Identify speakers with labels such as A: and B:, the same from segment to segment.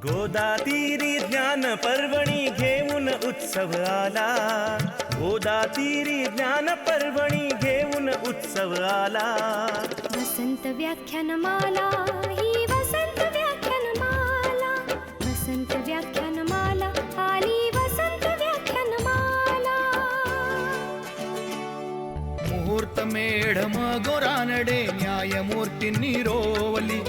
A: गोदातीरी ज्ञान पर्वणी घेऊन उत्सव आला, गोदातीरी ज्ञान पर्वणी घेऊन उत्सव आला.
B: वसंत व्याख्यानमाला ही वसंत व्याख्यानमाला, वसंत व्याख्यानमाला आली वसंत व्याख्यानमाला.
C: मुहूर्त मेढ गोरानडे न्यायमूर्तींनी रोवली,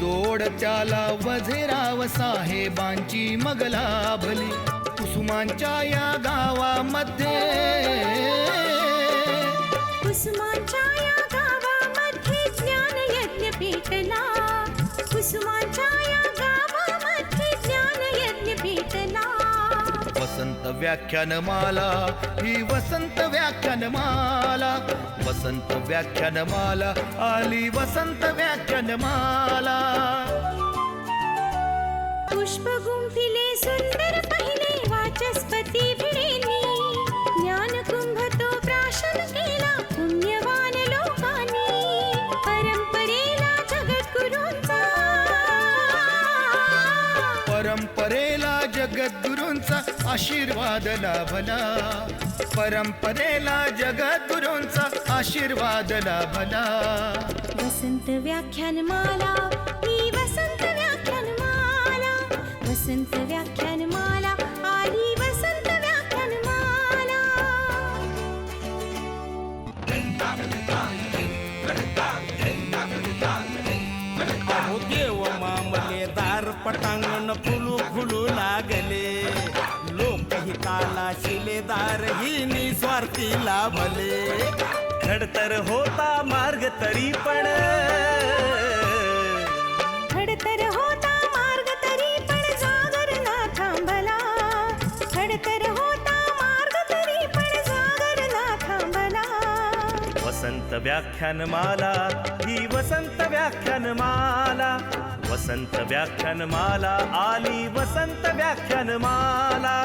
C: जोड त्याला वझेराव साहेबांची मग लाभली. कुसुमांच्या या गावामध्ये,
B: कुसुमांच्या या गावामध्ये ज्ञान यज्ञ पेटला, कुसुमांच्या या गावामध्ये ज्ञान यज्ञ पेटला.
C: वसंत व्याख्यानमाला ही वसंत व्याख्यानमाला, वसंत व्याख्यानमाला आली वसंत व्याख्यानमाला.
B: पुष्प गुंफिले सुंदर पहिले वाचस्पती भिडेनी, ज्ञान कुंभ तो प्राशन केला पुण्यवान लोकांनी. परंपरेला जगद्गुरूंचा,
C: परंपरेला जगद्गुरूंचा आशीर्वाद लाभला, परंपरेला जगद्गुरूंचा आशीर्वाद लाभला.
B: वसंत व्याख्यानमाला ही वसंत व्याख्यानमाला, वसंत व्याख्यानमाला आली वसंत व्याख्यानमाला.
A: अहो देव मामलेदार पटांगण फुलू फुलू लागले, लोकहिताला शिलेदार ही निस्वार्थी लाभले. खडतर होता मार्ग तरी पण,
B: खडतर होता मार्ग तरी पण जागर ना थांबला, खडतर होता मार्ग तरी पण जागर ना थांबला.
A: वसंत व्याख्यानमाला ही वसंत व्याख्यानमाला, वसंत व्याख्यानमाला आली वसंत व्याख्यानमाला.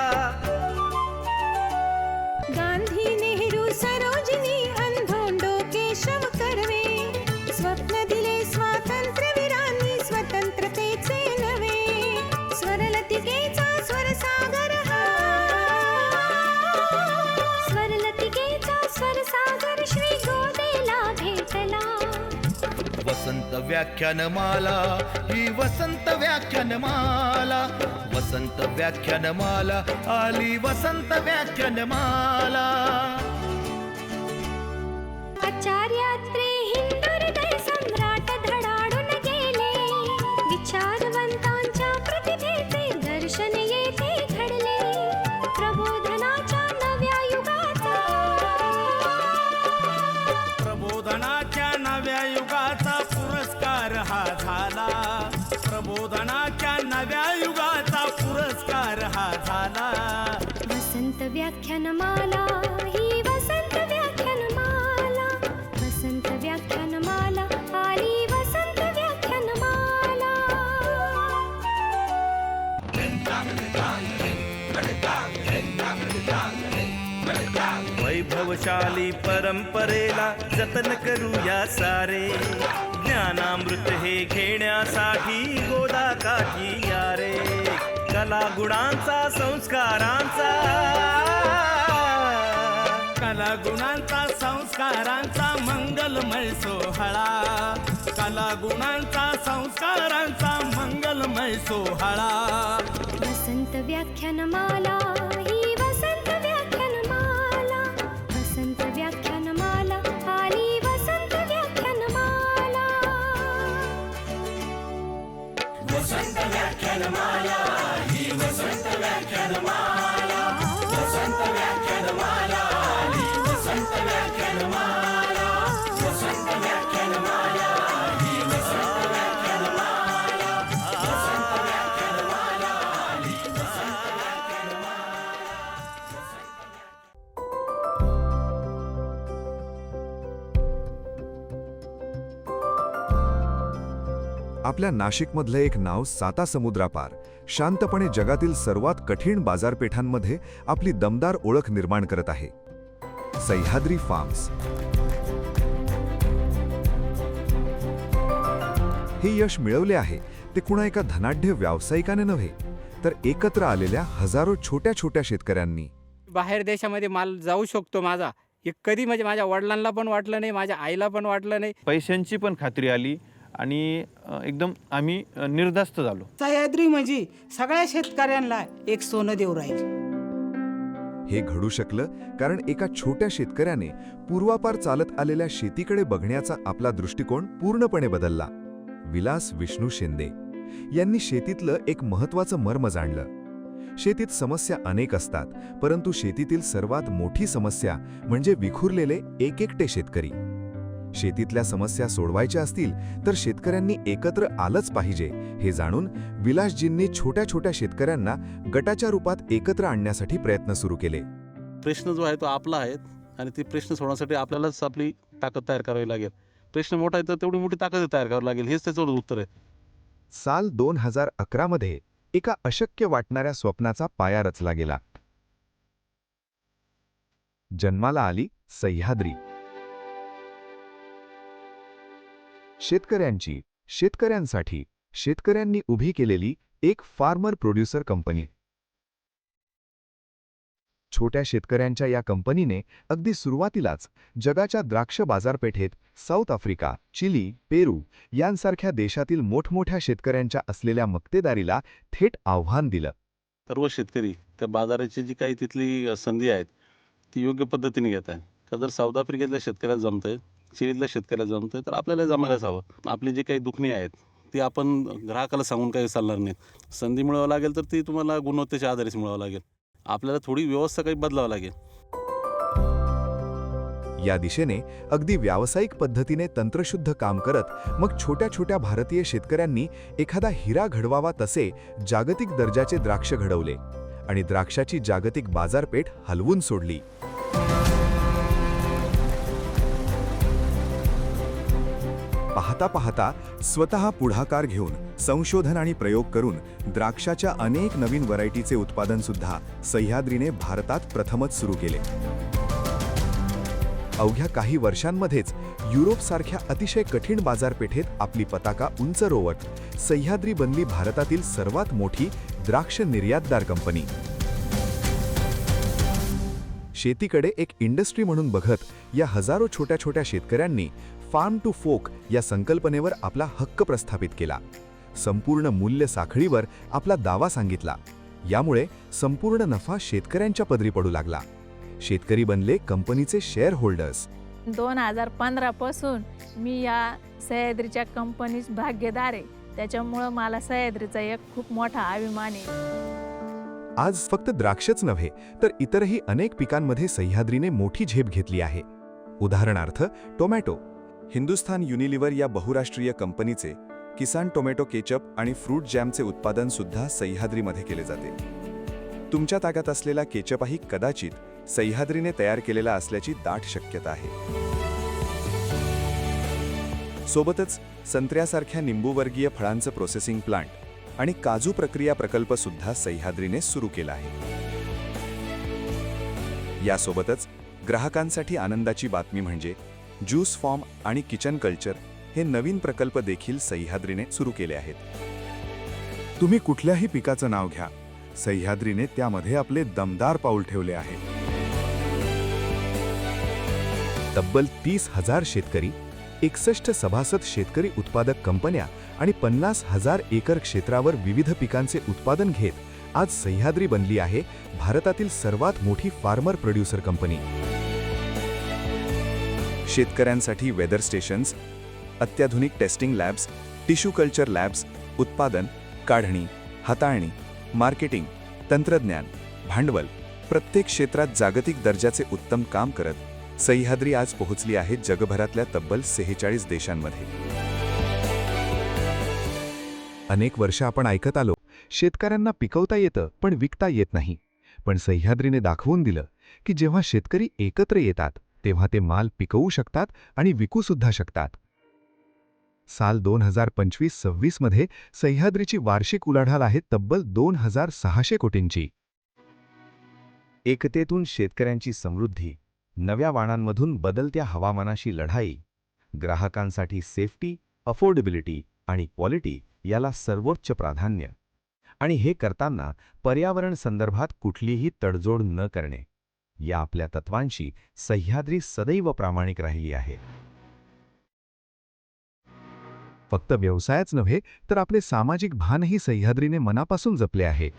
B: गांधी नेहरू सरोजिनी अंधोंडो केशव कर्वे, स्वप्न दिले स्वातंत्र्यवीरांनी स्वतंत्रतेचे नवे. स्वरलतिकेचा स्वरसागर हा, स्वरलतिकेचा स्वरसागर श्री गोदेला भेटला.
C: वसंत व्याख्यानमाला ही वसंत व्याख्यानमाला, वसंत व्याख्यानमाला आली वसंत व्याख्यानमाला.
B: आचार्यात्रे हिंदुहृदय सम्राट धडाडून गेले, विचारवंतांच्या प्रतिभेचे दर्शन येथे घडले. प्रबोधनाच्या नव्या युगाचा,
A: प्रबोधनाच्या नव्या युगाचा पुरस्कार हा झाला, प्रबोधनाच्या नव्या युगाचा पुरस्कार हा झाला.
B: वसंत व्याख्यानमाला ही वसंत व्याख्यानमाला, वसंत व्याख्यानमाला आली वसंत व्याख्यानमाला.
A: वैभवशाली परंपरेला जतन करूया सारे, ज्ञानामृत हे घेण्यासाठी गोदा काठी या रे. कला गुणांचा संस्कारांचा, कला गुणांचा संस्कारांचा मंगलमय सोहळा, कला गुणांचा संस्कारांचा मंगलमय सोहळा.
B: वसंत व्याख्यानमाला ही वसंत व्याख्यानमाला, वसंत व्याख्यानमाला आली वसंत व्याख्यानमाला.
D: वसंत व्याख्यानमाला ही वसंत व्याख्यानमाला, वसंत व्याख्यानमाला ही वसंत व्याख्यानमाला, वसंत व्याख्यानमाला ही वसंत व्याख्यानमाला, वसंत व्याख्यानमाला ही वसंत व्याख्यानमाला.
E: आपल्या नाशिकमधलं एक नाव साता समुद्रापार शांतपणे जगातील सर्वात कठीण बाजारपेठांमध्ये आपली दमदार ओळख निर्माण करत आहे. सह्याद्री फार्म्स. हे यश मिळवले आहे ते कुणा एका धनाढ्य व्यावसायिकाने नव्हे, तर एकत्र आलेल्या हजारो छोट्या छोट्या शेतकऱ्यांनी.
F: बाहेर देशामध्ये माल जाऊ शकतो माझा, हे कधी म्हणजे माझ्या वडिलांना पण वाटलं नाही, माझ्या आईला पण वाटलं नाही.
G: पैशांची पण खात्री आली आणि एकदम आम्ही निर्धास्त झालो.
H: सह्याद्री म्हणजे सगळ्या शेतकऱ्यांना एक सोनं देऊ राहील.
E: हे घडू शकलं कारण एका छोट्या शेतकऱ्याने पूर्वापार चालत आलेल्या शेतीकडे बघण्याचा आपला दृष्टिकोन पूर्णपणे बदलला. विलास विष्णू शिंदे यांनी शेतीतलं एक महत्त्वाचं मर्म जाणलं. शेतीत समस्या अनेक असतात, परंतु शेतीतील सर्वात मोठी समस्या म्हणजे विखुरलेले एकएकटे शेतकरी. शेतीतल्या समस्या सोडवायच्या असतील तर शेतकऱ्यांनी एकत्र आलंच पाहिजे, हे जाणून विलासजींनी छोट्या छोट्या शेतकऱ्यांना गटाच्या रूपात एकत्र आणण्यासाठी प्रयत्न सुरू केले.
I: प्रश्न जो आहे तो आपला आहे आणि ते प्रश्न सोडवण्यासाठी आपल्यालाच आपली ताकद तयार करावी लागेल. प्रश्न मोठा आहे तर तेवढी मोठी ताकद तयार करावी लागेल, हेच त्याचं उत्तर आहे.
E: साल 2011 मध्ये एका अशक्य वाटणाऱ्या स्वप्नाचा पाया रचला गेला. जन्माला आली सह्याद्री. शेतकऱ्यांची, शेतकऱ्यांसाठी, शेतकऱ्यांनी उभी केलेली एक फार्मर प्रोड्युसर कंपनी. छोट्या शेतकऱ्यांच्या या कंपनीने अगदी सुरुवातीलाच जगाच्या द्राक्ष बाजारपेठेत साऊथ आफ्रिका, चिली, पेरू यांसारख्या देशातील मोठमोठ्या शेतकऱ्यांच्या असलेल्या मक्तेदारीला थेट आव्हान दिलं.
I: सर्व शेतकरी त्या बाजाराची जी काही तिथली संधी आहेत ती योग्य पद्धतीने घेत आहे. का जर साऊथ आफ्रिकेतल्या शेतकऱ्याला जमतंय, चिलीतल्या शेतकऱ्याला जमतंय, तर आपल्याला जमायलाच हवं. आपली जी काही दुखणी आहेत ती आपण ग्राहकाला सांगून काही चालणार नाही. संधी मिळवावं लागेल तर ती तुम्हाला गुणवत्तेच्या आधारेच मिळवावं लागेल. आपल्याला थोडी व्यवस्था काही बदलावं लागेल.
E: या दिशेने अगदी व्यावसायिक पद्धतीने तंत्रशुद्ध काम करत मग छोट्या छोट्या भारतीय शेतकऱ्यांनी एखादा हिरा घडवावा तसे जागतिक दर्जाचे द्राक्ष घडवले आणि द्राक्षाची जागतिक बाजारपेठ हलवून सोडली. पाहता पाहता स्वतः पुढाकार घेऊन संशोधन आणि प्रयोग करून द्राक्षाच्या अनेक नवीन व्हरायटीचे उत्पादन सुद्धा सह्याद्रीने भारतात प्रथमच सुरू केले. अवघ्या काही वर्षांमध्येच युरोपसारख्या अतिशय कठीण बाजारपेठेत आपली पताका उंच रोवत सह्याद्री बनली भारतातील सर्वात मोठी द्राक्ष निर्यातदार कंपनी. शेतीकडे एक इंडस्ट्री म्हणून बघत या हजारो छोट्या छोट्या शेतकऱ्यांनी फार्म टू फोक या संकल्पनेवर आपला हक्क प्रस्थापित केला. संपूर्ण मूल्य साखळीवर आपला दावा सांगितला. यामुळे संपूर्ण नफा शेतकऱ्यांच्या पदरी पडू लागला. शेतकरी बनले कंपनीचे शेअर होल्डर्स.
J: 2015 पासून मी या सह्याद्रीच्या कंपनीत भागीदार आहे. त्याच्यामुळं मला सह्याद्रीचा एक खूप मोठा अभिमान आहे.
E: आज फक्त द्राक्षच नव्हे तर इतरही अनेक पिकांमध्ये सह्याद्रीने मोठी झेप घेतली आहे. उदाहरणार्थ टोमॅटो. हिंदुस्थान युनिलिव्हर या बहुराष्ट्रीय कंपनीचे किसान टोमॅटो केचप आणि फ्रूट जॅमचे उत्पादन सुद्धा सह्याद्रीमध्ये केले जाते. तुमच्या ताब्यात असलेला केचपही कदाचित सह्याद्रीने तयार केलेला असल्याची दाट शक्यता आहे. सोबतच संत्र्यासारख्या निंबूवर्गीय फळांचं प्रोसेसिंग प्लांट आणि काजू प्रक्रिया प्रकल्प सुद्धा सह्याद्रीने सुरू केला आहे. यासोबतच ग्राहकांसाठी आनंदाची बातमी म्हणजे ज्यूस फॉर्म आणि किचन कल्चर हे नवीन प्रकल्प देखील सह्याद्रीने सुरू केले आहेत. तुम्ही कुठल्याही पिकाचं नाव घ्या, सह्याद्रीने त्यामध्ये आपले दमदार पाऊल ठेवले आहे. तब्बल 30,000 शेतकरी, 61 सभासद शेतकरी उत्पादक कंपन्या आणि 50,000 एकर क्षेत्रावर विविध पिकांचे उत्पादन घेत आज सह्याद्री बनली आहे भारतातील सर्वात मोठी फार्मर प्रोड्युसर कंपनी. शेतकऱ्यांसाठी वेदर स्टेशन्स, अत्याधुनिक testing labs, tissue culture labs, उत्पादन, काढणी, हाताळणी, मार्केटिंग, तंत्रज्ञान, भांडवल प्रत्येक क्षेत्रात जागतिक दर्जाचे उत्तम काम करत सह्याद्री आज पोहोचली आहे जगभरातल्या तब्बल 46 देशांमध्ये. अनेक वर्ष आपण ऐकत आलो, शेतकऱ्यांना पिकवता येतं पण विकता येत नाही. पण सह्याद्रीने दाखवून दिलं की जेव्हा शेतकरी एकत्र येतात तेव्हा ते माल पिकवू शकतात आणि विकू सुद्धा शकतात. साल 2025-26 मध्ये सह्याद्रीची वार्षिक उलाढाल आहे तब्बल 2,600 कोटींची. एकतेतून शेतकऱ्यांची समृद्धी, नव्या वाणांमधून बदलत्या हवामानाशी लढाई, ग्राहकांसाठी सेफ्टी, अफोर्डेबिलिटी आणि क्वालिटी याला सर्वोच्च प्राधान्य, आणि हे करताना पर्यावरण संदर्भात कुठलीही तडजोड न करणे, या आपल्या तत्वांशी सह्याद्री सदैव प्रामाणिक राहिली आहे. फक्त व्यवसायच नव्हे तर आपले सामाजिक भानही सह्याद्रीने मनापासून जपले आहे.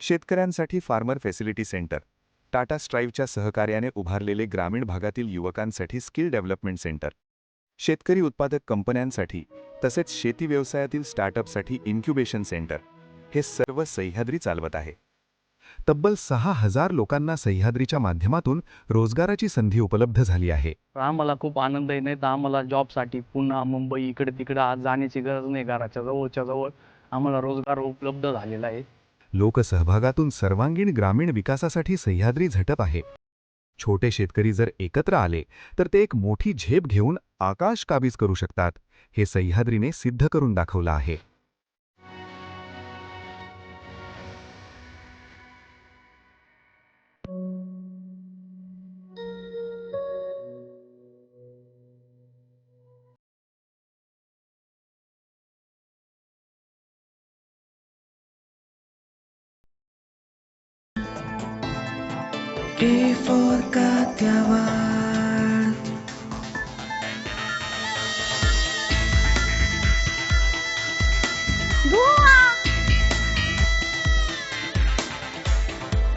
E: शेतकऱ्यांसाठी फार्मर फॅसिलिटी सेंटर, टाटा स्ट्राईव्हच्या सहकार्याने उभारलेले ग्रामीण भागातील युवकांसाठी स्किल डेव्हलपमेंट सेंटर, शेतकरी उत्पादक कंपन्यांसाठी तसेच शेती व्यवसायातील स्टार्टअपसाठी इन्क्युबेशन सेंटर, हे सर्व सह्याद्री चालवत आहे. तब्बल 6,000 लोकांना सह्याद्रीच्या माध्यमातून रोजगाराची संधी उपलब्ध झाली आहे.
K: आम्हाला खूप आनंद आहे. नाही तर आम्हाला जॉबसाठी पुन्हा मुंबई इकडे तिकडे आज जाण्याची गरज नाही. घराच्या जवळच्या जवळ आम्हाला रोजगार उपलब्ध झालेला आहे.
E: लोकसहभागातून सर्वांगीण ग्रामीण विकासासाठी सह्याद्री झटत आहे. छोटे शेतकरी जर एकत्र आले तर ते एक मोठी झेप घेऊन आकाश काबीज करू शकतात, हे सह्याद्रीने सिद्ध करून दाखवलं आहे.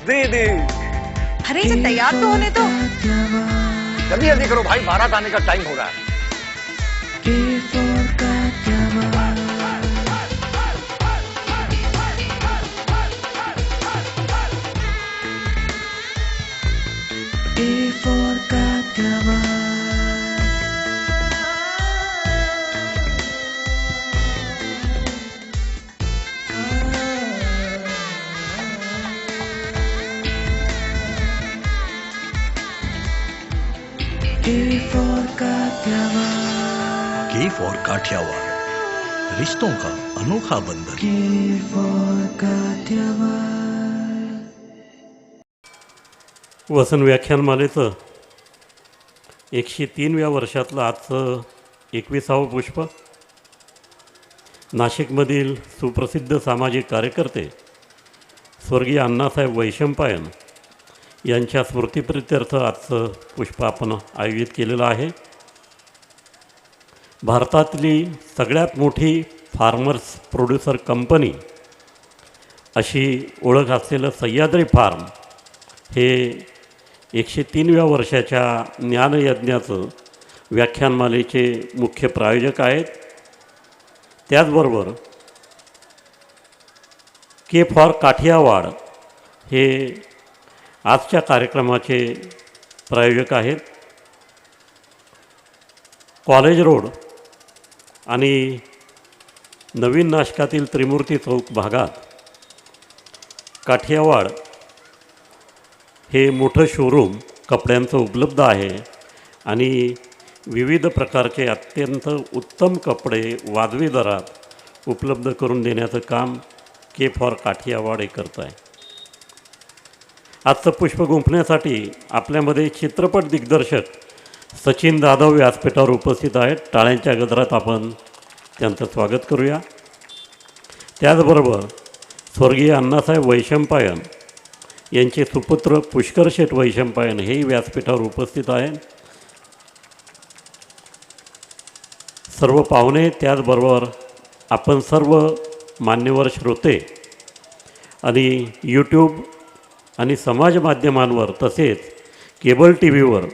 D: दीदी
B: अरे इसे तैयार तो होने दो.
D: जल्दी जल्दी करो भाई, बारात आने का टाइम हो रहा है.
C: के फॉर काठियावाड़, रिश्तों का अनोखा बंधन.
L: वसन व्याख्यानमालेचं 103व्या वर्षातलं आजचं 21वं पुष्प. नाशिकमधील सुप्रसिद्ध सामाजिक कार्यकर्ते स्वर्गीय अण्णासाहेब वैशंपायन यांच्या स्मृतिप्रित्यर्थ आजचं पुष्प आपण आयोजित केलेलं आहे. भारतातली सगळ्यात मोठी फार्मर्स प्रोड्युसर कंपनी अशी ओळख असलेलं सह्याद्री फार्म हे 103व्या वर्षाच्या ज्ञानयज्ञाचं व्याख्यानमालेचे मुख्य प्रायोजक आहेत. त्याचबरोबर के फॉर काठियावाड हे आजच्या कार्यक्रमाचे प्रायोजक आहेत. कॉलेज रोड आणि नवीन नाशकातील त्रिमूर्ती चौक भागात काठियावाड हे मोठं शोरूम कपड्यांचं उपलब्ध आहे आणि विविध प्रकारचे अत्यंत उत्तम कपडे वाजवी दरात उपलब्ध करून देण्याचं काम के फॉर काठियावाड हे करत आहे. आजचं पुष्प गुंफण्यासाठी आपल्यामध्ये चित्रपट दिग्दर्शक सचिन जाधव व्यासपीठावर उपस्थित आहेत. टाळ्यांच्या गजरात आपण त्यांचं स्वागत करूया. त्याचबरोबर स्वर्गीय अण्णासाहेब वैशंपायन यांचे सुपुत्र पुष्कर शेठ वैशंपायन हेही व्यासपीठावर उपस्थित आहेत. सर्व पाहुणे, त्याचबरोबर आपण सर्व मान्यवर श्रोते आणि यूट्यूब आणि समाज माध्यमांवर तसेच केबल टी व्हीवर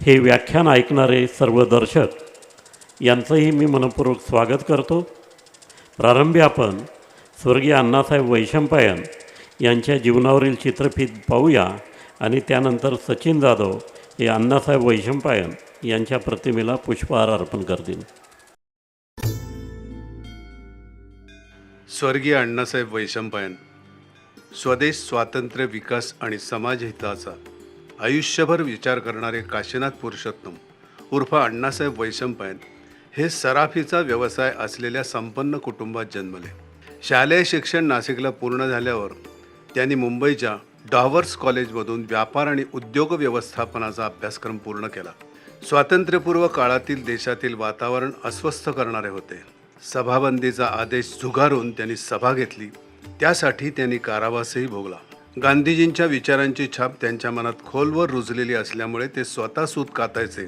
L: हे व्याख्यान ऐकणारे सर्व दर्शक यांचंही मी मनपूर्वक स्वागत करतो. प्रारंभी आपण स्वर्गीय अण्णासाहेब वैशंपायन यांच्या जीवनावरील चित्रफित पाहूया आणि त्यानंतर सचिन जाधव हे अण्णासाहेब वैशंपायन यांच्या प्रतिमेला पुष्पहार अर्पण करतील.
M: स्वर्गीय अण्णासाहेब वैशंपायन स्वदेश, स्वातंत्र्य, विकास आणि समाजहिताचा आयुष्यभर विचार करणारे काशीनाथ पुरुषोत्तम उर्फ अण्णासाहेब वैशंपायन हे सराफीचा व्यवसाय असलेल्या संपन्न कुटुंबात जन्मले. शालेय शिक्षण नाशिकला पूर्ण झाल्यावर त्यांनी मुंबईच्या डॉवर्स कॉलेजमधून व्यापार आणि उद्योग व्यवस्थापनाचा अभ्यासक्रम पूर्ण केला. स्वातंत्र्यपूर्व काळातील देशातील वातावरण अस्वस्थ करणारे होते. सभाबंदीचा आदेश झुगारून त्यांनी सभा घेतली. त्यासाठी त्यांनी कारावासही भोगला. गांधीजींच्या विचारांची छाप त्यांच्या मनात खोलवर रुजलेली असल्यामुळे ते स्वतः सूत कातायचे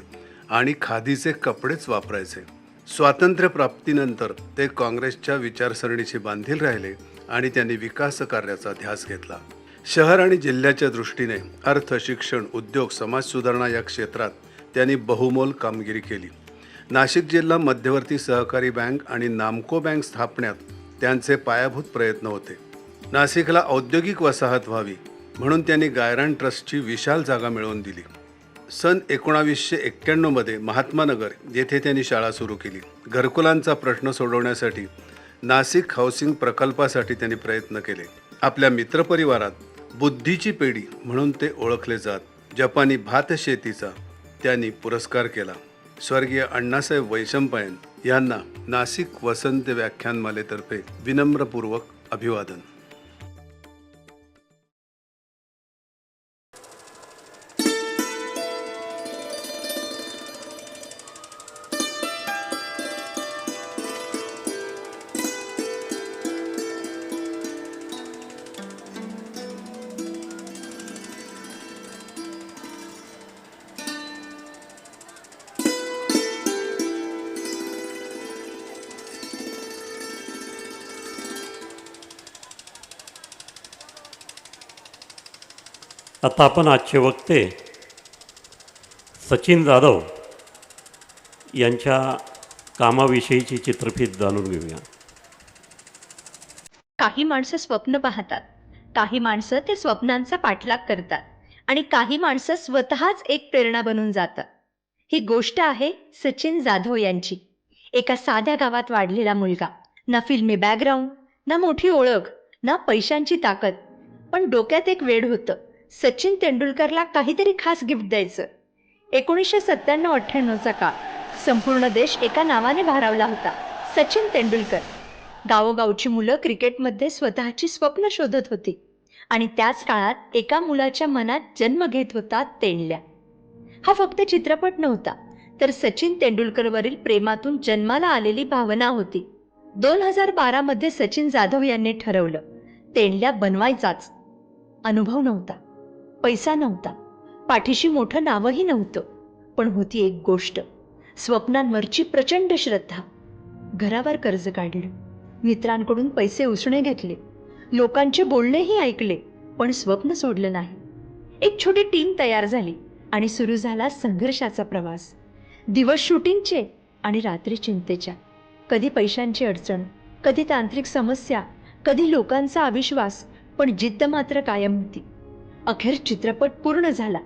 M: आणि खादीचे कपडेच वापरायचे. स्वातंत्र्यप्राप्तीनंतर ते काँग्रेसच्या विचारसरणीशी बांधील राहिले आणि त्यांनी विकास कार्याचा ध्यास घेतला. शहर आणि जिल्ह्याच्या दृष्टीने अर्थ, शिक्षण, उद्योग, समाज सुधारणा या क्षेत्रात त्यांनी बहुमोल कामगिरी केली. नाशिक जिल्हा मध्यवर्ती सहकारी बँक आणि नामको बँक स्थापण्यात त्यांचे पायाभूत प्रयत्न होते. नाशिकला औद्योगिक वसाहत व्हावी म्हणून त्यांनी गायरान ट्रस्टची विशाल जागा मिळवून दिली. सन 1991 महात्मा नगर येथे त्यांनी शाळा सुरू केली. घरकुलांचा प्रश्न सोडवण्यासाठी नाशिक हाऊसिंग प्रकल्पासाठी त्यांनी प्रयत्न केले. आपल्या मित्रपरिवारात बुद्धीची पेढी म्हणून ते ओळखले जात. जपानी भात शेतीचा त्यांनी पुरस्कार केला. स्वर्गीय अण्णासाहेब वैशंपायन यांना नाशिक वसंत व्याख्यानमालेतर्फे विनम्रपूर्वक अभिवादन.
L: आता आपण आजचे वक्ते सचिन जाधव यांच्या कामाविषयीची चित्रफीत जाणून घेऊया.
B: काही माणसं स्वप्न पाहतात, काही माणसं ते स्वप्नांचा पाठलाग करतात आणि काही माणसं स्वतःच एक प्रेरणा बनून जातात. ही गोष्ट आहे सचिन जाधव यांची. एका साध्या गावात वाढलेला मुलगा. ना फिल्मी बॅकग्राऊंड, ना मोठी ओळख, ना पैशांची ताकद, पण डोक्यात एक वेड होतं. सचिन तेंडुलकरला काहीतरी खास गिफ्ट द्यायचं. 1997-98चा काळ. संपूर्ण देश एका नावाने भारावला होता, सचिन तेंडुलकर. गावोगावची मुलं क्रिकेटमध्ये स्वतःची स्वप्न शोधत होती आणि त्याच काळात एका मुलाच्या मनात जन्म घेत होता तेंडल्या. हा फक्त चित्रपट नव्हता, तर सचिन तेंडुलकरवरील प्रेमातून जन्माला आलेली भावना होती. 2012 सचिन जाधव यांनी ठरवलं, तेंडल्या बनवायचाच. अनुभव नव्हता, पैसा नव्हता, पाठीशी मोठं नावही नव्हतं, पण होती एक गोष्ट, स्वप्नांवरची प्रचंड श्रद्धा. घरावर कर्ज काढलं, मित्रांकडून पैसे उसणे घेतले, लोकांचे बोलणेही ऐकले, पण स्वप्न सोडलं नाही. एक छोटी टीम तयार झाली आणि सुरू झाला संघर्षाचा प्रवास. दिवस शूटिंगचे आणि रात्री चिंतेच्या. कधी पैशांची अडचण, कधी तांत्रिक समस्या, कधी लोकांचा अविश्वास, पण जिद्द मात्र कायम होती. अखेर चित्रपट पूर्ण झाला,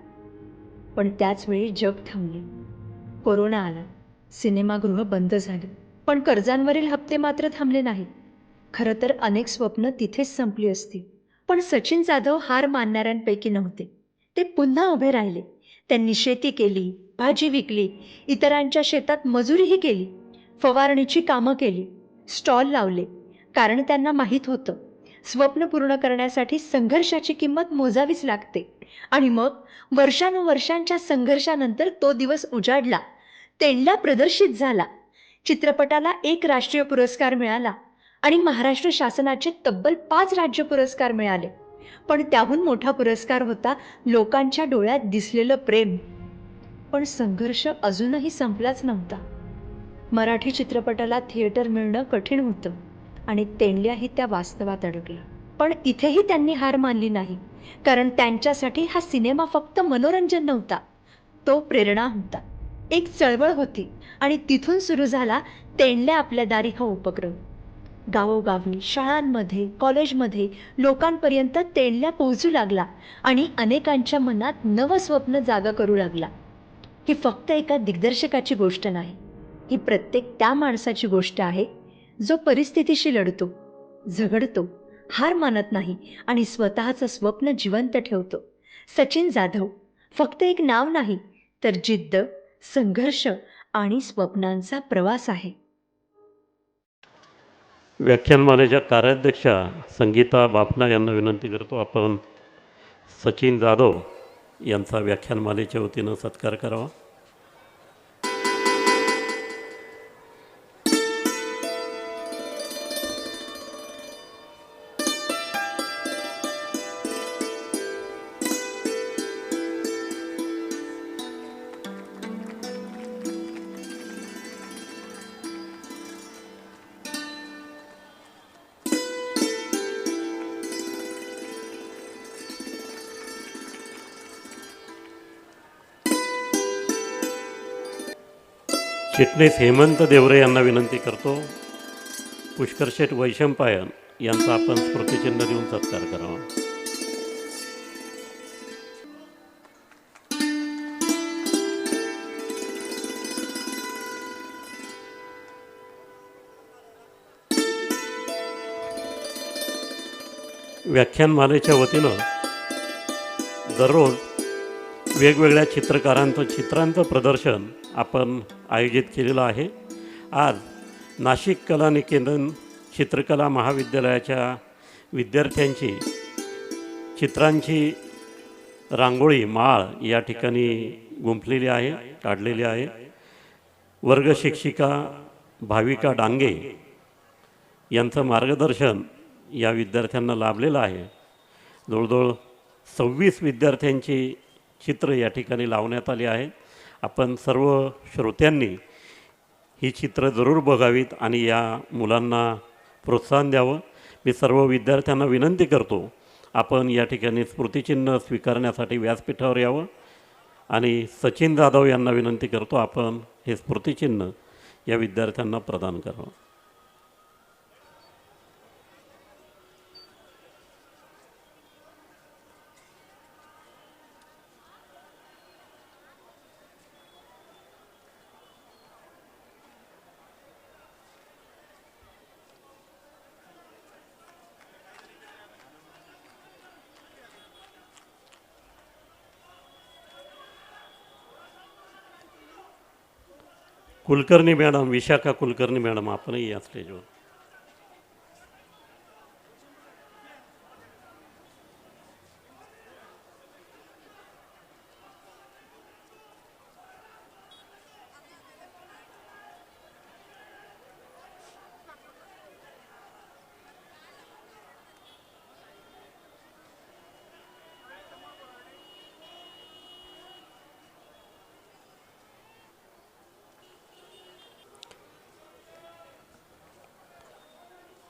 B: पण त्याच वेळी जग थांबले. कोरोना आला, सिनेमागृह बंद झाले, पण कर्जांवरील हप्ते मात्र थांबले नाहीत. खरं तर अनेक स्वप्न तिथेच संपली असती, पण सचिन जाधव हार मानणाऱ्यांपैकी नव्हते. ते पुन्हा उभे राहिले. त्यांनी शेती केली, भाजी विकली, इतरांच्या शेतात मजुरीही केली, फवारणीची कामं केली, स्टॉल लावले, कारण त्यांना माहीत होतं, स्वप्न पूर्ण करण्यासाठी संघर्षाची किंमत मोजावीच लागते. आणि मग वर्षानुवर्षांच्या संघर्षानंतर तो दिवस उजाडला. तेंडल्या प्रदर्शित झाला. चित्रपटाला 1 राष्ट्रीय पुरस्कार मिळाला आणि महाराष्ट्र शासनाचे तब्बल 5 राज्य पुरस्कार मिळाले. पण त्याहून मोठा पुरस्कार होता लोकांच्या डोळ्यात दिसलेलं प्रेम. पण संघर्ष अजूनही संपलाच नव्हता. मराठी चित्रपटाला थिएटर मिळणं कठीण होतं आणि तेंडल्याही त्या वास्तवात अडकला. पण इथेही त्यांनी हार मानली नाही, कारण त्यांच्यासाठी हा सिनेमा फक्त मनोरंजन नव्हता, तो प्रेरणा होता, एक चळवळ होती. आणि तिथून सुरू झाला तेंडल्या आपल्या दारी हा उपक्रम. गावोगावी, शाळांमध्ये, कॉलेजमध्ये लोकांपर्यंत तेंडल्या पोहोचू लागला आणि अनेकांच्या मनात नवं स्वप्न जागा करू लागला. ही फक्त एका दिग्दर्शकाची गोष्ट नाही, ही प्रत्येक त्या माणसाची गोष्ट आहे जो परिस्थितीशी लढतो, झगडतो, हार मानत नाही आणि स्वतःचं स्वप्न जिवंत ठेवतो. सचिन जाधव फक्त एक नाव नाही, तर जिद्द, संघर्ष आणि स्वप्नांचा प्रवास आहे.
L: व्याख्यानमालेच्या कार्याध्यक्षा संगीता बापना यांना विनंती करतो, आपण सचिन जाधव यांचा व्याख्यानमालेच्या वतीनं सत्कार करावा. चिटणीस हेमंत देवरे यांना विनंती करतो. पुष्करशेठ वैशंपायन यांचा आपण स्मृतिचिन्ह देऊन सत्कार करावा. व्याख्यानमालेच्या वतीनं दररोज वेगवेगळ्या चित्रांचं प्रदर्शन आपण आयोजित केलेलं आहे. आज नाशिक कला निकेतन चित्रकला महाविद्यालयाच्या विद्यार्थ्यांची चित्रांची रांगोळी माळ या ठिकाणी गुंफलेली आहे, काढलेली आहे. वर्ग शिक्षिका भाविका डांगे यांचं मार्गदर्शन या विद्यार्थ्यांना लाभलेलं आहे. जवळजवळ 26 विद्यार्थ्यांची चित्र या ठिकाणी लावण्यात आली आहे. आपण सर्व श्रोत्यांनी ही चित्र जरूर बघावीत आणि या मुलांना प्रोत्साहन द्यावं. मी सर्व विद्यार्थ्यांना विनंती करतो, आपण या ठिकाणी स्मृतिचिन्ह स्वीकारण्यासाठी व्यासपीठावर यावं. आणि सचिन जाधव यांना विनंती करतो, आपण हे स्मृतिचिन्ह या विद्यार्थ्यांना प्रदान करावं. कुलकर्णी मॅडम, विशाखा कुलकर्णी मॅडम, आपणही या स्टेजवर.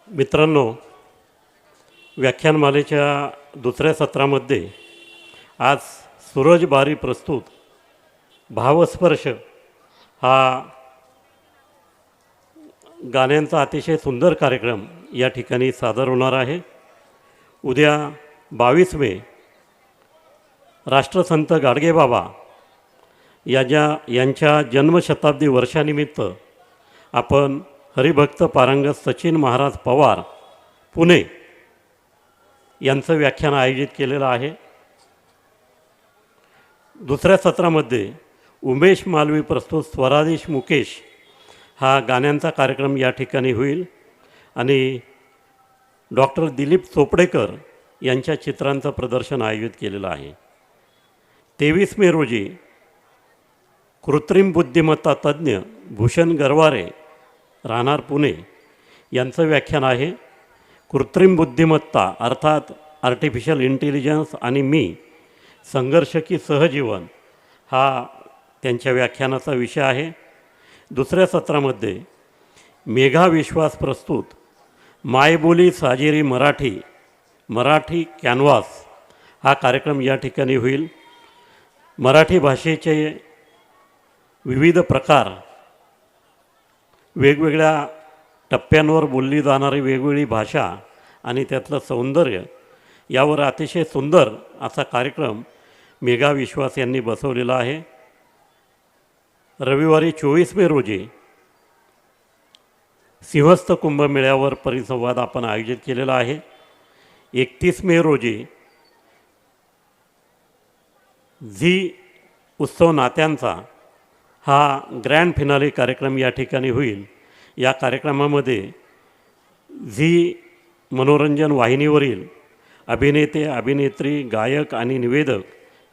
L: मित्रांनो, व्याख्यानमालेच्या दुसऱ्या सत्रामध्ये आज सूरज बारी प्रस्तुत भावस्पर्श हा गाण्यांचा अतिशय सुंदर कार्यक्रम या ठिकाणी सादर होणार आहे. उद्या 22 मे राष्ट्रसंत गाडगेबाबा यांच्या जन्मशताब्दी वर्षानिमित्त आपण हरिभक्त पारंगत सचिन महाराज पवार पुणे यांचं व्याख्यान आयोजित केलेलं आहे. दुसऱ्या सत्रामध्ये उमेश मालवी प्रस्तुत स्वराधीश मुकेश हा गाण्यांचा कार्यक्रम या ठिकाणी होईल. आणि डॉक्टर दिलीप चोपडेकर यांच्या चित्रांचं प्रदर्शन आयोजित केलेलं आहे. 23 मे रोजी कृत्रिम बुद्धिमत्ता तज्ज्ञ भूषण गरवारे राहणार पुणे यांचं व्याख्यान आहे. कृत्रिम बुद्धिमत्ता अर्थात आर्टिफिशियल इंटेलिजन्स आणि मी संघर्ष की सहजीवन हा त्यांच्या व्याख्यानाचा विषय आहे. दुसऱ्या सत्रामध्ये मेघा विश्वास प्रस्तुत मायबोली साजेरी मराठी कॅनव्हास हा कार्यक्रम या ठिकाणी होईल. मराठी भाषेचे विविध प्रकार, वेगवेगळ्या टप्प्यांवर बोलली जाणारी वेगवेगळी भाषा आणि त्यातलं सौंदर्य यावर अतिशय सुंदर असा कार्यक्रम मेघा विश्वास यांनी बसवलेला आहे. रविवारी 24 मे रोजी सिंहस्थ कुंभमेळ्यावर परिसंवाद आपण आयोजित केलेला आहे. 31 मे रोजी झी उत्सव नात्यांचा हा ग्रँड फिनाले कार्यक्रम या ठिकाणी होईल. या कार्यक्रमामध्ये झी मनोरंजन वाहिनीवरील अभिनेते, अभिनेत्री, गायक आणि निवेदक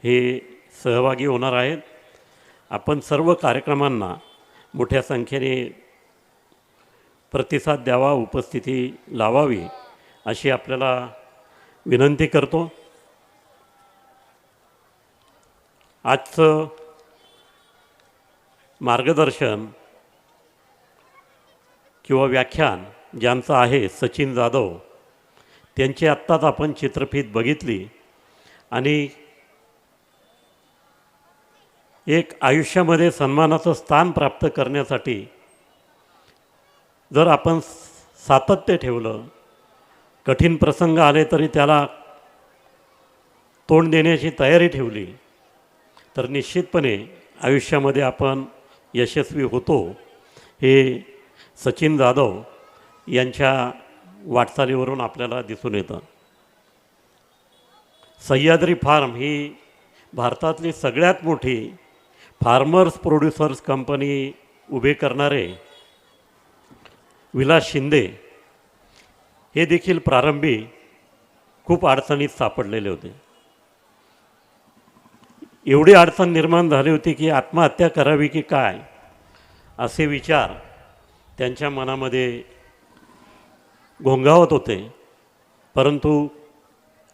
L: हे सहभागी होणार आहेत. आपण सर्व कार्यक्रमांना मोठ्या संख्येने प्रतिसाद द्यावा, उपस्थिती लावावी अशी आपल्याला विनंती करतो. आजचं मार्गदर्शन किंवा व्याख्यान ज्यांचं आहे सचिन जाधव, त्यांची आत्ताच आपण चित्रफीत बघितली आणि एक आयुष्यामध्ये सन्मानाचं स्थान प्राप्त करण्यासाठी जर आपण सातत्य ठेवलं, कठीण प्रसंग आले तरी त्याला तोंड देण्याची तयारी ठेवली, तर निश्चितपणे आयुष्यामध्ये आपण यशस्वी होतो. हे सचिन जाधव यांच्या वाटचालीवरून आपल्याला दिसून येतं. सह्याद्री फार्म ही भारतातली सगळ्यात मोठी फार्मर्स प्रोड्युसर्स कंपनी उभे करणारे विलास शिंदे हे देखील प्रारंभी खूप अडचणीत सापडलेले होते. एवढी अडचण निर्माण झाली होती की आत्महत्या करावी की काय असे विचार त्यांच्या मनामध्ये घोंगावत होते. परंतु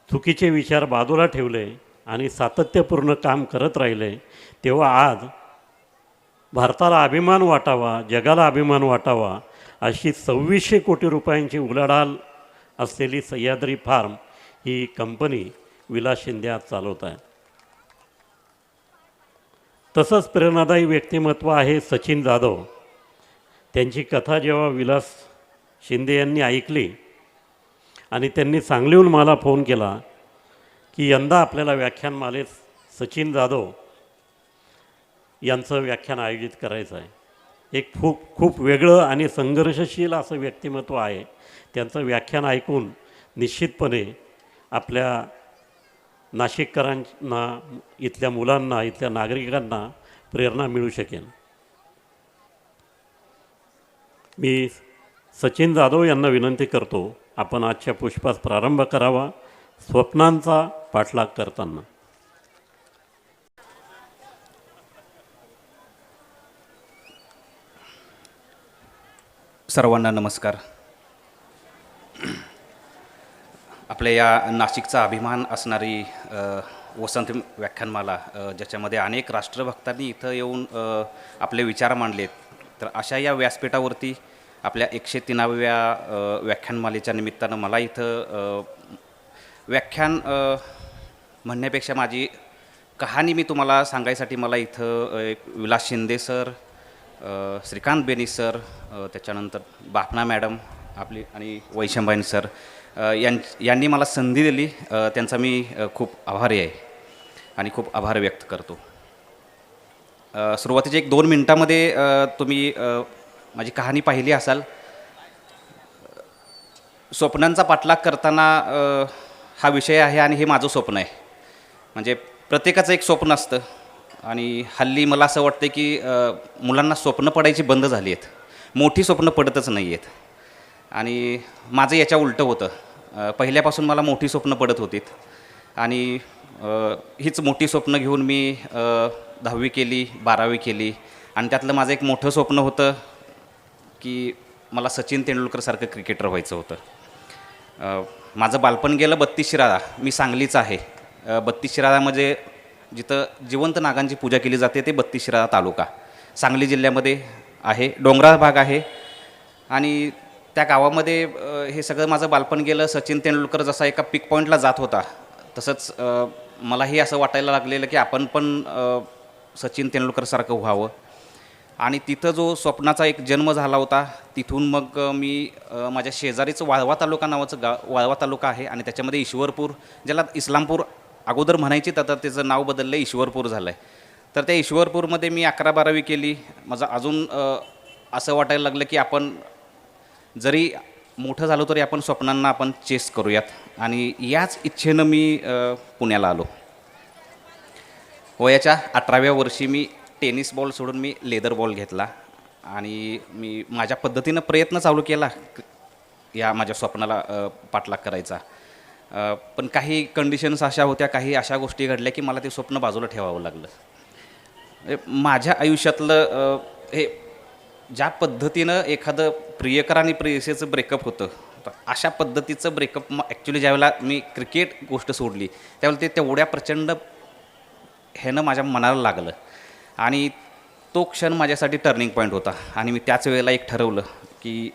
L: चुकीचे विचार बाजूला ठेवले आणि सातत्यपूर्ण काम करत राहिले, तेव्हा आज भारताला अभिमान वाटावा, जगाला अभिमान वाटावा अशी 2600 कोटी रुपयांची उलाढाल असलेली सह्याद्री फार्म ही कंपनी विलास शिंदे आज चालवत आहे. तसंच प्रेरणादायी व्यक्तिमत्व आहे सचिन जाधव. त्यांची कथा जेव्हा विलास शिंदे यांनी ऐकली आणि त्यांनी सांगलीहून मला फोन केला की यंदा आपल्याला व्याख्यानमालेत सचिन जाधव यांचं व्याख्यान आयोजित करायचं आहे. एक खूप वेगळं आणि संघर्षशील असं व्यक्तिमत्व आहे. त्यांचं व्याख्यान ऐकून निश्चितपणे आपल्या नाशिककरांना, इथल्या मुलांना, इथल्या नागरिकांना प्रेरणा मिळू शकेल. मी सचिन जाधव यांना विनंती करतो, आपण आजच्या पुष्पास प्रारंभ करावा स्वप्नांचा पाठलाग करताना.
N: सर्वांना नमस्कार. आपल्या या नाशिकचा अभिमान असणारी वसंत व्याख्यानमाला, ज्याच्यामध्ये अनेक राष्ट्रभक्तांनी इथं येऊन आपले विचार मांडलेत, तर अशा या व्यासपीठावरती आपल्या 103व्या व्याख्यानमालेच्या निमित्तानं मला इथं व्याख्यान म्हणण्यापेक्षा माझी कहाणी मी तुम्हाला सांगायसाठी मला इथं एक विलास शिंदे सर, श्रीकांत बेनी सर, त्याच्यानंतर बापना मॅडम आपली आणि वैशंपायन सर यांनी मला संधी दिली. त्यांचा मी खूप आभारी आहे आणि खूप आभार व्यक्त करतो. सुरुवातीच्या 1-2 मिनटामध्ये तुम्ही माझी कहाणी पाहिली असाल. स्वप्नांचा पाठलाग करताना हा विषय आहे आणि हे माझं स्वप्न आहे. म्हणजे प्रत्येकाचं एक स्वप्न असतं आणि हल्ली मला असं वाटतं की मुलांना स्वप्न पडायची बंद झाली आहेत, मोठी स्वप्न पडतच नाही आहेत. आणि माझं याच्या उलटं होतं. पहिल्यापासून मला मोठी स्वप्न पडत होतीत आणि हीच मोठी स्वप्न घेऊन मी 10वी केली, 12वी केली आणि त्यातलं माझं एक मोठं स्वप्न होतं की मला सचिन तेंडुलकरसारखं क्रिकेटर व्हायचं होतं. माझं बालपण गेलं 32 शिराळा. मी सांगलीच आहे. 32 शिराळामध्ये जिथं जिवंत नागांची पूजा केली जाते ते 32 शिराळा तालुका सांगली जिल्ह्यामध्ये आहे. डोंगराळ भाग आहे आणि त्या गावामध्ये हे सगळं माझं बालपण गेलं. सचिन तेंडुलकर जसा एका पिक पॉईंटला जात होता तसंच मलाही असं वाटायला लागलेलं की आपण पण सचिन तेंडुलकरसारखं व्हावं. आणि तिथं जो स्वप्नाचा एक जन्म झाला होता, तिथून मग मी माझ्या शेजारीचं वाळवा तालुका नावाचं वाळवा तालुका आहे आणि त्याच्यामध्ये ईश्वरपूर, ज्याला इस्लामपूर अगोदर म्हणायची तर त्याचं नाव बदललं, ईश्वरपूर झालं आहे. तर त्या ईश्वरपूरमध्ये मी 11-12वी केली. माझं अजून असं वाटायला लागलं की आपण जरी मोठं झालो तरी आपण स्वप्नांना आपण चेस करूयात. आणि याच इच्छेनं मी पुण्याला आलो. वयाच्या 18व्या वर्षी मी टेनिस बॉल सोडून मी लेदर बॉल घेतला आणि मी माझ्या पद्धतीनं प्रयत्न चालू केला या माझ्या स्वप्नाला पाठलाग करायचा. पण काही कंडिशन्स अशा होत्या, काही अशा गोष्टी घडल्या की मला ते स्वप्न बाजूला ठेवावं लागलं. माझ्या आयुष्यातलं हे ज्या पद्धतीनं एखादं प्रियकर आणि प्रेयसीचं ब्रेकअप होतं, अशा पद्धतीचं ब्रेकअप ॲक्च्युली ज्यावेळेला मी क्रिकेट गोष्ट सोडली त्यावेळेला ते तेवढ्या प्रचंड ह्यानं माझ्या मनाला लागलं आणि तो क्षण माझ्यासाठी टर्निंग पॉईंट होता. आणि मी त्याच वेळेला एक ठरवलं की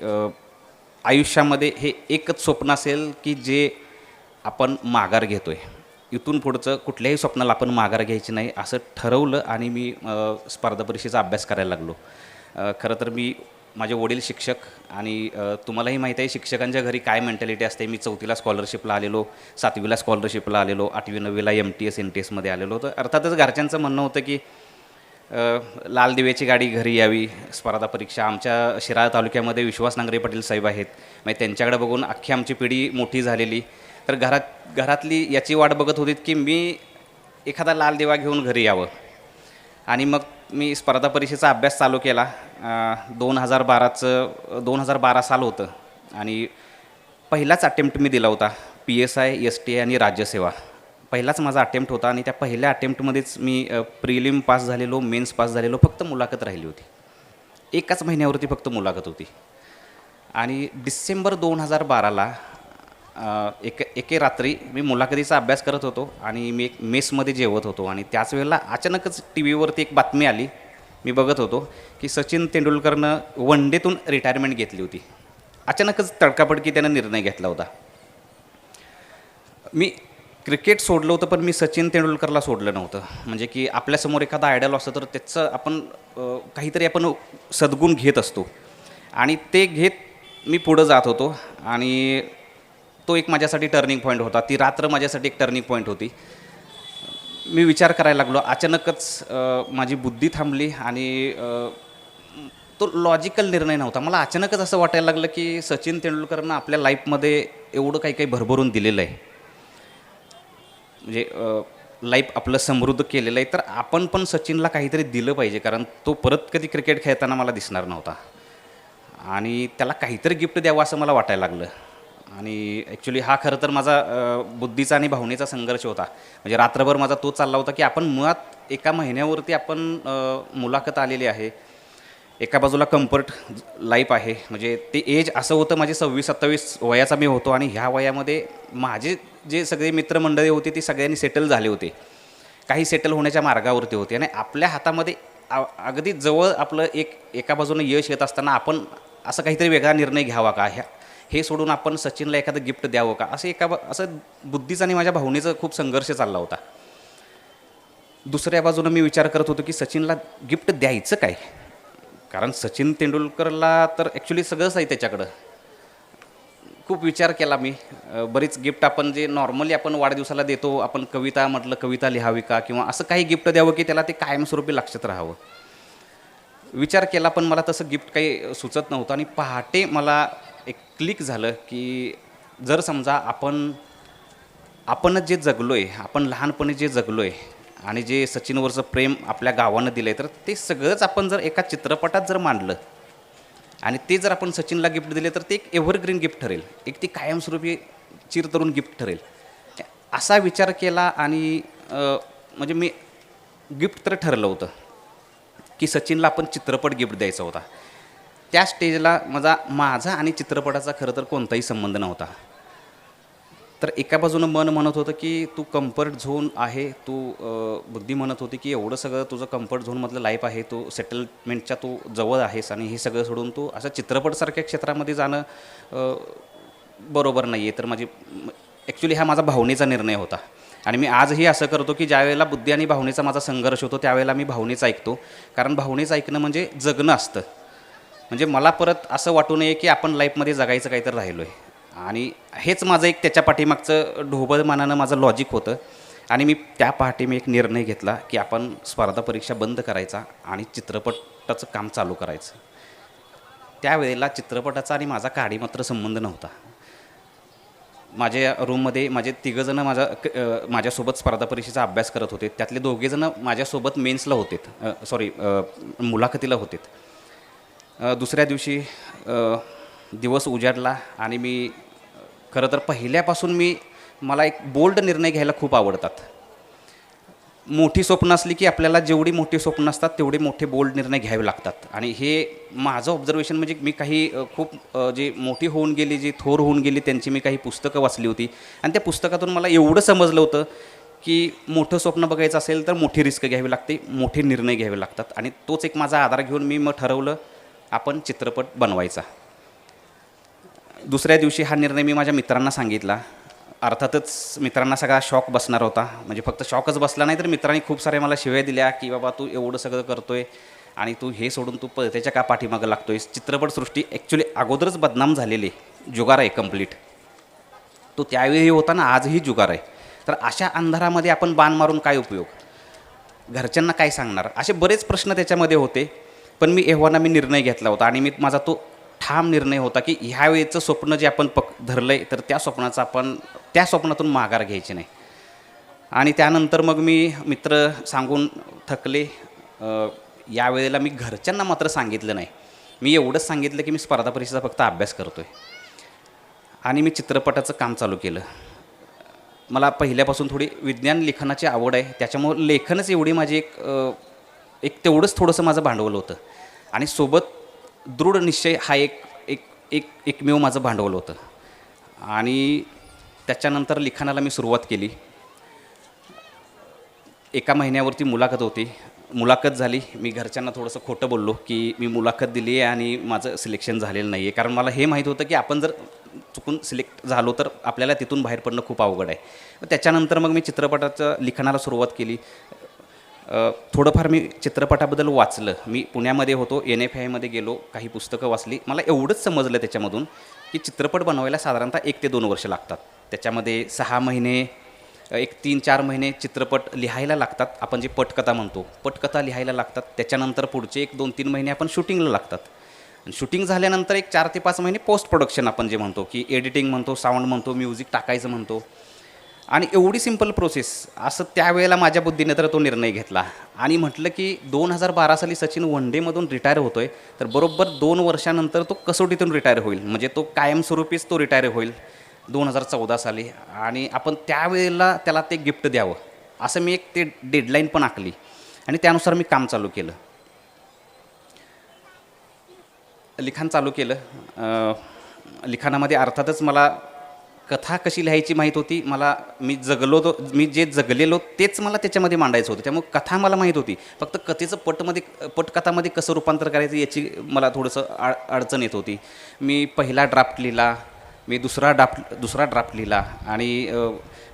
N: आयुष्यामध्ये हे एकच स्वप्न असेल की जे आपण माघार घेतो आहे. इथून पुढचं कुठल्याही स्वप्नाला आपण माघार घ्यायची नाही असं ठरवलं आणि मी स्पर्धा परीक्षेचा अभ्यास करायला लागलो. खरं तर मी माझे वडील शिक्षक आणि तुम्हालाही माहीत आहे शिक्षकांच्या घरी काय मेंटॅलिटी असते. मी 4थीला स्कॉलरशिपला आलेलो, 7वीला स्कॉलरशिपला आलेलो, 8वी 9वीला MTS NTSमध्ये आलेलो. तर अर्थातच घरच्यांचं म्हणणं होतं की लाल दिव्याची गाडी घरी यावी, स्पर्धा परीक्षा. आमच्या शिराळा तालुक्यामध्ये विश्वास नांगरे पाटील साहेब आहेत, म्हणजे त्यांच्याकडे बघून अख्खी आमची पिढी मोठी झालेली. तर घरातली याची वाट बघत होती की मी एखादा लाल दिवा घेऊन घरी यावं. आणि मग मी स्पर्धा परीक्षेचा अभ्यास चालू केला. 2012 साल होतं आणि पहिलाच अटेम्प्ट मी दिला होता. PSI, STI आणि राज्यसेवा पहिलाच माझा अटेम्प्ट होता आणि त्या पहिल्या अटेम्प्टमध्येच मी प्रिलिम पास झालेलो, मेन्स पास झालेलो. फक्त मुलाखत राहिली होती. एकाच महिन्यावरती फक्त मुलाखत होती. आणि डिसेंबर 2012ला एके रात्री मी मुलाखतीचा अभ्यास करत होतो आणि मी एक मेसमध्ये जेवत होतो आणि त्याच वेळेला अचानकच TV वरती एक बातमी आली. मी बघत होतो की सचिन तेंडुलकरनं वनडेतून रिटायरमेंट घेतली होती. अचानकच तडकाफडकी त्यानं निर्णय घेतला होता. मी क्रिकेट सोडलं होतं पण मी सचिन तेंडुलकरला सोडलं नव्हतं. म्हणजे की आपल्यासमोर एखादा आयडल असतं तर त्याचं आपण काहीतरी आपण सद्गुण घेत असतो आणि ते घेत मी पुढं जात होतो. आणि तो एक माझ्यासाठी टर्निंग पॉईंट होता. ती रात्र माझ्यासाठी एक टर्निंग पॉईंट होती. मी विचार करायला लागलो. अचानकच माझी बुद्धी थांबली आणि तो लॉजिकल निर्णय नव्हता. मला अचानकच असं वाटायला लागलं की सचिन तेंडुलकरनं आपल्या लाईफमध्ये एवढं काही काही भरभरून दिलेलं आहे, म्हणजे लाईफ आपलं समृद्ध केलेलं आहे. तर आपण पण सचिनला काहीतरी दिलं पाहिजे, कारण तो परत कधी क्रिकेट खेळताना मला दिसणार नव्हता आणि त्याला काहीतरी गिफ्ट द्यावं असं मला वाटायला लागलं. आणि ॲक्च्युली हा खरं तर माझा बुद्धीचा आणि भावनेचा संघर्ष होता. म्हणजे रात्रभर माझा तो चालला होता की आपण मुळात एका महिन्यावरती आपण मुलाखत आलेली आहे. एका बाजूला कम्फर्ट लाईफ आहे, म्हणजे ते एज असं होतं माझे 26-27 वयाचा मी होतो आणि ह्या वयामध्ये माझे जे सगळे मित्रमंडळी होते ती सगळ्यांनी सेटल झाले होते, काही सेटल होण्याच्या मार्गावरती होते आणि आपल्या हातामध्ये अगदी जवळ आपलं एका बाजूनं यश येत असताना आपण असं काहीतरी वेगळा निर्णय घ्यावा का, हे सोडून आपण सचिनला एखादं गिफ्ट द्यावं का, असं बुद्धीचा आणि माझ्या भावनेचा खूप संघर्ष चालला होता. दुसऱ्या बाजूनं मी विचार करत होतो की सचिनला गिफ्ट द्यायचं काय, कारण सचिन तेंडुलकरला तर ॲक्च्युली सगळंच आहे त्याच्याकडं. खूप विचार केला मी. बरीच गिफ्ट आपण जे नॉर्मली आपण वाढदिवसाला देतो, आपण कविता म्हटलं कविता लिहावी का किंवा असं काही गिफ्ट द्यावं की त्याला ते कायमस्वरूपी लक्षात राहावं. विचार केला पण मला तसं गिफ्ट काही सुचत नव्हतं. आणि पहाटे मला एक क्लिक झालं की जर समजा आपणच जे जगलो आहे, आपण लहानपणी जे जगलो आहे आणि जे सचिनवरचं प्रेम आपल्या गावानं दिलं आहे, तर ते सगळंच आपण जर एका चित्रपटात जर मांडलं आणि ते जर आपण सचिनला गिफ्ट दिले तर ते एक एव्हरग्रीन गिफ्ट ठरेल, एक ती कायमस्वरूपी चिरतरुण गिफ्ट ठरेल. असा विचार केला आणि म्हणजे मी गिफ्ट तर ठरलं होतं की सचिनला आपण चित्रपट गिफ्ट द्यायचा होता. त्या स्टेजला माझा आणि चित्रपटाचा खरं तर कोणताही संबंध नव्हता. तर एका बाजूनं मन म्हणत होतं की तू कम्फर्ट झोन आहे, तू बुद्धी म्हणत होती की एवढं सगळं तुझं कम्फर्ट झोनमधलं लाईफ आहे, तू सेटलमेंटच्या तू जवळ आहेस आणि हे सगळं सोडून तू असं चित्रपटसारख्या क्षेत्रामध्ये जाणं बरोबर नाही आहे. तर ॲक्च्युली हा माझा भावनेचा निर्णय होता आणि मी आजही असं करतो की ज्या वेळेला बुद्धी आणि भावनेचा माझा संघर्ष होतो त्यावेळेला मी भावनेचं ऐकतो, कारण भावनेचं ऐकणं म्हणजे जगणं असतं. म्हणजे मला परत असं वाटू नये की आपण लाईफमध्ये जगायचं काहीतरी राहिलो आहे. आणि हेच माझं एक त्याच्या पाठीमागचं ढोबळमानानं माझं लॉजिक होतं. आणि मी त्या पहाटे एक निर्णय घेतला की आपण स्पर्धा परीक्षा बंद करायचा आणि चित्रपटाचं काम चालू करायचं. त्यावेळेला चित्रपटाचा आणि माझा काडी मात्र संबंध नव्हता. माझ्या रूममध्ये माझे 3 जणं माझ्यासोबत स्पर्धा परीक्षेचा अभ्यास करत होते. त्यातले 2 जणं माझ्यासोबत मेन्सला होते, मुलाखतीला होते. दुसऱ्या दिवशी दिवस उजाडला आणि मी खरं तर पहिल्यापासून मला एक बोल्ड निर्णय घ्यायला खूप आवडतात. मोठी स्वप्न असली की आपल्याला जेवढी मोठी स्वप्न असतात तेवढे मोठे बोल्ड निर्णय घ्यावे लागतात. आणि हे माझं ऑब्झर्वेशन, म्हणजे मी काही खूप जे मोठी होऊन गेली, जी थोर होऊन गेली, त्यांची मी काही पुस्तकं वाचली होती आणि त्या पुस्तकातून मला एवढं समजलं होतं की मोठं स्वप्न बघायचं असेल तर मोठी रिस्क घ्यावी लागते, मोठे निर्णय घ्यावे लागतात. आणि तोच एक माझा आधार घेऊन मी मग ठरवलं आपण चित्रपट बनवायचा. दुसऱ्या दिवशी हा निर्णय मी माझ्या मित्रांना सांगितला. अर्थातच मित्रांना सगळा शॉक बसणार होता. म्हणजे फक्त शॉकच बसला नाही तर मित्रांनी खूप सारे मला शिव्या दिल्या की बाबा तू एवढं सगळं करतोय आणि तू हे सोडून तू त्याच्या का पाठीमागं लागतोयस. चित्रपटसृष्टी ॲक्च्युली अगोदरच बदनाम झालेली जुगार आहे कंप्लीट. तो त्यावेळी होता ना, आजही जुगार आहे. तर अशा अंधारामध्ये आपण बाण मारून काय उपयोग, घरच्यांना काय सांगणार, असे बरेच प्रश्न त्याच्यामध्ये होते. पण मी निर्णय घेतला होता आणि माझा तो ठाम निर्णय होता की ह्यावेळेचं स्वप्न जे आपण धरलं आहे तर त्या स्वप्नातून माघार घ्यायची नाही. आणि त्यानंतर मग मी मित्र सांगून थकले. यावेळेला मी घरच्यांना मात्र सांगितलं नाही. मी एवढंच सांगितलं की मी स्पर्धा परीक्षेचा फक्त अभ्यास करतो आहे आणि मी चित्रपटाचं काम चालू केलं. मला पहिल्यापासून थोडी विज्ञान लेखनाची आवड आहे, त्याच्यामुळं लेखनच एवढी माझी एक तेवढंच थोडंसं माझं भांडवल होतं. आणि सोबत दृढ निश्चय हा एकमेव माझं भांडवल होतं. आणि त्याच्यानंतर लिखाणाला मी सुरुवात केली. एका महिन्यावरती मुलाखत होती. मुलाखत झाली. मी घरच्यांना थोडंसं खोटं बोललो की मी मुलाखत दिली आहे आणि माझं सिलेक्शन झालेलं नाही आहे. कारण मला हे माहीत होतं की आपण जर चुकून सिलेक्ट झालो तर आपल्याला तिथून बाहेर पडणं खूप अवघड आहे. त्याच्यानंतर मग मी चित्रपटाचं लिखाणाला सुरुवात केली. थोडंफार मी चित्रपटाबद्दल वाचलं. मी पुण्यामध्ये होतो, NFIमध्ये गेलो, काही पुस्तकं वाचली. मला एवढंच समजलं त्याच्यामधून की चित्रपट बनवायला साधारणतः 1 ते 2 वर्ष लागतात. त्याच्यामध्ये 6 महिने, 3-4 महिने चित्रपट लिहायला लागतात. आपण जे पटकथा म्हणतो, पटकथा लिहायला लागतात. त्याच्यानंतर पुढचे 1-2-3 महिने आपण शूटिंगला लागतात. आणि शूटिंग झाल्यानंतर 4 ते 5 महिने पोस्ट प्रोडक्शन आपण जे म्हणतो की एडिटिंग म्हणतो, साऊंड म्हणतो, म्युझिक टाकायचं म्हणतो. आणि एवढी सिंपल प्रोसेस असं त्यावेळेला माझ्या बुद्धीने तर तो निर्णय घेतला आणि म्हटलं की 2012 साली सचिन वन डेमधून रिटायर होतो आहे, तर बरोबर 2 वर्षानंतर तो कसोटीतून रिटायर होईल. म्हणजे तो कायमस्वरूपीच तो रिटायर होईल 2014 साली. आणि आपण त्यावेळेला त्याला ते गिफ्ट द्यावं असं मी ते डेडलाईन पण आखली आणि त्यानुसार मी काम चालू केलं, लिखाण चालू केलं. लिखाणामध्ये अर्थातच मला कथा कशी लिहायची माहीत होती. मी जे जगलेलो तेच मला त्याच्यामध्ये मांडायचं होतं. त्यामुळे कथा मला माहीत होती. फक्त कथेचं पटकथामध्ये कसं रूपांतर करायचं याची मला थोडंसं अडचण येत होती. मी पहिला ड्राफ्ट लिहिला, मी दुसरा ड्राफ्ट लिहिला. आणि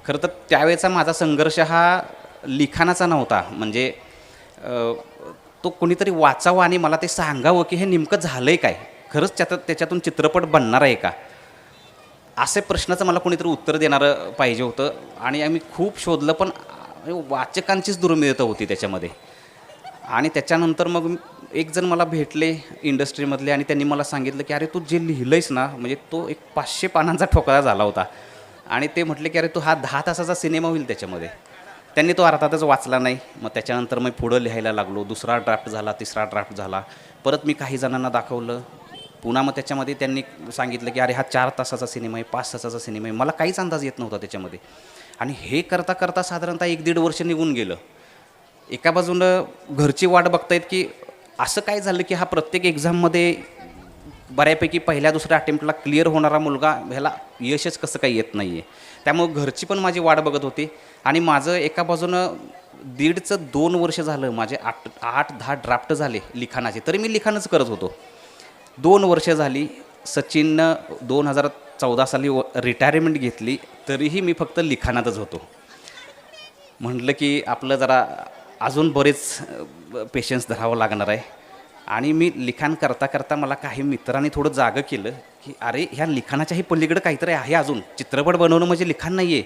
N: खरं तर त्यावेळेचा माझा संघर्ष हा लिखाणाचा नव्हता. म्हणजे तो कोणीतरी वाचावं आणि मला ते सांगावं की हे नेमकं झालं आहे काय, खरंच त्याच्यातून चित्रपट बनणार आहे का, असे प्रश्नाचं मला कोणीतरी उत्तर देणारं पाहिजे होतं. आणि आम्ही खूप शोधलं पण वाचकांचीच दुर्मिळता होती त्याच्यामध्ये. आणि त्याच्यानंतर मग एक जण मला भेटले इंडस्ट्रीमधले आणि त्यांनी मला सांगितलं की अरे तू जे लिहिलंयस ना, म्हणजे तो एक 500 पानांचा ठोकळा झाला होता. आणि ते म्हटले की अरे तू हा 10 तासाचा सिनेमा होईल त्याच्यामध्ये. त्यांनी तो अर्थातच वाचला नाही. मग त्याच्यानंतर मी पुढं लिहायला लागलो. 2रा ड्राफ्ट झाला, 3रा ड्राफ्ट झाला. परत मी काही जणांना दाखवलं. पुन्हा मग त्याच्यामध्ये त्यांनी सांगितलं की अरे हा 4 तासाचा सिनेमा आहे, 5 तासाचा सिनेमा आहे. मला काहीच अंदाज येत नव्हता त्याच्यामध्ये. आणि हे करता करता साधारणतः 1-1.5 वर्ष निघून गेलं. एका बाजूनं घरची वाट बघतायत की असं काय झालं की हा प्रत्येक एक्झाममध्ये बऱ्यापैकी पहिल्या दुसऱ्या अटेम्प्टला क्लिअर होणारा मुलगा ह्याला यशच कसं काही येत नाही आहे. त्यामुळं घरची पण माझी वाट बघत होती. आणि माझं एका बाजूनं 2 वर्ष झालं, माझे 8-10 ड्राफ्ट झाले लिखाणाचे, तरी मी लिखाणच करत होतो. 2 वर्ष झाली. सचिननं 2014 साली रिटायरमेंट घेतली, तरीही मी फक्त लिखाणातच होतो. म्हटलं की आपलं जरा अजून बरेच पेशन्स धरावं लागणार आहे. आणि मी लिखाण करता करता मला काही मित्रांनी थोडं जागं केलं की अरे ह्या लिखाणाच्याही पलीकडं काहीतरी आहे अजून, चित्रपट बनवणं म्हणजे लिखाण नाही आहे.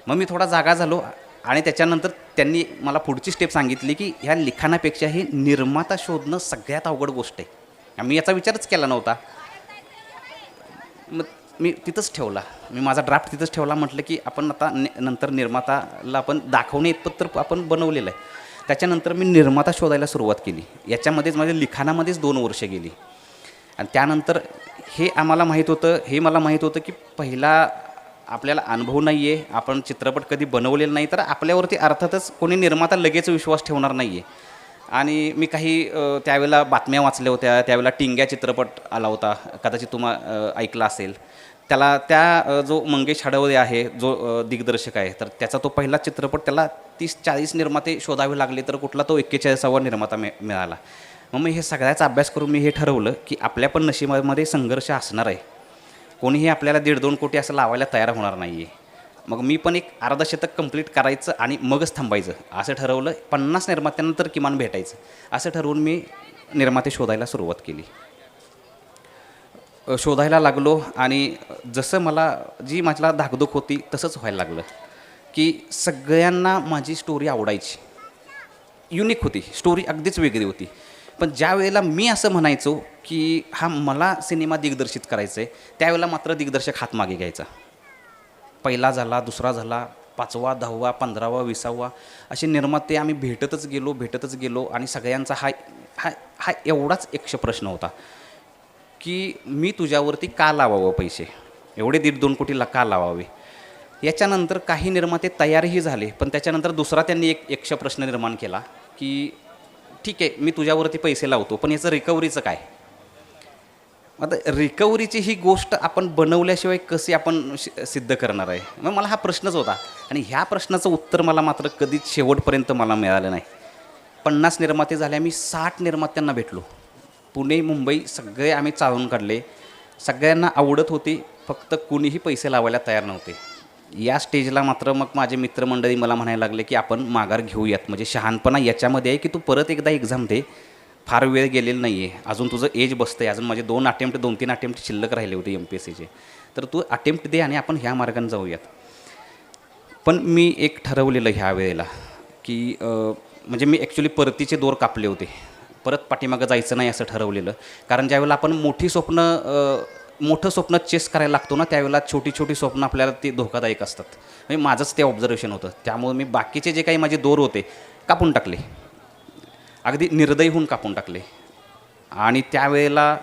N: मग मी थोडा जागा झालो आणि त्याच्यानंतर त्यांनी मला पुढची स्टेप सांगितली की ह्या लिखाणापेक्षाही निर्माता शोधणं सगळ्यात अवघड गोष्ट आहे. मी याचा विचारच केला नव्हता. मग मी तिथंच ठेवला, मी माझा ड्राफ्ट तिथंच ठेवला. म्हटलं की आपण आता नंतर निर्माताला आपण दाखवणे इतपत तर आपण बनवलेलं आहे. त्याच्यानंतर मी निर्माता शोधायला सुरुवात केली. याच्यामध्येच माझ्या लिखाणामध्येच 2 वर्ष गेली. आणि त्यानंतर मला माहीत होतं की पहिला आपल्याला अनुभव नाही आहे, आपण चित्रपट कधी बनवलेला नाही, तर आपल्यावरती अर्थातच कोणी निर्माता लगेच विश्वास ठेवणार नाही आहे. आणि मी काही त्यावेळेला बातम्या वाचल्या होत्या. त्यावेळेला टिंग्या चित्रपट आला होता, कदाचित ऐकला असेल. त्या जो मंगेश हडवळे आहे, जो दिग्दर्शक आहे, तर त्याचा तो पहिला चित्रपट त्याला 30-40 निर्माते शोधावे लागले, तर कुठला तो 41वा निर्माता मिळाला. मग मी हे सगळ्याचा अभ्यास करून मी हे ठरवलं की आपल्या पण नशिबामध्ये संघर्ष असणार आहे. कोणीही आपल्याला 1.5-2 कोटी असं लावायला तयार होणार नाही आहे. मग मी पण एक अर्धा शतक कंप्लीट करायचं आणि मगच थांबायचं असं ठरवलं. 50 निर्मात्यांना तर किमान भेटायचं असं ठरवून मी निर्माते शोधायला सुरुवात केली. शोधायला लागलो आणि जसं मला जी माझ्याला धाकधूक होती तसंच व्हायला लागलं की सगळ्यांना माझी स्टोरी आवडायची. युनिक होती स्टोरी, अगदीच वेगळी होती. पण ज्या वेळेला मी असं म्हणायचो की हा मला सिनेमा दिग्दर्शित करायचा आहे, त्यावेळेला मात्र दिग्दर्शक हात मागे घ्यायचा. पहिला झाला, दुसरा झाला, 5वा 10वा 15वा 20वा असे निर्माते आम्ही भेटतच गेलो आणि सगळ्यांचा हा हा हा एवढाच एक प्रश्न होता की मी तुझ्यावरती का लावावं पैसे, एवढे 1.5-2 कोटीला का लावावे. याच्यानंतर काही निर्माते तयारही झाले, पण त्याच्यानंतर दुसरा त्यांनी एक प्रश्न निर्माण केला की ठीक आहे मी तुझ्यावरती पैसे लावतो, पण याचं रिकव्हरीचं काय. आता रिकव्हरीची ही गोष्ट आपण बनवल्याशिवाय कशी आपण सिद्ध करणार आहे. मग मला हा प्रश्नच होता आणि ह्या प्रश्नाचं उत्तर मला मात्र कधीच शेवटपर्यंत मला मिळालं नाही. 50 निर्माते झाले, आम्ही 60 निर्मात्यांना भेटलो. पुणे मुंबई सगळे आम्ही चालवून काढले. सगळ्यांना आवडत होती, फक्त कुणीही पैसे लावायला तयार नव्हते. या स्टेजला मात्र मग माझे मित्रमंडळी मला म्हणायला लागले की आपण माघार घेऊयात. म्हणजे शहाणपणा याच्यामध्ये आहे की तू परत एकदा एक्झाम दे, फार वेळ गेलेला नाही आहे, अजून तुझं एज बसतं आहे, अजून माझे 2-3 अटेम्प्ट शिल्लक राहिले होते MPSCचे, तर तू अटेम्प्ट दे आणि आपण ह्या मार्गाने जाऊयात. पण मी एक ठरवलेलं ह्या वेळेला की म्हणजे मी ॲक्च्युली परतीचे दोर कापले होते, परत पाठीमागं जायचं नाही असं ठरवलेलं. कारण ज्यावेळेला आपण मोठं स्वप्न चेस करायला लागतो ना, त्यावेळेला छोटी स्वप्न आपल्याला ती धोकादायक असतात. म्हणजे माझंच ते ऑब्झर्वेशन होतं. त्यामुळे मी बाकीचे जे काही माझे दोर होते कापून टाकले, अगदी निर्दयी होऊन कापून टाकले. आणि त्यावेळेला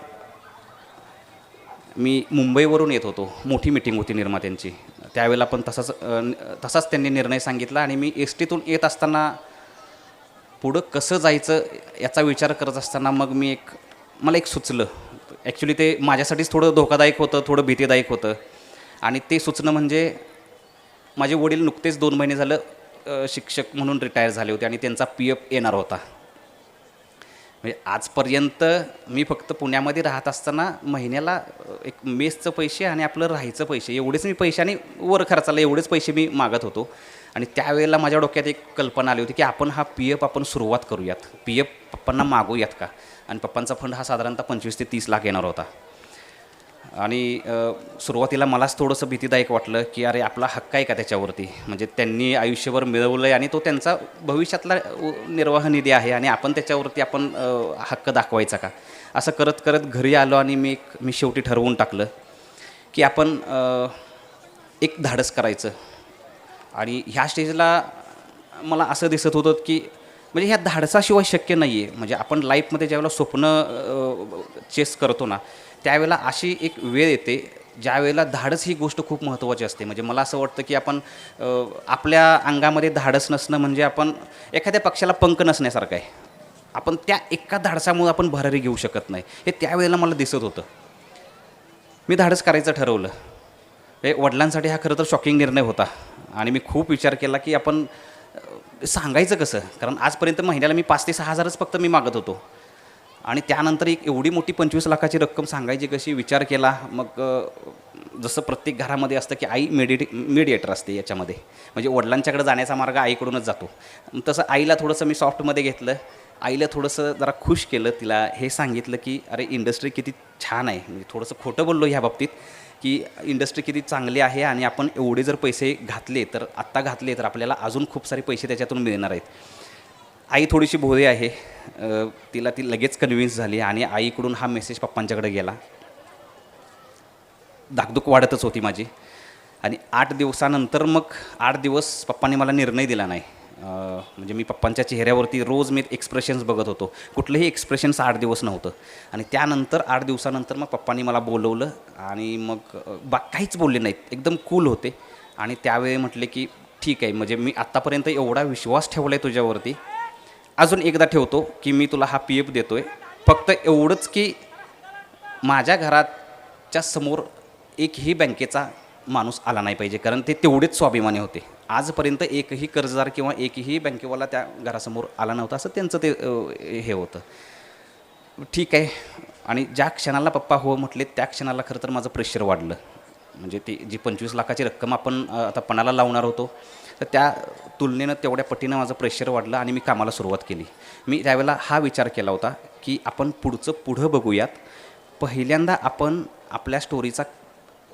N: मी मुंबईवरून येत होतो, मोठी मिटिंग होती निर्मात्यांची. त्यावेळेला पण तसाच त्यांनी निर्णय सांगितला आणि मी STतून येत असताना पुढं कसं जायचं याचा विचार करत असताना मग मला एक सुचलं. ॲक्च्युली ते माझ्यासाठीच थोडं धोकादायक होतं, थोडं भीतीदायक होतं. आणि ते सुचणं म्हणजे माझे वडील नुकतेच 2 महिने झालं शिक्षक म्हणून रिटायर झाले होते आणि त्यांचा PF येणार होता. म्हणजे आजपर्यंत मी फक्त पुण्यामध्ये राहत असताना महिन्याला एक मेसचं पैसे आणि आपलं राहायचं पैसे एवढेच मी पैसे आणि वर खर्चाला एवढेच पैसे मी मागत होतो. आणि त्यावेळेला माझ्या डोक्यात एक कल्पना आली होती की आपण हा PF आपण सुरुवात करूयात, PF पप्पांना मागूयात का. आणि पप्पांचा फंड हा साधारणतः 25 ते 30 लाख येणार होता. आणि सुरुवातीला मलाच थोडंसं भीतीदायक वाटलं की अरे आपला हक्क आहे का त्याच्यावरती, म्हणजे त्यांनी आयुष्यभर मिळवलं आहे आणि तो त्यांचा भविष्यातला निर्वाह निधी आहे आणि आपण त्याच्यावरती आपण हक्क दाखवायचा का. असं करत करत घरी आलो आणि मी शेवटी ठरवून टाकलं की आपण एक धाडस करायचं. आणि ह्या स्टेजला मला असं दिसत होतं की म्हणजे ह्या धाडसाशिवाय शक्य नाही आहे. म्हणजे आपण लाईफमध्ये ज्यावेळेला स्वप्न चेस करतो ना, त्यावेळेला अशी एक वेळ येते ज्यावेळेला धाडस ही गोष्ट खूप महत्त्वाची असते. म्हणजे मला असं वाटतं की आपण आपल्या अंगामध्ये धाडस नसणं म्हणजे आपण एखाद्या पक्षाला पंख नसण्यासारखं आहे. आपण त्या एका धाडसामुळे आपण भरारी घेऊ शकत नाही, हे त्यावेळेला मला दिसत होतं. मी धाडस करायचं ठरवलं. हे वडिलांसाठी हा खरं तर शॉकिंग निर्णय होता आणि मी खूप विचार केला की आपण सांगायचं कसं. कारण आजपर्यंत महिन्याला मी 5 ते 6 हजारच फक्त मी मागत होतो आणि त्यानंतर एक एवढी मोठी 25 लाखाची रक्कम सांगायची कशी विचार केला. मग जसं प्रत्येक घरामध्ये असतं की आई मीडिएटर असते याच्यामध्ये, म्हणजे वडिलांच्याकडे जाण्याचा मार्ग आईकडूनच जातो. तसं आईला थोडंसं मी सॉफ्टमध्ये घेतलं. आईला थोडंसं जरा खुश केलं, तिला हे सांगितलं की अरे इंडस्ट्री किती छान आहे. म्हणजे थोडंसं खोटं बोललो ह्या बाबतीत की इंडस्ट्री किती चांगली आहे आणि आपण एवढे जर पैसे घातले तर आपल्याला अजून खूप सारे पैसे त्याच्यातून मिळणार आहेत. आई थोडीशी भोळी आहे, ती लगेच कन्व्हिन्स झाली आणि आईकडून हा मेसेज पप्पांच्याकडे गेला. धाकधूक वाढतच होती माझी. आणि 8 दिवसानंतर मग 8 दिवस पप्पांनी मला निर्णय दिला नाही. म्हणजे मी पप्पांच्या चेहऱ्यावरती रोज मी एक्सप्रेशन्स बघत होतो, कुठलंही एक्सप्रेशन्स 8 दिवस नव्हतं. आणि त्यानंतर 8 दिवसानंतर मग पप्पांनी मला बोलवलं आणि मग काहीच बोलले नाहीत, एकदम कूल होते. आणि त्यावेळी म्हटले की ठीक आहे, म्हणजे मी आत्तापर्यंत एवढा विश्वास ठेवला आहे तुझ्यावरती, अजून एकदा ठेवतो की मी तुला हा PF देतो आहे. फक्त एवढंच की माझ्या घराच्या समोर एकही बँकेचा माणूस आला नाही पाहिजे, कारण ते तेवढेच स्वाभिमानी होते. आजपर्यंत एकही कर्जदार किंवा एकही बँकेवाला त्या घरासमोर आला नव्हता, असं त्यांचं ते हे होतं. ठीक आहे. आणि ज्या क्षणाला पप्पा हो म्हटले त्या क्षणाला खरं तर माझं प्रेशर वाढलं. म्हणजे ती जी 25 लाखाची रक्कम आपण आता पणाला लावणार होतो, तर त्या तुलनेनं तेवढ्या पटीनं माझं प्रेशर वाढलं आणि मी कामाला सुरुवात केली. मी त्यावेळेला हा विचार केला होता की आपण पुढं बघूयात. पहिल्यांदा आपण आपल्या स्टोरीचा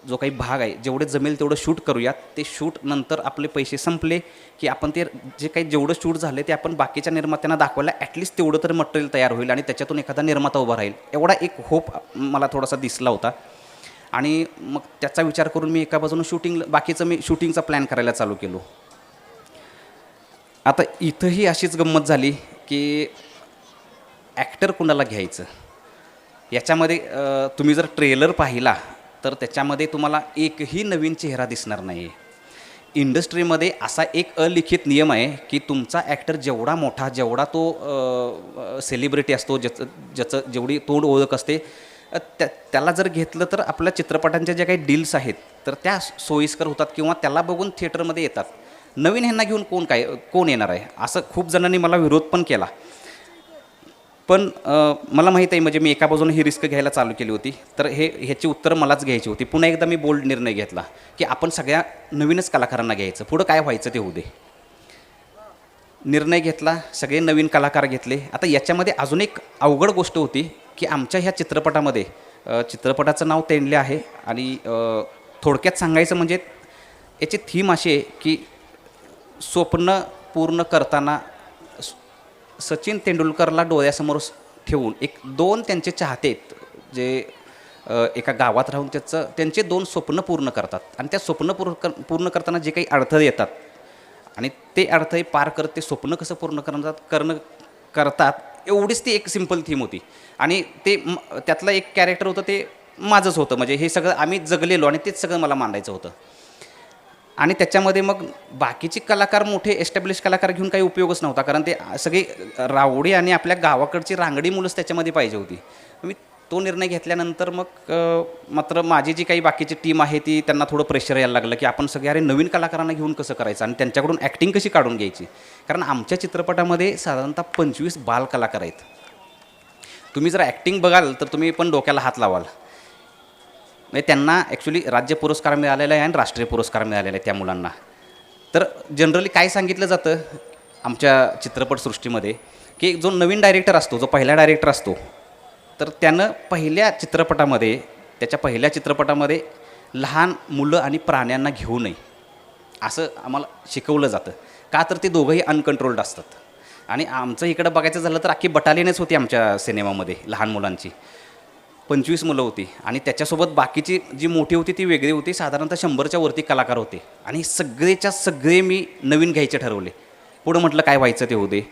N: जो काही भाग आहे जेवढे जमेल तेवढं शूट करूयात. ते शूट नंतर आपले पैसे संपले की आपण ते जे काही जेवढं शूट झाले ते आपण बाकीच्या निर्मात्यांना दाखवायला ॲटलिस्ट तेवढं तर मटेरियल तयार होईल आणि त्याच्यातून एखादा निर्माता उभा राहील, एवढा एक होप मला थोडासा दिसला होता. आणि मग त्याचा विचार करून मी एका बाजूनं बाकीचं मी शूटिंगचा प्लॅन करायला चालू केलो. आता इथंही अशीच गंमत झाली की ॲक्टर कुणाला घ्यायचं याच्यामध्ये तुम्ही जर ट्रेलर पाहिला तर त्याच्यामध्ये तुम्हाला एकही नवीन चेहरा दिसणार नाही आहे. इंडस्ट्रीमध्ये असा एक अलिखित नियम आहे की तुमचा ॲक्टर जेवढा मोठा, जेवढा तो सेलिब्रिटी असतो, ज्याचं जेवढी तोंड ओळख असते, त्याला जर घेतलं तर आपल्या चित्रपटांच्या ज्या काही डील्स आहेत तर त्या सोयीस्कर होतात किंवा त्याला बघून थिएटरमध्ये येतात. नवीन ह्यांना घेऊन कोण येणार आहे, असं खूप जणांनी मला विरोध पण केला. पण मला माहीत आहे, म्हणजे मी एका बाजूने ही रिस्क घ्यायला चालू केली होती, तर ह्याची उत्तरं मलाच घ्यायची होती. पुन्हा एकदा मी बोल्ड निर्णय घेतला की आपण सगळ्या नवीनच कलाकारांना घ्यायचं, पुढं काय व्हायचं ते होऊ दे. निर्णय घेतला, सगळे नवीन कलाकार घेतले. आता याच्यामध्ये अजून एक अवघड गोष्ट होती की आमच्या ह्या चित्रपटामध्ये, चित्रपटाचं नाव तेंडले आहे आणि थोडक्यात सांगायचं म्हणजे याची थीम अशी आहे की स्वप्न पूर्ण करताना सचिन तेंडुलकरला डोळ्यासमोर ठेवून दोन त्यांचे चाहते आहेत जे एका गावात राहून त्यांचे 2 स्वप्न पूर्ण करतात आणि त्या स्वप्न पूर्ण करताना जे काही अडथळे येतात आणि ते अडथळे पार करत ते स्वप्न कसं पूर्ण करतात एवढीच ती एक सिंपल थीम होती. आणि त्यातलं एक कॅरेक्टर होतं ते माझंच होतं, म्हणजे हे सगळं आम्ही जगलेलो आणि तेच सगळं मला मांडायचं होतं. आणि त्याच्यामध्ये मग बाकीचे कलाकार, मोठे एस्टॅब्लिश कलाकार घेऊन काही उपयोगच नव्हता, कारण ते सगळे रावडी आणि आपल्या गावाकडची रांगडी मुलंच त्याच्यामध्ये पाहिजे होती. मी तो निर्णय घेतल्यानंतर मग मात्र माझी जी काही बाकीची टीम आहे ती त्यांना थोडं प्रेशर यायला लागलं की आपण सगळे नवीन कलाकारांना घेऊन कसं करायचं आणि त्यांच्याकडून ॲक्टिंग कशी काढून घ्यायची. कारण आमच्या चित्रपटामध्ये साधारणतः 25 बाल कलाकार आहेत. तुम्ही जर ॲक्टिंग बघाल तर तुम्ही पण डोक्याला हात लावाल. म्हणजे त्यांना ॲक्च्युली राज्य पुरस्कार मिळालेला आहे आणि राष्ट्रीय पुरस्कार मिळालेला आहे त्या मुलांना. तर जनरली काय सांगितलं जातं आमच्या चित्रपटसृष्टीमध्ये की जो नवीन डायरेक्टर असतो, जो पहिला डायरेक्टर असतो, तर त्यानं त्याच्या पहिल्या चित्रपटामध्ये लहान मुलं आणि प्राण्यांना घेऊ नये असं आम्हाला शिकवलं जातं. का तर ते दोघंही अनकंट्रोल्ड असतात. आणि आमचं इकडं बघायचं झालं तर अख्खी बटालियनच होती आमच्या सिनेमामध्ये लहान मुलांची. 25 मुलं होती आणि त्याच्यासोबत बाकीची जी मोठी होती ती वेगळी होती. साधारणतः 100च्या वरती कलाकार होते आणि सगळे मी नवीन घ्यायचे ठरवले. पुढं म्हटलं काय व्हायचं ते होऊ दे.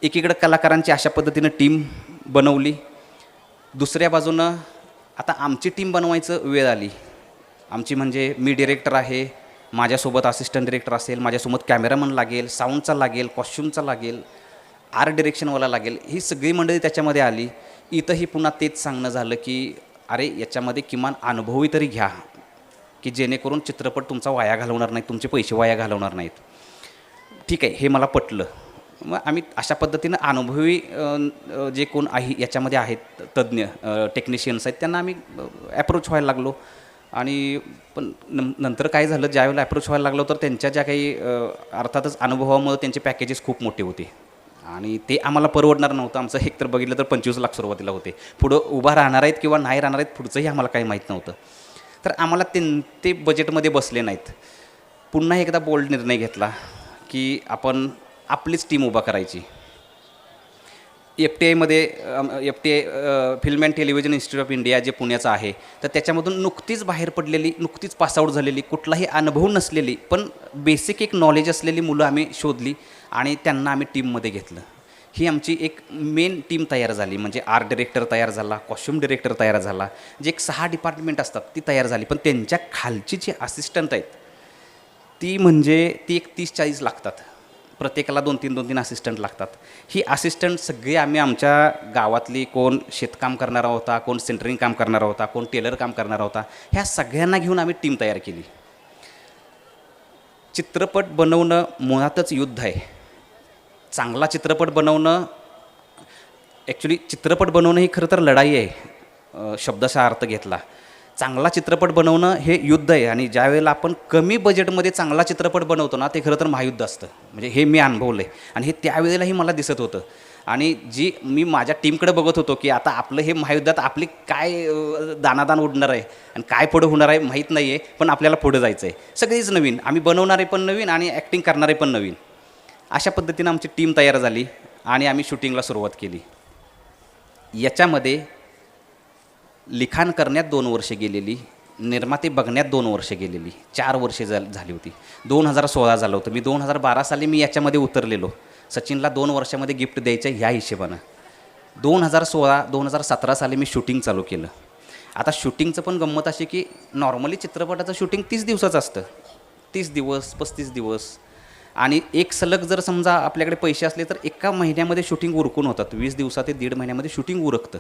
N: एकीकडं कलाकारांची अशा पद्धतीनं टीम बनवली. दुसऱ्या बाजूनं आता आमची टीम बनवायचं वेळ आली. आमची म्हणजे मी डिरेक्टर आहे, माझ्यासोबत असिस्टंट डिरेक्टर असेल, माझ्यासोबत कॅमेरामन लागेल, साऊंडचा लागेल, कॉस्ट्युमचा लागेल, आर्ट डिरेक्शनवाला लागेल. ही सगळी मंडळी त्याच्यामध्ये आली. इथंही पुन्हा तेच सांगणं झालं की अरे याच्यामध्ये किमान अनुभवी तरी घ्या की जेणेकरून चित्रपट तुमचा वाया घालवणार नाही, तुमचे पैसे वाया घालवणार नाहीत. ठीक आहे, हे मला पटलं. मग आम्ही अशा पद्धतीनं अनुभवी जे कोण आहे याच्यामध्ये आहेत तज्ज्ञ टेक्निशियन्स आहेत त्यांना आम्ही ॲप्रोच व्हायला लागलो. आणि पण नंतर काय झालं, ज्यावेळेला ॲप्रोच व्हायला लागलो तर त्यांच्या ज्या काही अर्थातच अनुभवामुळे त्यांचे पॅकेजेस खूप मोठे होते आणि ते आम्हाला परवडणार नव्हतं. आमचं एकतर बघितलं तर 25 लाख सुरुवातीला होते. पुढं उभा राहणार आहेत किंवा नाही राहणार आहेत पुढचंही आम्हाला काही माहीत नव्हतं. तर आम्हाला ते बजेटमध्ये बसले नाहीत. पुन्हा एकदा बोल्ड निर्णय घेतला की आपण आपलीच टीम उभा करायची. FTI film and television institute of India जे पुण्याचं आहे, तर त्याच्यामधून नुकतीच बाहेर पडलेली, नुकतीच पासआउट झालेली, कुठलाही अनुभव नसलेली पण बेसिक एक नॉलेज असलेली मुलं आम्ही शोधली आणि त्यांना आम्ही टीममध्ये घेतलं. ही आमची एक मेन टीम तयार झाली. म्हणजे आर्ट डिरेक्टर तयार झाला, कॉस्ट्युम डिरेक्टर तयार झाला, जे एक 6 डिपार्टमेंट असतात ती तयार झाली. पण त्यांच्या खालची जी असिस्टंट आहेत ती एक 30-40 लागतात. प्रत्येकाला 2-3 असिस्टंट लागतात. ही असिस्टंट सगळे आम्ही आमच्या गावातली, कोण शेतकाम करणारा होता, कोण सेंटरिंग काम करणारा होता, कोण टेलर काम करणारा होता, ह्या सगळ्यांना घेऊन आम्ही टीम तयार केली. चित्रपट बनवणं मुळातच युद्ध आहे. चांगला चित्रपट बनवणं, ॲक्च्युली चित्रपट बनवणं ही खरं तर लढाई आहे शब्दाचा अर्थ घेतला चांगला चित्रपट बनवणं हे युद्ध आहे आणि ज्यावेळेला आपण कमी बजेटमध्ये चांगला चित्रपट बनवतो ना, ते खरं तर महायुद्ध असतं. म्हणजे हे मी अनुभवलं आहे आणि हे त्यावेळेलाही मला दिसत होतं. आणि जी मी माझ्या टीमकडे बघत होतो की आता आपलं हे महायुद्धात आपली काय दानादान उडणार आहे आणि काय पुढं होणार आहे माहीत नाही आहे, पण आपल्याला पुढं जायचं आहे. सगळीच नवीन, आम्ही बनवणारे पण नवीन आणि ॲक्टिंग करणारे पण नवीन. अशा पद्धतीनं आमची टीम तयार झाली आणि आम्ही शूटिंगला सुरुवात केली. याच्यामध्ये लिखाण करण्यात 2 वर्षे गेलेली, निर्माते बघण्यात 2 वर्षे गेलेली, 4 वर्षे झाली होती. 2016 झालं होतं. मी 2012 साली मी याच्यामध्ये उतरलेलो. सचिनला 2 वर्षामध्ये गिफ्ट द्यायचं ह्या हिशेबानं. 2017 साली मी शूटिंग चालू केलं. आता शूटिंगचं पण गंमत अशी की नॉर्मली चित्रपटाचं शूटिंग 30 दिवसाचं असतं. 30 दिवस 35 दिवस आणि एक सलग जर समजा आपल्याकडे पैसे असले तर एका महिन्यामध्ये शूटिंग उरकून होतात. 20 दिवसात ते 1.5 महिन्यामध्ये शूटिंग उरकतं.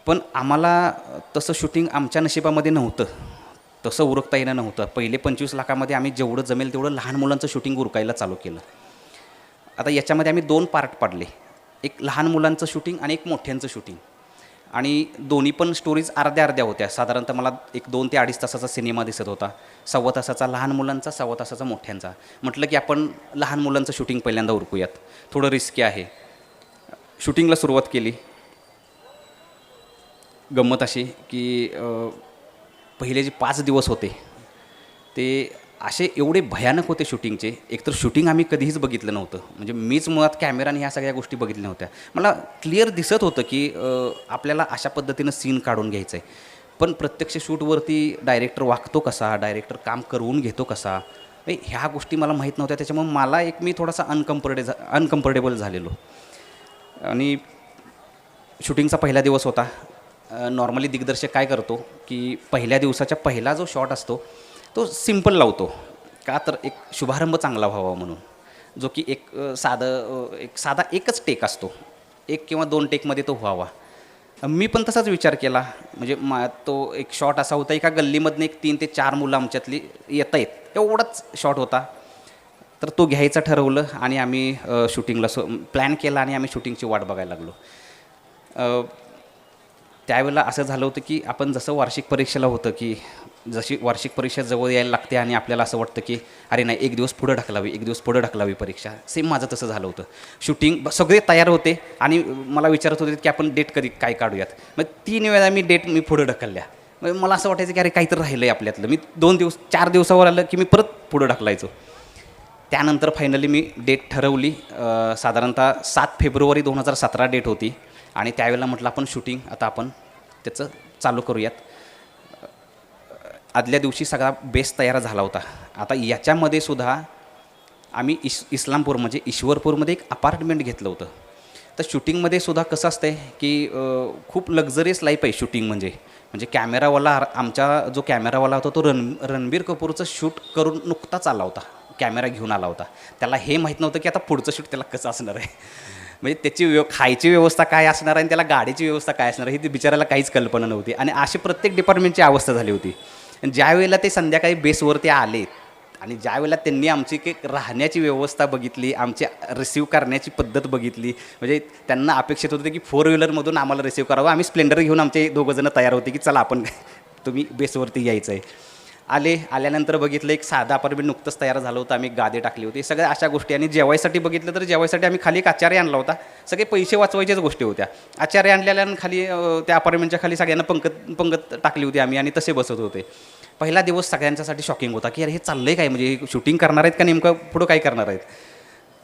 N: पण आम्हाला तसं शूटिंग आमच्या नशिबामध्ये नव्हतं, तसं उरकता येणं नव्हतं. पहिले 25 लाखामध्ये आम्ही जेवढं जमेल तेवढं लहान मुलांचं शूटिंग उरकायला चालू केलं. आता याच्यामध्ये आम्ही 2 पार्ट पाडले, एक लहान मुलांचं शूटिंग आणि एक मोठ्यांचं शूटिंग. आणि दोन्ही पण स्टोरीज अर्ध्या अर्ध्या होत्या. साधारणतः मला एक 2 ते 2.5 तासाचा सिनेमा दिसत होता. 1.25 तासाचा लहान मुलांचा, 1.25 तासाचा मोठ्यांचा. म्हटलं की आपण लहान मुलांचं शूटिंग पहिल्यांदा उरकूयात, थोडं रिस्की आहे. शूटिंगला सुरुवात केली. गंमत अशी की पहिले जे 5 दिवस होते ते असे एवढे भयानक होते शूटिंगचे. एकतर शूटिंग आम्ही कधीच बघितलं नव्हतं. म्हणजे मीच मुळात कॅमेरा आणि ह्या सगळ्या गोष्टी बघितल्या नव्हत्या. मला क्लिअर दिसत होतं की आपल्याला अशा पद्धतीनं सीन काढून घ्यायचं आहे. पण प्रत्यक्ष शूटवरती डायरेक्टर वागतो कसा, डायरेक्टर काम करवून घेतो कसा, ह्या गोष्टी मला माहीत नव्हत्या. त्याच्यामुळे मला मी थोडासा अनकम्फर्टेबल झालेलो. आणि शूटिंगचा पहिला दिवस होता. नॉर्मली दिग्दर्शक काय करतो की पहिल्या दिवसाच्या पहिला जो शॉट असतो तो सिम्पल लावतो, का तर एक शुभारंभ चांगला व्हावा म्हणून. जो की एक साधा एकच टेक असतो, 1 किंवा 2 टेकमध्ये तो व्हावा. मी पण तसाच विचार केला. म्हणजे तो एक शॉट असा होता, एका गल्लीमधनं एक 3 ते 4 मुलं आमच्यातली येत आहेत, एवढाच शॉट होता. तर तो घ्यायचं ठरवलं आणि आम्ही शूटिंगला प्लॅन केला आणि आम्ही शूटिंगची वाट बघायला लागलो. त्यावेळेला असं झालं होतं की आपण जसं वार्षिक परीक्षेला होतं की जशी वार्षिक परीक्षा जवळ यायला लागते आणि आपल्याला असं वाटतं की अरे नाही, 1 दिवस पुढं ढकलावी परीक्षा. सेम माझं तसं झालं होतं. शूटिंग सगळे तयार होते आणि मला विचारत होते की आपण डेट कधी काय काढूयात. मग 3 वेळा मी पुढं ढकलल्या. मग मला असं वाटायचं की अरे काहीतरी राहिलं आहे आपल्यातलं. मी 4 दिवसावर आलं की मी परत पुढं ढकलायचो. त्यानंतर फायनली मी डेट ठरवली. साधारणतः 7 फेब्रुवारी 2017 डेट होती आणि त्यावेळेला म्हटलं आपण शूटिंग आता आपण त्याचं चालू करूयात. आदल्या दिवशी सगळा बेस तयार झाला होता. आता याच्यामध्ये सुद्धा आम्ही इस्लामपूर म्हणजे ईश्वरपूरमध्ये एक अपार्टमेंट घेतलं होतं. तर शूटिंगमध्ये सुद्धा कसं असतं आहे की खूप लक्झरियस लाईफ आहे शूटिंग. म्हणजे कॅमेरावाला, आमचा जो कॅमेरावाला होता तो रणबीर कपूरचं शूट करून नुकताच आला होता, कॅमेरा घेऊन आला होता. त्याला हे माहीत नव्हतं की आता पुढचं शूट त्याला कसं असणार आहे. म्हणजे त्याची खायची व्यवस्था काय असणार आहे आणि त्याला गाडीची व्यवस्था काय असणार आहे ही बिचारायला काहीच कल्पना नव्हती. आणि अशी प्रत्येक डिपार्टमेंटची अवस्था झाली होती. ज्या वेळेला ते संध्याकाळी बेसवरती आले आणि ज्या वेळेला त्यांनी आमची राहण्याची व्यवस्था बघितली, आमची रिसीव करण्याची पद्धत बघितली, म्हणजे त्यांना अपेक्षित होतं की 4 व्हीलरमधून आम्हाला रिसीव करावं. आम्ही स्प्लेंडर घेऊन आमचे 2 जण तयार होते की चला आपण तुम्ही बेसवरती यायचं आहे. आल्यानंतर बघितलं एक साधा अपार्टमेंट नुकतंच तयार झालं होतं. आम्ही गादी टाकली होती, सगळ्या अशा गोष्टी. आणि जेवायसाठी बघितलं तर जेवायसाठी आम्ही खाली एक आचार्य आणला होता. सगळे पैसे वाचवायच्याच गोष्टी होत्या. आचार्य आणलेल्या खाली त्या अपार्टमेंटच्या खाली सगळ्यांना पंगत टाकली होती आम्ही आणि तसे बसत होते. पहिला दिवस सगळ्यांच्यासाठी शॉकिंग होता की अरे हे चाललं आहे काय, म्हणजे शूटिंग करणार आहेत का नेमकं पुढं काय करणार आहेत.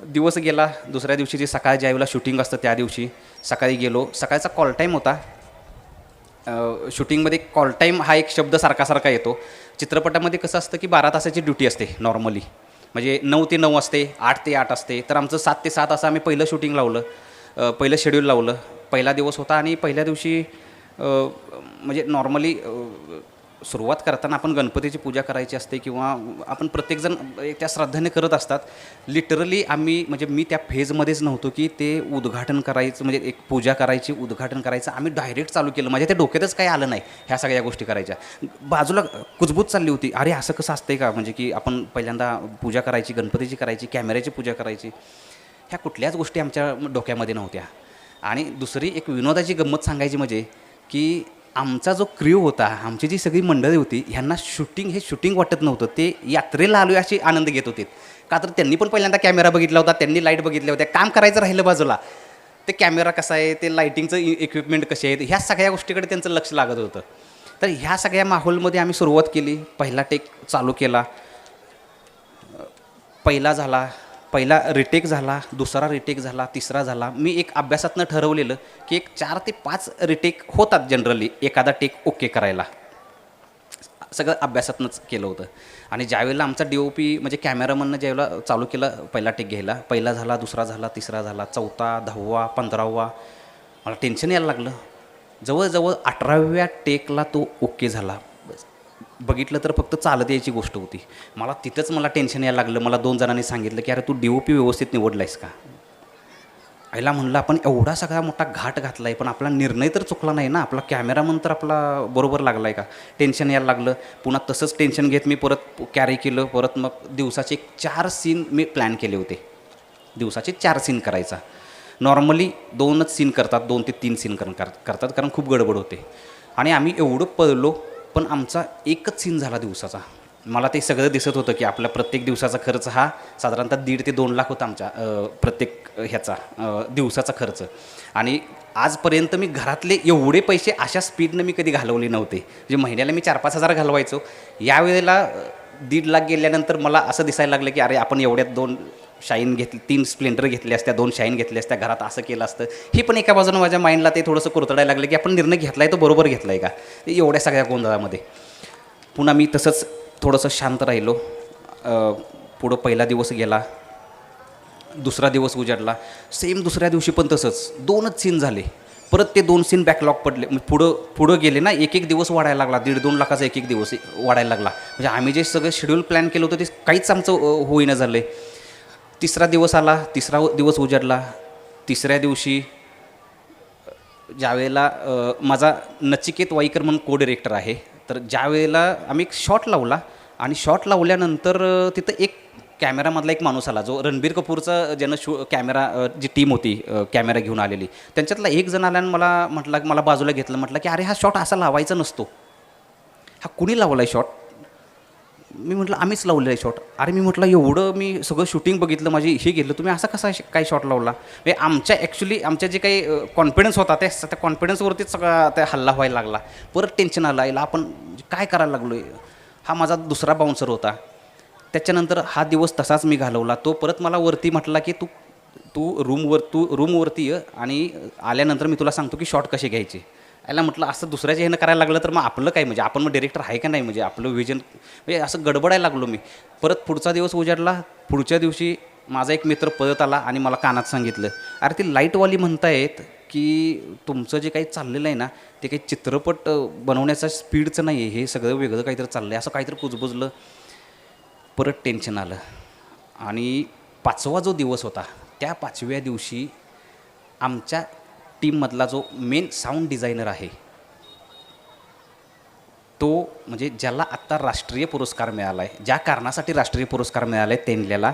N: दिवस गेला. दुसऱ्या दिवशीची सकाळ ज्यावेळेला शूटिंग असतं त्या दिवशी सकाळी गेलो. सकाळचा कॉल टाईम होता. शूटिंगमध्ये कॉल टाईम हा एक शब्द सारखा येतो. चित्रपटामध्ये कसं असतं की 12 तासाची ड्युटी असते नॉर्मली. म्हणजे 9 ते 9 असते, 8 ते 8 असते. तर आमचं 7 ते 7 असं आम्ही पहिलं शूटिंग लावलं, पहिलं शेड्यूल लावलं. पहिला दिवस होता आणि पहिल्या दिवशी म्हणजे नॉर्मली सुरुवात करताना आपण गणपतीची पूजा करायची असते किंवा आपण प्रत्येकजण त्या श्रद्धेने करत असतात. लिटरली आम्ही म्हणजे मी त्या फेजमध्येच नव्हतो की ते उद्घाटन करायचं, म्हणजे एक पूजा करायची, उद्घाटन करायचं. आम्ही डायरेक्ट चालू केलं. माझ्या त्या डोक्यातच काही आलं नाही ह्या सगळ्या गोष्टी करायच्या. बाजूला कुजबूज चालली होती, अरे असं कसं असतंय का, म्हणजे की आपण पहिल्यांदा पूजा करायची, गणपतीची करायची, कॅमेऱ्याची पूजा करायची. ह्या कुठल्याच गोष्टी आमच्या डोक्यामध्ये नव्हत्या. आणि दुसरी एक विनोदाची गंमत सांगायची म्हणजे की आमचा जो क्र्यू होता, आमची जी सगळी मंडळी होती, ह्यांना शूटिंग हे शूटिंग वाटत नव्हतं, ते यात्रेला आलो अशी आनंद घेत होते. का तर त्यांनी पण पहिल्यांदा कॅमेरा बघितला होता, त्यांनी लाईट बघितल्या होत्या, काम करायचं राहिलं बाजूला, ते कॅमेरा कसा आहे, ते लाईटिंगचं इक्विपमेंट कसे आहेत, ह्या सगळ्या गोष्टीकडे त्यांचं लक्ष लागत होतं. तर ह्या सगळ्या माहोलमध्ये आम्ही सुरुवात केली. पहिला टेक चालू केला, पहिला रिटेक झाला, दुसरा रिटेक झाला, तिसरा झाला. मी एक अभ्यासातनं ठरवलेलं की एक 4 ते 5 रिटेक होतात जनरली एखादा टेक ओके करायला. सगळं अभ्यासातनंच केलं होतं. आणि ज्यावेळेला आमचा DOP म्हणजे कॅमेरामननं ज्यावेळेला चालू केला पहिला टेक घ्यायला, पहिला झाला, दुसरा झाला, तिसरा झाला, 4था, 10वा, 15वा, मला टेन्शन यायला लागलं. जवळजवळ 18व्या टेकला तो ओके झाला. बघितलं तर फक्त चालत यायची गोष्ट होती. मला टेन्शन यायला लागलं. मला 2 जणांनी सांगितलं की अरे तू DOP व्यवस्थित निवडलायस का. आईला म्हणलं आपण एवढा सगळा मोठा घाट घातला आहे, पण आपला निर्णय तर चुकला नाही ना, आपला कॅमेरामन तर आपला बरोबर लागला आहे का. टेन्शन यायला लागलं. पुन्हा तसंच टेन्शन घेत मी परत कॅरी केलं. परत मग दिवसाचे 4 सीन मी प्लॅन केले होते. दिवसाचे 4 सीन करायचा. नॉर्मली 2च सीन करतात, 2 ते 3 सीन करतात कारण खूप गडबड होते. आणि आम्ही एवढं पळलो, पण आमचा एकच सीन झाला दिवसाचा. मला ते सगळं दिसत होतं की आपल्या प्रत्येक दिवसाचा खर्च हा साधारणतः 1.5 ते 2 लाख होता आमच्या प्रत्येक ह्याचा दिवसाचा खर्च. आणि आजपर्यंत मी घरातले एवढे पैसे अशा स्पीडनं मी कधी घालवले नव्हते. म्हणजे महिन्याला मी 4-5 हजार घालवायचो. यावेळेला 1.5 लाख गेल्यानंतर मला असं दिसायला लागलं की अरे आपण एवढ्यात 2 शाईन घेतली, 3 स्प्लेंडर घेतले असत्या, 2 शाईन घेतले असत्या, घरात असं केलं असतं. हे पण एका बाजूनं माझ्या माइंडला ते थोडंसं कुरतडायला लागलं की आपण निर्णय घेतला आहे तो बरोबर घेतला आहे का, एवढ्या सगळ्या गोंधळामध्ये. पुन्हा मी तसंच थोडंसं शांत राहिलो. पुढं पहिला दिवस गेला, दुसरा दिवस उजाडला. सेम दुसऱ्या दिवशी पण तसंच 2च सीन झाले. परत ते 2 सीन बॅकलॉग पडले. पुढं गेले ना, एक दिवस वाढायला लागला. 1.5-2 लाखाचा एक दिवस वाढायला लागला. म्हणजे आम्ही जे सगळं शेड्यूल प्लॅन केलं होतं ते काहीच आमचं होईना झालं आहे. तिसरा दिवस आला, तिसरा दिवस उजाडला. तिसऱ्या दिवशी ज्यावेळेला माझा नचिकेत वाईकर म्हणून को डिरेक्टर आहे, तर ज्यावेळेला आम्ही एक शॉट लावला आणि शॉट लावल्यानंतर तिथं एक कॅमेरामधला एक माणूस आला, जो रणबीर कपूरचा ज्यानं कॅमेरा जी टीम होती कॅमेरा घेऊन आलेली, त्यांच्यातला एक जण आला आणि मला म्हटलं, मला बाजूला घेतलं, म्हटलं की अरे हा शॉट असा लावायचा नसतो, हा कुणी लावला आहे शॉट. मी म्हटलं आम्हीच लावलेलं आहे शॉट. अरे मी म्हटलं एवढं मी सगळं शूटिंग बघितलं, माझी हे घेतलं, तुम्ही असा कसा काय शॉट लावला. म्हणजे आमच्या जे काही कॉन्फिडन्स होता त्या कॉन्फिडन्सवरतीच सगळा त्या हल्ला व्हायला लागला. परत टेन्शन आलं, याला आपण काय करायला लागलो आहे. हा माझा दुसरा बाउन्सर होता. त्याच्यानंतर हा दिवस तसाच मी घालवला. तो परत मला वरती म्हटला की तू रूमवरती ये आणि आल्यानंतर मी तुला सांगतो की शॉट कसे घ्यायचे. याला म्हटलं असं दुसऱ्याच्या ह्यानं करायला लागलं तर मग आपलं काय, म्हणजे आपण मग डिरेक्टर आहे का नाही, म्हणजे आपलं विजन, म्हणजे असं गडबडायला लागलो मी. परत पुढचा दिवस उजाडला. पुढच्या दिवशी माझा एक मित्र पळत आला आणि मला कानात सांगितलं, अरे ती लाईटवाली म्हणतायत की तुमचं जे काही चाललेलं आहे ना ते काही चित्रपट बनवण्याचा स्पीडचं नाही आहे, हे सगळं वेगळं काहीतरी चाललं आहे. असं काहीतरी कुजबुजलं. परत टेन्शन आलं. आणि 5वा जो दिवस होता, त्या 5व्या दिवशी आमच्या टीममधला जो मेन साऊंड डिझायनर आहे, तो म्हणजे ज्याला आत्ता राष्ट्रीय पुरस्कार मिळाला आहे, ज्या कारणासाठी राष्ट्रीय पुरस्कार मिळाला आहे तेंडल्याला,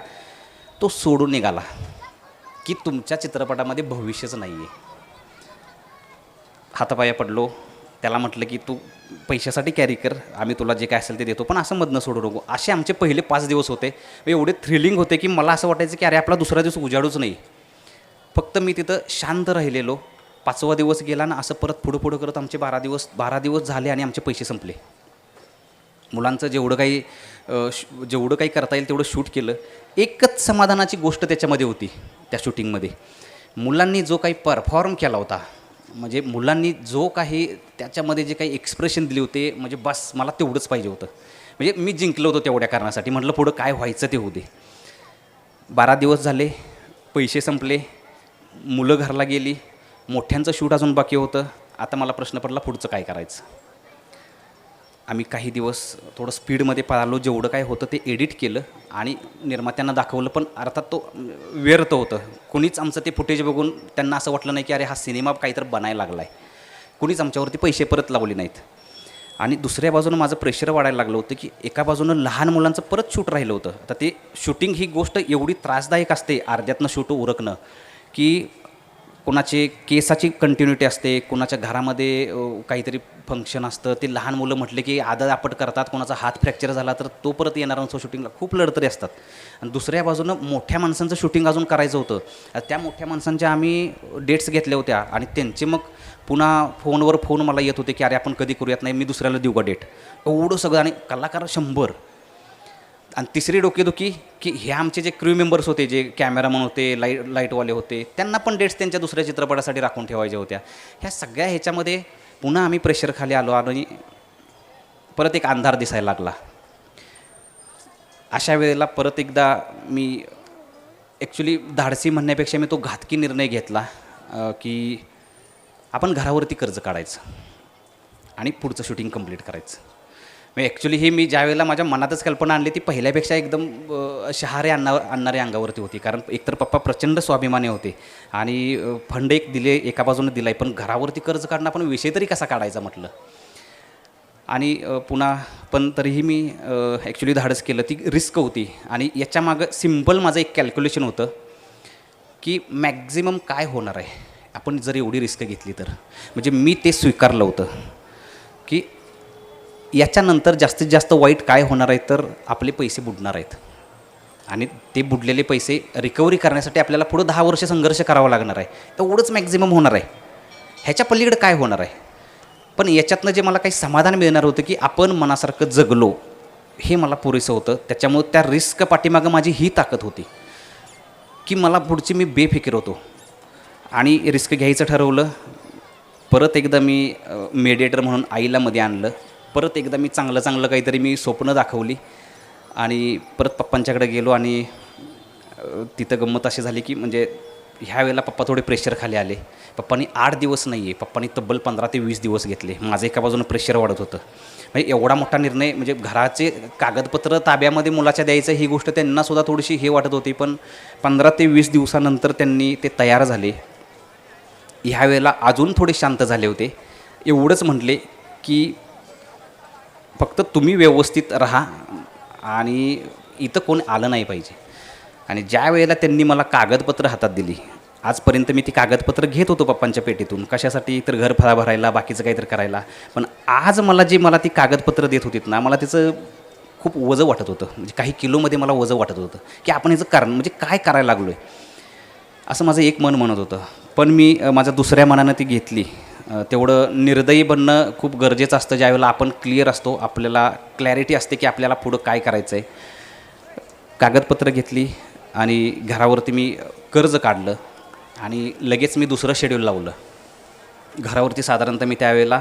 N: तो सोडून निघाला की तुमच्या चित्रपटामध्ये भविष्यच नाही आहे. हातापाया पडलो. त्याला म्हटलं की तू पैशासाठी कॅरी कर, आम्ही तुला जे काय असेल ते देतो, पण असं मधनं सोडू नको. असे आमचे पहिले 5 दिवस होते. एवढे थ्रिलिंग होते की मला असं वाटायचं की अरे आपला दुसरा दिवस उजाडूच नाही. फक्त मी तिथं शांत राहिलेलो. 5वा दिवस गेला ना, असं परत पुढं करत आमचे 12 दिवस झाले आणि आमचे पैसे संपले. मुलांचं जेवढं काही करता येईल तेवढं शूट केलं. एकच समाधानाची गोष्ट त्याच्यामध्ये होती, त्या शूटिंगमध्ये मुलांनी जो काही परफॉर्म केला होता, म्हणजे मुलांनी जो काही त्याच्यामध्ये जे काही एक्सप्रेशन दिले होते, म्हणजे बस मला तेवढंच पाहिजे होतं. म्हणजे मी जिंकलो होतो तेवढ्या कारणासाठी. म्हटलं पुढं काय व्हायचं ते होऊ दे. 12 दिवस झाले, पैसे संपले, मुलं घरला गेली, मोठ्यांचं शूट अजून बाकी होतं. आता मला प्रश्न पडला पुढचं काय करायचं. आम्ही काही दिवस थोडं स्पीडमध्ये पळालो. जेवढं काय होतं ते एडिट केलं आणि निर्मात्यांना दाखवलं, पण अर्थात तो व्यर्थ होतं. कुणीच आमचं ते फुटेज बघून त्यांना असं वाटलं नाही की अरे हा सिनेमा काहीतरी बनायला लागला आहे. कुणीच आमच्यावरती पैसे परत लावले नाहीत. आणि दुसऱ्या बाजूनं माझं प्रेशर वाढायला लागलं होतं की एका बाजूनं लहान मुलांचं परत शूट राहिलं होतं. आता ते शूटिंग ही गोष्ट एवढी त्रासदायक असते, अर्ध्यातनं शूट उरकणं, की कोणाचे केसाची कंटिन्युटी असते, कोणाच्या घरामध्ये काहीतरी फंक्शन असतं, ते लहान मुलं म्हटले की आदळआपट करतात, कोणाचा हात फ्रॅक्चर झाला तर तो परत येणार नसतो शूटिंगला, खूप लढतरी असतात. आणि दुसऱ्या बाजूनं मोठ्या माणसांचं शूटिंग अजून करायचं होतं. त्या मोठ्या माणसांच्या आम्ही डेट्स घेतल्या होत्या आणि त्यांचे मग पुन्हा फोनवर फोन मला येत होते की अरे आपण कधी करूयात, नाही मी दुसऱ्याला देऊ का डेट, एवढं सगळं. आणि कलाकार 100. आणि तिसरी डोकेदुखी की हे आमचे जे क्रू मेंबर्स होते, जे कॅमेरामन होते, लाईटवाले होते, त्यांना पण डेट्स त्यांच्या दुसऱ्या चित्रपटासाठी राखून ठेवायच्या होत्या. ह्या सगळ्या ह्याच्यामध्ये पुन्हा आम्ही प्रेशरखाली आलो आणि परत एक अंधार दिसायला लागला. अशा वेळेला परत एकदा मी ॲक्च्युली धाडसी म्हणण्यापेक्षा मी तो घातकी निर्णय घेतला की आपण घरावरती कर्ज काढायचं आणि पुढचं शूटिंग कंप्लीट करायचं. मग ॲक्च्युली हे मी ज्या वेळेला माझ्या मनातच कल्पना आणली ती पहिल्यापेक्षा एकदम शहारे आणणारे अंगावरती होती. कारण एकतर पप्पा प्रचंड स्वाभिमानी होते आणि फंड एक दिले, एका बाजूने दिला आहे, पण घरावरती कर्ज काढणं आपण विषय तरी कसा काढायचा म्हटलं. आणि पुन्हा पण तरीही मी ॲक्च्युली धाडस केलं. ती रिस्क होती आणि याच्यामागं सिम्पल माझं एक कॅल्क्युलेशन होतं की मॅक्झिमम काय होणार आहे आपण जर एवढी रिस्क घेतली तर. म्हणजे मी ते स्वीकारलं होतं की याच्यानंतर जास्तीत जास्त वाईट काय होणार आहे तर आपले पैसे बुडणार आहेत आणि ते बुडलेले पैसे रिकव्हरी करण्यासाठी आपल्याला पुढं 10 वर्ष संघर्ष करावा लागणार आहे. एवढंच मॅक्झिमम होणार आहे, ह्याच्या पलीकडे काय होणार आहे. पण याच्यातनं जे मला काही समाधान मिळणार होतं की आपण मनासारखं जगलो हे मला पुरेसं होतं. त्याच्यामुळे त्या रिस्क पाठीमागं माझी ही ताकद होती की मला पुढची मी बेफिकीर होतो आणि रिस्क घ्यायचं ठरवलं. परत एकदा मी मेडिएटर म्हणून आईला मध्ये आणलं. परत एकदा मी चांगलं काहीतरी मी स्वप्न दाखवली आणि परत पप्पांच्याकडे गेलो आणि तिथं गंमत अशी झाली की म्हणजे ह्या वेळेला पप्पा थोडे प्रेशर खाली आले. पप्पांनी 8 दिवस नाही आहे, पप्पांनी तब्बल 15 ते 20 दिवस घेतले. माझं एका बाजूनं प्रेशर वाढत होतं. म्हणजे एवढा मोठा निर्णय, म्हणजे घराचे कागदपत्र ताब्यामध्ये मुलाच्या द्यायचं ही गोष्ट त्यांनासुद्धा थोडीशी हे वाटत होती. पण 15 ते 20 दिवसानंतर त्यांनी ते तयार झाले. ह्या वेळेला अजून थोडे शांत झाले होते. एवढंच म्हटले की फक्त तुम्ही व्यवस्थित राहा आणि इथं कोण आलं नाही पाहिजे. आणि ज्या वेळेला त्यांनी मला कागदपत्र हातात दिली, आजपर्यंत मी ती कागदपत्र घेत होतो पप्पांच्या पेटीतून कशासाठी तर घर भरायला, बाकीचं काहीतरी करायला. पण आज मला ती कागदपत्र देत होतीत ना, मला त्याचं खूप वजं वाटत होतं. म्हणजे काही किलोमध्ये मला वजं वाटत होतं की आपण ह्याचं कारण म्हणजे काय करायला लागलो आहे असं माझं एक मन म्हणत होतं. पण मी माझ्या दुसऱ्या मनानं ती घेतली. तेवढं निर्दयी बनणं खूप गरजेचं असतं. ज्यावेळेला आपण क्लिअर असतो, आपल्याला क्लॅरिटी असते की आपल्याला पुढं काय करायचं आहे. कागदपत्र घेतली आणि घरावरती मी कर्ज काढलं आणि लगेच मी दुसरं शेड्यूल लावलं. घरावरती साधारणतः मी त्यावेळेला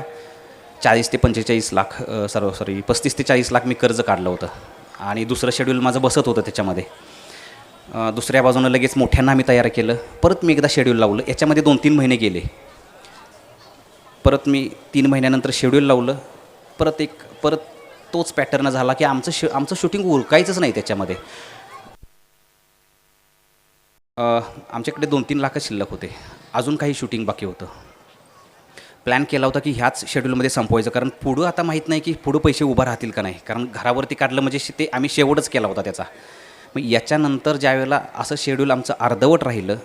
N: 40 ते 45 लाख 35 ते 40 लाख मी कर्ज काढलं होतं आणि दुसरं शेड्यूल माझं बसत होतं त्याच्यामध्ये. दुसऱ्या बाजूनं लगेच मोठ्यांना मी तयार केलं. परत मी एकदा शेड्यूल लावलं. याच्यामध्ये 2-3 महिने गेले. परत मी 3 महिन्यानंतर शेड्यूल लावलं. परत तोच पॅटर्न झाला की आमचं शूटिंग उरकायचंच नाही त्याच्यामध्ये. आमच्याकडे 2-3 लाख शिल्लक होते. अजून काही शूटिंग बाकी होतं. प्लॅन केला होता की ह्याच शेड्यूलमध्ये संपवायचं, कारण पुढं आता माहीत नाही की पुढं पैसे उभं राहतील का नाही. कारण घरावरती काढलं म्हणजे ते आम्ही शेवटच केला होता त्याचा. मग याच्यानंतर ज्या वेळेला असं शेड्यूल आमचं अर्धवट राहिलं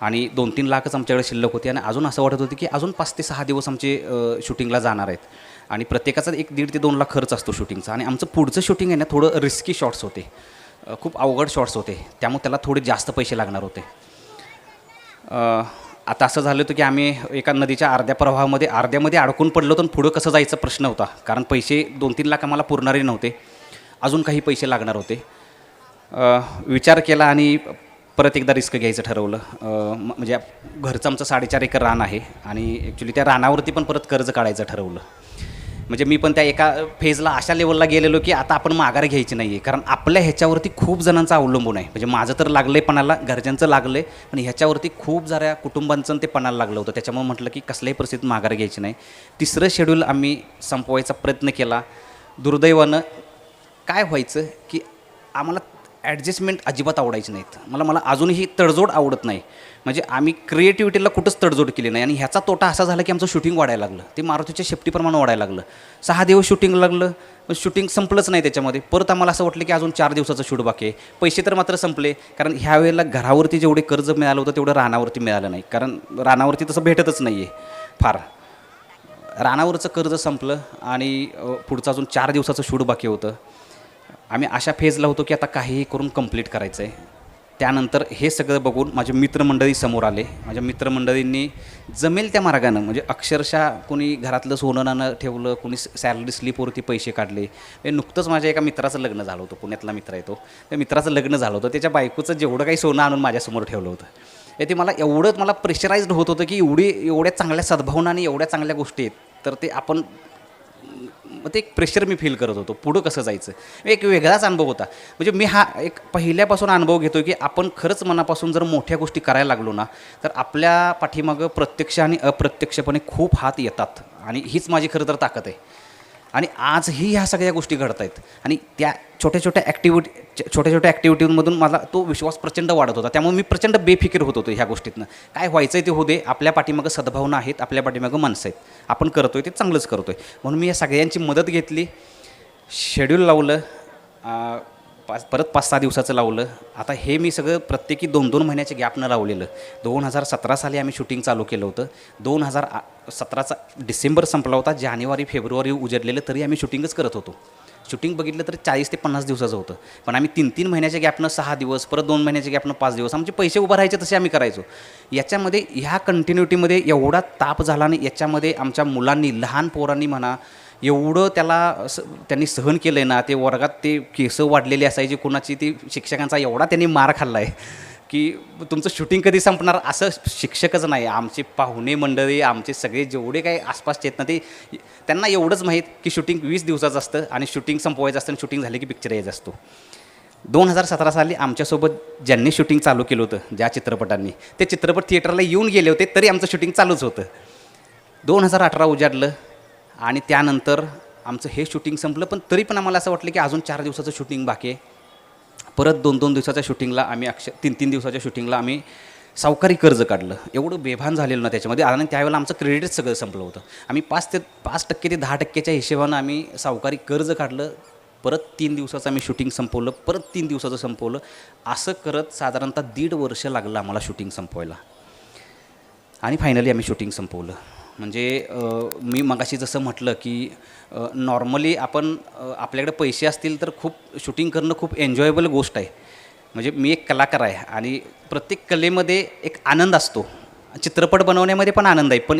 N: आणि 2-3 लाखच आमच्याकडे शिल्लक होते आणि अजून असं वाटत होतं की अजून 5 ते 6 दिवस आमचे शूटिंगला जाणार आहेत आणि प्रत्येकाचा 1.5 ते 2 लाख खर्च असतो शूटिंगचा. आणि आमचं पुढचं शूटिंग आहे ना थोडं रिस्की शॉट्स होते, खूप अवघड शॉट्स होते, त्यामुळे त्याला थोडे जास्त पैसे लागणार होते. आता असं झालं होतं की आम्ही एका नदीच्या अर्ध्यामध्ये अडकून पडलो तर पुढं कसं जायचा प्रश्न होता. कारण पैसे 2-3 लाख आम्हाला पुरणारे नव्हते, अजून काही पैसे लागणार होते. विचार केला आणि परत एकदा रिस्क घ्यायचं ठरवलं. म्हणजे घरचं आमचं 4.5 एकर रान आहे आणि ॲक्च्युली त्या रानावरती पण परत कर्ज काढायचं ठरवलं. म्हणजे मी पण त्या एका फेजला अशा लेवलला गेलेलो की आता आपण माघार घ्यायची नाही आहे, कारण आपल्या ह्याच्यावरती खूप जणांचं अवलंबून आहे. म्हणजे माझं तर लागलं आहे पणाला, घरच्यांचं लागलं आहे, पण ह्याच्यावरती खूप साऱ्या कुटुंबांचं ते पणाला लागलं होतं. त्याच्यामुळे म्हटलं की कसल्याही परिस्थितीत माघार घ्यायची नाही. तिसरं शेड्यूल आम्ही संपवायचा प्रयत्न केला. दुर्दैवानं काय व्हायचं की आम्हाला ॲडजस्टमेंट अजिबात आवडायची नाहीत. मला अजूनही तडजोड आवडत नाही. म्हणजे आम्ही क्रिएटिव्हिटीला कुठंच तडजोड केली नाही आणि ह्याचा तोटा असा झाला की आमचं शूटिंग वाढायला लागलं. ते मारुतीच्या शेफ्टीप्रमाणे वाढायला लागलं. 6 दिवस शूटिंग लागलं, पण शूटिंग संपलंच नाही त्याच्यामध्ये. परत आम्हाला असं वाटलं की अजून 4 दिवसाचं शूट बाकी आहे. पैसे तर मात्र संपले, कारण ह्या वेळेला घरावरती जेवढे कर्ज मिळालं होतं तेवढं रानावरती मिळालं नाही, कारण रानावरती तसं भेटतच नाही आहे फार. रानावरचं कर्ज संपलं आणि पुढचं अजून 4 दिवसाचं शूट बाकी होतं. आम्ही अशा फेजला होतो की आता काहीही करून कंप्लीट करायचं आहे. त्यानंतर हे सगळं बघून माझे मित्रमंडळी समोर आले. माझ्या मित्रमंडळींनी जमेल त्या मार्गानं, म्हणजे अक्षरशः कोणी घरातलं सोनं नाणं ठेवलं, कोणी सॅलरी स्लिपवरती पैसे काढले. नुकतंच माझ्या एका मित्राचं लग्न झालं होतं, पुण्यातला मित्र आहे तो. त्या मित्राचं लग्न झालं होतं, त्याच्या बायकोचं जेवढं काही सोनं आणून माझ्यासमोर ठेवलं होतं. ते मला प्रेशराइज्ड होत होतं की एवढ्या चांगल्या सद्भावना आणि एवढ्या चांगल्या गोष्टी आहेत, तर ते आपण ते एक प्रेशर मी फील करत होतो. पुढं कसं जायचं, एक वेगळाच अनुभव होता. म्हणजे मी हा एक पहिल्यापासून अनुभव घेतो की आपण खरंच मनापासून जर मोठ्या गोष्टी करायला लागलो ना, तर आपल्या पाठीमागं प्रत्यक्ष आणि अप्रत्यक्षपणे खूप हात येतात. आणि हीच माझी खरं तर ताकद आहे. आणि आजही ह्या सगळ्या गोष्टी घडत आहेत. आणि त्या छोट्या छोट्या ॲक्टिव्हिटीमधून मला तो विश्वास प्रचंड वाढत होता. त्यामुळे मी प्रचंड बेफिकीर होत होतो ह्या गोष्टीतनं. काय व्हायचं आहे ते होऊ दे, आपल्या पाठीमागं सद्भावना आहेत, आपल्या पाठीमागं माणसं आहेत, आपण करतोय ते चांगलंच करतोय. म्हणून मी या सगळ्यांची मदत घेतली. शेड्यूल लावलं, परत 5-6 दिवसाचं लावलं. आता हे मी सगळं प्रत्येकी 2-2 महिन्याच्या गॅपनं लावलेलं. 2017 साली आम्ही शूटिंग चालू केलं होतं. 2017चा डिसेंबर संपला होता, जानेवारी फेब्रुवारी उजडलेलं, तरी आम्ही शूटिंगच करत होतो. शूटिंग बघितलं तर 40 ते 50 दिवसाचं होतं. पण आम्ही 3-3 महिन्याच्या गॅपनं 6 दिवस, परत 2 महिन्याच्या गॅपनं 5 दिवस, आमचे पैसे उभं राहायचे तसे आम्ही करायचो. याच्यामध्ये ह्या कंटिन्युटीमध्ये एवढा ताप झाला आणि याच्यामध्ये आमच्या मुलांनी, लहान पोरांनी म्हणा, एवढं त्यांनी सहन केलं आहे ना. ते वर्गात ते केस वाढलेली असायची कोणाची, ती शिक्षकांचा एवढा त्यांनी मार खाल्ला आहे की तुमचं शूटिंग कधी संपणार, असं शिक्षकच नाही, आमचे पाहुणे मंडळी, आमचे सगळे जेवढे काही आसपासचे आहेत ना, ते त्यांना एवढंच माहीत की शूटिंग 20 दिवसाचं असतं आणि शूटिंग संपवायचं असतं आणि शूटिंग झाले की पिक्चर यायचा असतो. 2017 साली आमच्यासोबत ज्यांनी शूटिंग चालू केलं होतं, ज्या चित्रपटांनी, ते चित्रपट थिएटरला येऊन गेले होते, तरी आमचं शूटिंग चालूच होतं. 2018 उजाडलं आणि त्यानंतर आमचं हे शूटिंग संपलं. पण तरी पण आम्हाला असं वाटलं की अजून 4 दिवसाचं शूटिंग बाकी आहे. परत 2-2 दिवसाच्या शूटिंगला आम्ही 3-3 दिवसाच्या शूटिंगला आम्ही सावकारी कर्ज काढलं. एवढं बेभान झालेलं ना त्याच्यामध्ये. आणि त्यावेळेला आमचं क्रेडिटच सगळं संपलं होतं. आम्ही 5% ते 10%च्या हिशेबानं आम्ही सावकारी कर्ज काढलं. परत 3 दिवसाचं आम्ही शूटिंग संपवलं, परत 3 दिवसाचं संपवलं. असं करत साधारणतः 1.5 वर्ष लागलं आम्हाला शूटिंग संपवायला. आणि फायनली आम्ही शूटिंग संपवलं. म्हणजे मी मगाशी जसं म्हटलं की नॉर्मली आपण आपल्याकडे पैसे असतील तर खूप शूटिंग करणं खूप एन्जॉयबल गोष्ट आहे. म्हणजे मी एक कलाकार आहे आणि प्रत्येक कलेमध्ये एक आनंद असतो. चित्रपट बनवण्यामध्ये पण आनंद आहे, पण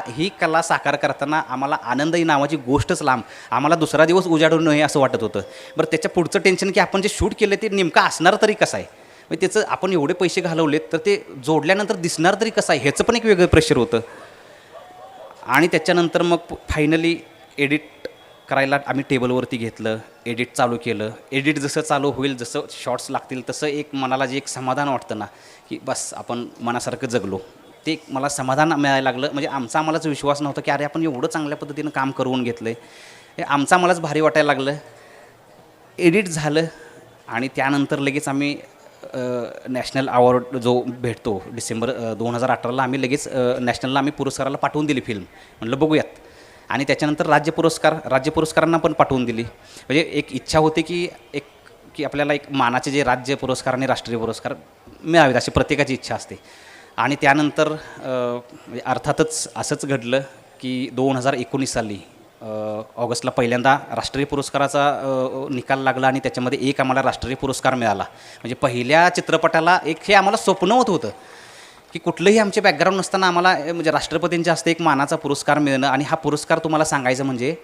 N: ही कला साकार करताना आम्हाला आनंदही नावाची गोष्टच लांब. आम्हाला दुसरा दिवस उजाडू नये असं वाटत होतं. बरं, त्याच्या पुढचं टेन्शन की आपण जे शूट केलं ते नेमकं असणार तरी कसं आहे, म्हणजे त्याचं आपण एवढे पैसे घालवलेत तर ते जोडल्यानंतर दिसणार तरी कसं आहे, ह्याचं पण एक वेगळं प्रेशर होतं. आणि त्याच्यानंतर मग फायनली एडिट करायला आम्ही टेबलवरती घेतलं, एडिट चालू केलं. एडिट जसं चालू होईल, जसं शॉर्ट्स लागतील, तसं एक मनाला जे एक समाधान वाटतं ना की बस आपण मनासारखं जगलो, ते मला समाधान मिळायला लागलं. म्हणजे आम्हालाच विश्वास नव्हता की अरे आपण एवढं चांगल्या पद्धतीनं काम करून घेतलं आहे, हे आम्हालाच भारी वाटायला लागलं. एडिट झालं आणि त्यानंतर लगेच आम्ही नॅशनल अवॉर्ड जो भेटतो डिसेंबर 2018ला आम्ही लगेच नॅशनलला आम्ही पुरस्काराला पाठवून दिली फिल्म. म्हटलं बघूयात. आणि त्याच्यानंतर राज्य पुरस्कारांना पण पाठवून दिली. म्हणजे एक इच्छा होती की आपल्याला एक मानाचे जे राज्य पुरस्कार आणि राष्ट्रीय पुरस्कार मिळावेत, अशी प्रत्येकाची इच्छा असते. आणि त्यानंतर अर्थातच असंच घडलं की 2019 साली ऑगस्टला पहिल्यांदा राष्ट्रीय पुरस्काराचा निकाल लागला आणि त्याच्यामध्ये एक आम्हाला राष्ट्रीय पुरस्कार मिळाला. म्हणजे पहिल्या चित्रपटाला हे आम्हाला स्वप्न होतं की कुठलंही आमचे बॅकग्राऊंड नसताना आम्हाला म्हणजे राष्ट्रपतींच्या हस्ते एक मानाचा पुरस्कार मिळणं. आणि हा पुरस्कार तुम्हाला सांगायचं म्हणजे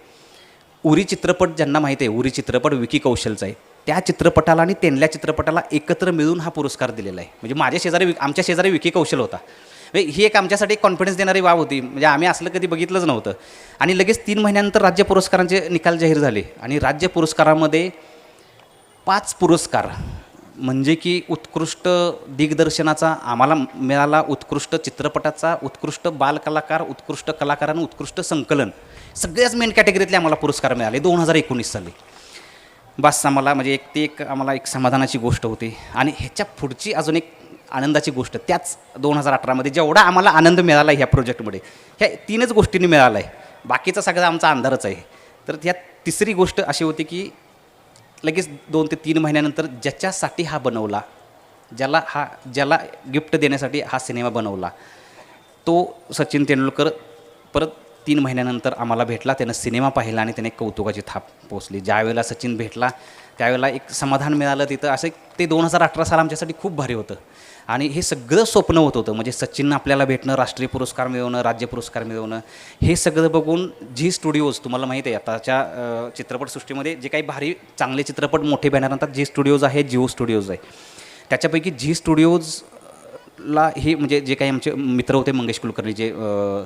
N: उरी चित्रपट, ज्यांना माहिती आहे उरी चित्रपट विकी कौशलचा आहे, त्या चित्रपटाला आणि तेनल्या चित्रपटाला एकत्र मिळून हा पुरस्कार दिलेला आहे. म्हणजे आमच्या शेजारी विकी कौशल होता. ही एक आमच्यासाठी एक कॉन्फिडन्स देणारी बाब होती. म्हणजे आम्ही असलं कधी बघितलंच नव्हतं. आणि लगेच 3 महिन्यानंतर राज्य पुरस्कारांचे निकाल जाहीर झाले आणि राज्य पुरस्कारामध्ये 5 पुरस्कार, म्हणजे की उत्कृष्ट दिग्दर्शनाचा आम्हाला मिळाला, उत्कृष्ट चित्रपटाचा, उत्कृष्ट बालकलाकार, उत्कृष्ट कलाकार आणि उत्कृष्ट संकलन, सगळ्याच मेन कॅटेगरीतले आम्हाला पुरस्कार मिळाले 2019 साली. बस आम्हाला म्हणजे एक ती एक आम्हाला एक समाधानाची गोष्ट होती. आणि ह्याच्या पुढची अजून एक आनंदाची गोष्ट त्याच 2018मध्ये जेवढा आम्हाला आनंद मिळाला ह्या प्रोजेक्टमध्ये, ह्या 3च गोष्टींनी मिळाला आहे. बाकीचा सगळा आमचा अंधारच आहे. तर ह्या तिसरी गोष्ट अशी होती की लगेच 2 ते 3 महिन्यानंतर ज्याच्यासाठी हा बनवला, ज्याला गिफ्ट देण्यासाठी हा सिनेमा बनवला, तो सचिन तेंडुलकर परत 3 महिन्यानंतर आम्हाला भेटला. त्यानं सिनेमा पाहिला आणि त्याने कौतुकाची थाप पोचली. ज्यावेळेला सचिन भेटला त्यावेळेला एक समाधान मिळालं तिथं. असं ते 2018 साल आमच्यासाठी खूप भारी होतं. आणि हे सगळं स्वप्न होतं म्हणजे सचिन आपल्याला भेटणं, राष्ट्रीय पुरस्कार मिळवणं, राज्य पुरस्कार मिळवणं, हे सगळं बघून झी स्टुडिओज, तुम्हाला माहिती आहे आताच्या चित्रपटसृष्टीमध्ये जे काही भारी चांगले चित्रपट मोठे बॅनर आणतात, झी स्टुडिओज आहे, जिओ स्टुडिओज आहे. त्याच्यापैकी झी स्टुडिओजला हे म्हणजे जे काही आमचे मित्र होते मंगेश कुलकर्णी जे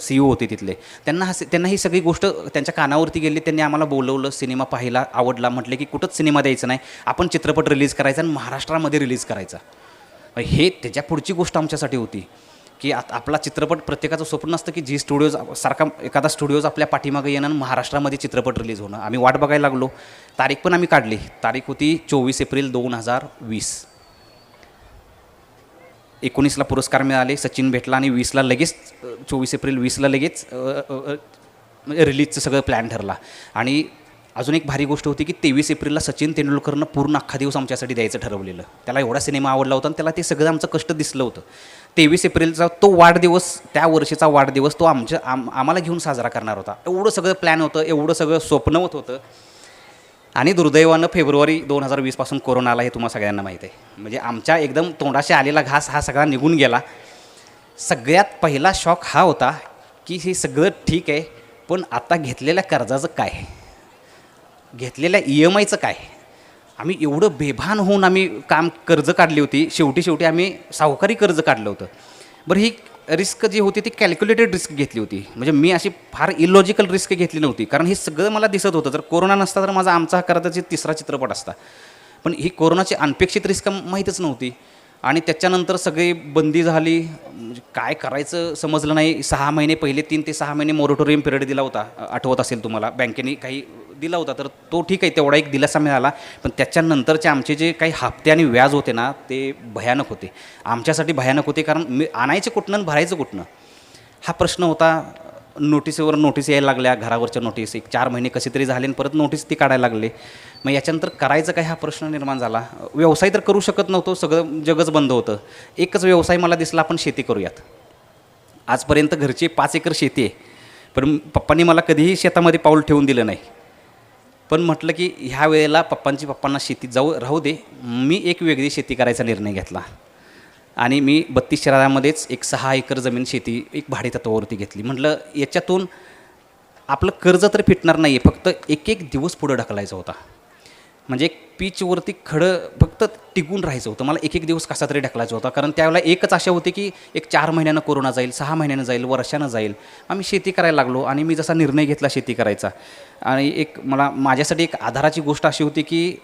N: CEO होते तिथले, त्यांना ही सगळी गोष्ट त्यांच्या कानावरती गेली. त्यांनी आम्हाला बोलवलं, सिनेमा पाहिला, आवडला. म्हटले की कुठंच सिनेमा द्यायचा नाही, आपण चित्रपट रिलीज करायचा आणि महाराष्ट्रामध्ये रिलीज करायचा. हे त्याच्या पुढची गोष्ट आमच्यासाठी होती की आपला चित्रपट प्रत्येकाचं स्वप्न असतं की झी स्टुडिओज सारखा एखादा स्टुडिओज आपल्या पाठीमागे येणं आणि महाराष्ट्रामध्ये चित्रपट रिलीज होणं. आम्ही वाट बघायला लागलो. तारीख पण आम्ही काढली. तारीख होती 24 एप्रिल 2020. 19ला पुरस्कार मिळाले, सचिन भेटला आणि 20ला लगेच 24 एप्रिल 20ला लगेच रिलीजचं सगळं प्लॅन ठरला. आणि अजून एक भारी गोष्ट होती की 23 एप्रिलला सचिन तेंडुलकरनं पूर्ण अख्खा दिवस आमच्यासाठी द्यायचं ठरवलेलं. त्याला एवढा सिनेमा आवडला होता आणि त्याला ते सगळं आमचं कष्ट दिसलं होतं. 23 एप्रिलचा तो वाढदिवस, त्या वर्षीचा वाढदिवस तो आम्हाला घेऊन साजरा करणार होता. एवढं सगळं प्लॅन होतं, एवढं सगळं स्वप्नवत होतं. आणि दुर्दैवानं फेब्रुवारी 2020 पासून कोरोना आला, हे तुम्हाला सगळ्यांना माहीत आहे. म्हणजे आमच्या एकदम तोंडाशी आलेला घास हा सगळा निघून गेला. सगळ्यात पहिला शॉक हा होता की हे सगळं ठीक आहे, पण आता घेतलेल्या कर्जाचं काय, घेतलेल्या EMIचं काय. आम्ही एवढं बेभान होऊन आम्ही कर्ज काढली होती. शेवटी आम्ही सावकारी कर्ज काढलं होतं. बरं, ही रिस्क जी होती ती कॅल्क्युलेटेड रिस्क घेतली होती. म्हणजे मी अशी फार इलॉजिकल रिस्क घेतली नव्हती, कारण हे सगळं मला दिसत होतं. जर कोरोना नसता तर माझा आमचा कर्जाचा 3रा चित्रपट असता. पण ही कोरोनाची अनपेक्षित रिस्क माहीतच नव्हती. आणि त्याच्यानंतर सगळी बंदी झाली. म्हणजे काय करायचं समजलं नाही. 6 महिने पहिले 3 ते 6 महिने मोरेटोरियम पिरियड दिला होता, आठवत असेल तुम्हाला. बँकेने काही दिला होता, तर तो ठीक आहे, तेवढा एक दिलासा मिळाला. पण त्याच्यानंतरचे आमचे जे काही हप्ते आणि व्याज होते ना, ते भयानक होते. आमच्यासाठी भयानक होते, कारण आणायचे कुठनं आणि भरायचं कुठनं हा प्रश्न होता. नोटीसवर नोटीस यायला लागल्या, घरावरच्या नोटीस. 4 महिने कसे तरी झाले आणि परत नोटीस ती काढायला लागले. मग याच्यानंतर करायचं काय हा प्रश्न निर्माण झाला. व्यवसाय तर करू शकत नव्हतो, सगळं जगच बंद होतं. एकच व्यवसाय मला दिसला, आपण शेती करूयात. आजपर्यंत घरची 5 एकर शेती आहे, पण पप्पांनी मला कधीही शेतामध्ये पाऊल ठेवून दिलं नाही. पण म्हटलं की ह्या वेळेला पप्पांना शेतीत राहू दे, मी एक वेगळी शेती करायचा निर्णय घेतला. आणि मी 32 शहरामध्येच एक 6 एकर जमीन शेती एक भाडेतत्वावरती घेतली. म्हटलं याच्यातून आपलं कर्ज तर फिटणार नाही आहे, फक्त एक दिवस पुढं ढकलायचा होता. म्हणजे एक पीचवरती खडं फक्त टिकून राहायचं होतं. मला एक दिवस कसा तरी ढकलायचा होता, कारण त्यावेळेला एकच आशा होती की एक 4 महिन्यानं कोरोना जाईल, 6 महिन्यानं जाईल, वर्षानं जाईल. आम्ही शेती करायला लागलो. आणि मी जसा निर्णय घेतला शेती करायचा, आणि माझ्यासाठी एक आधाराची गोष्ट अशी होती की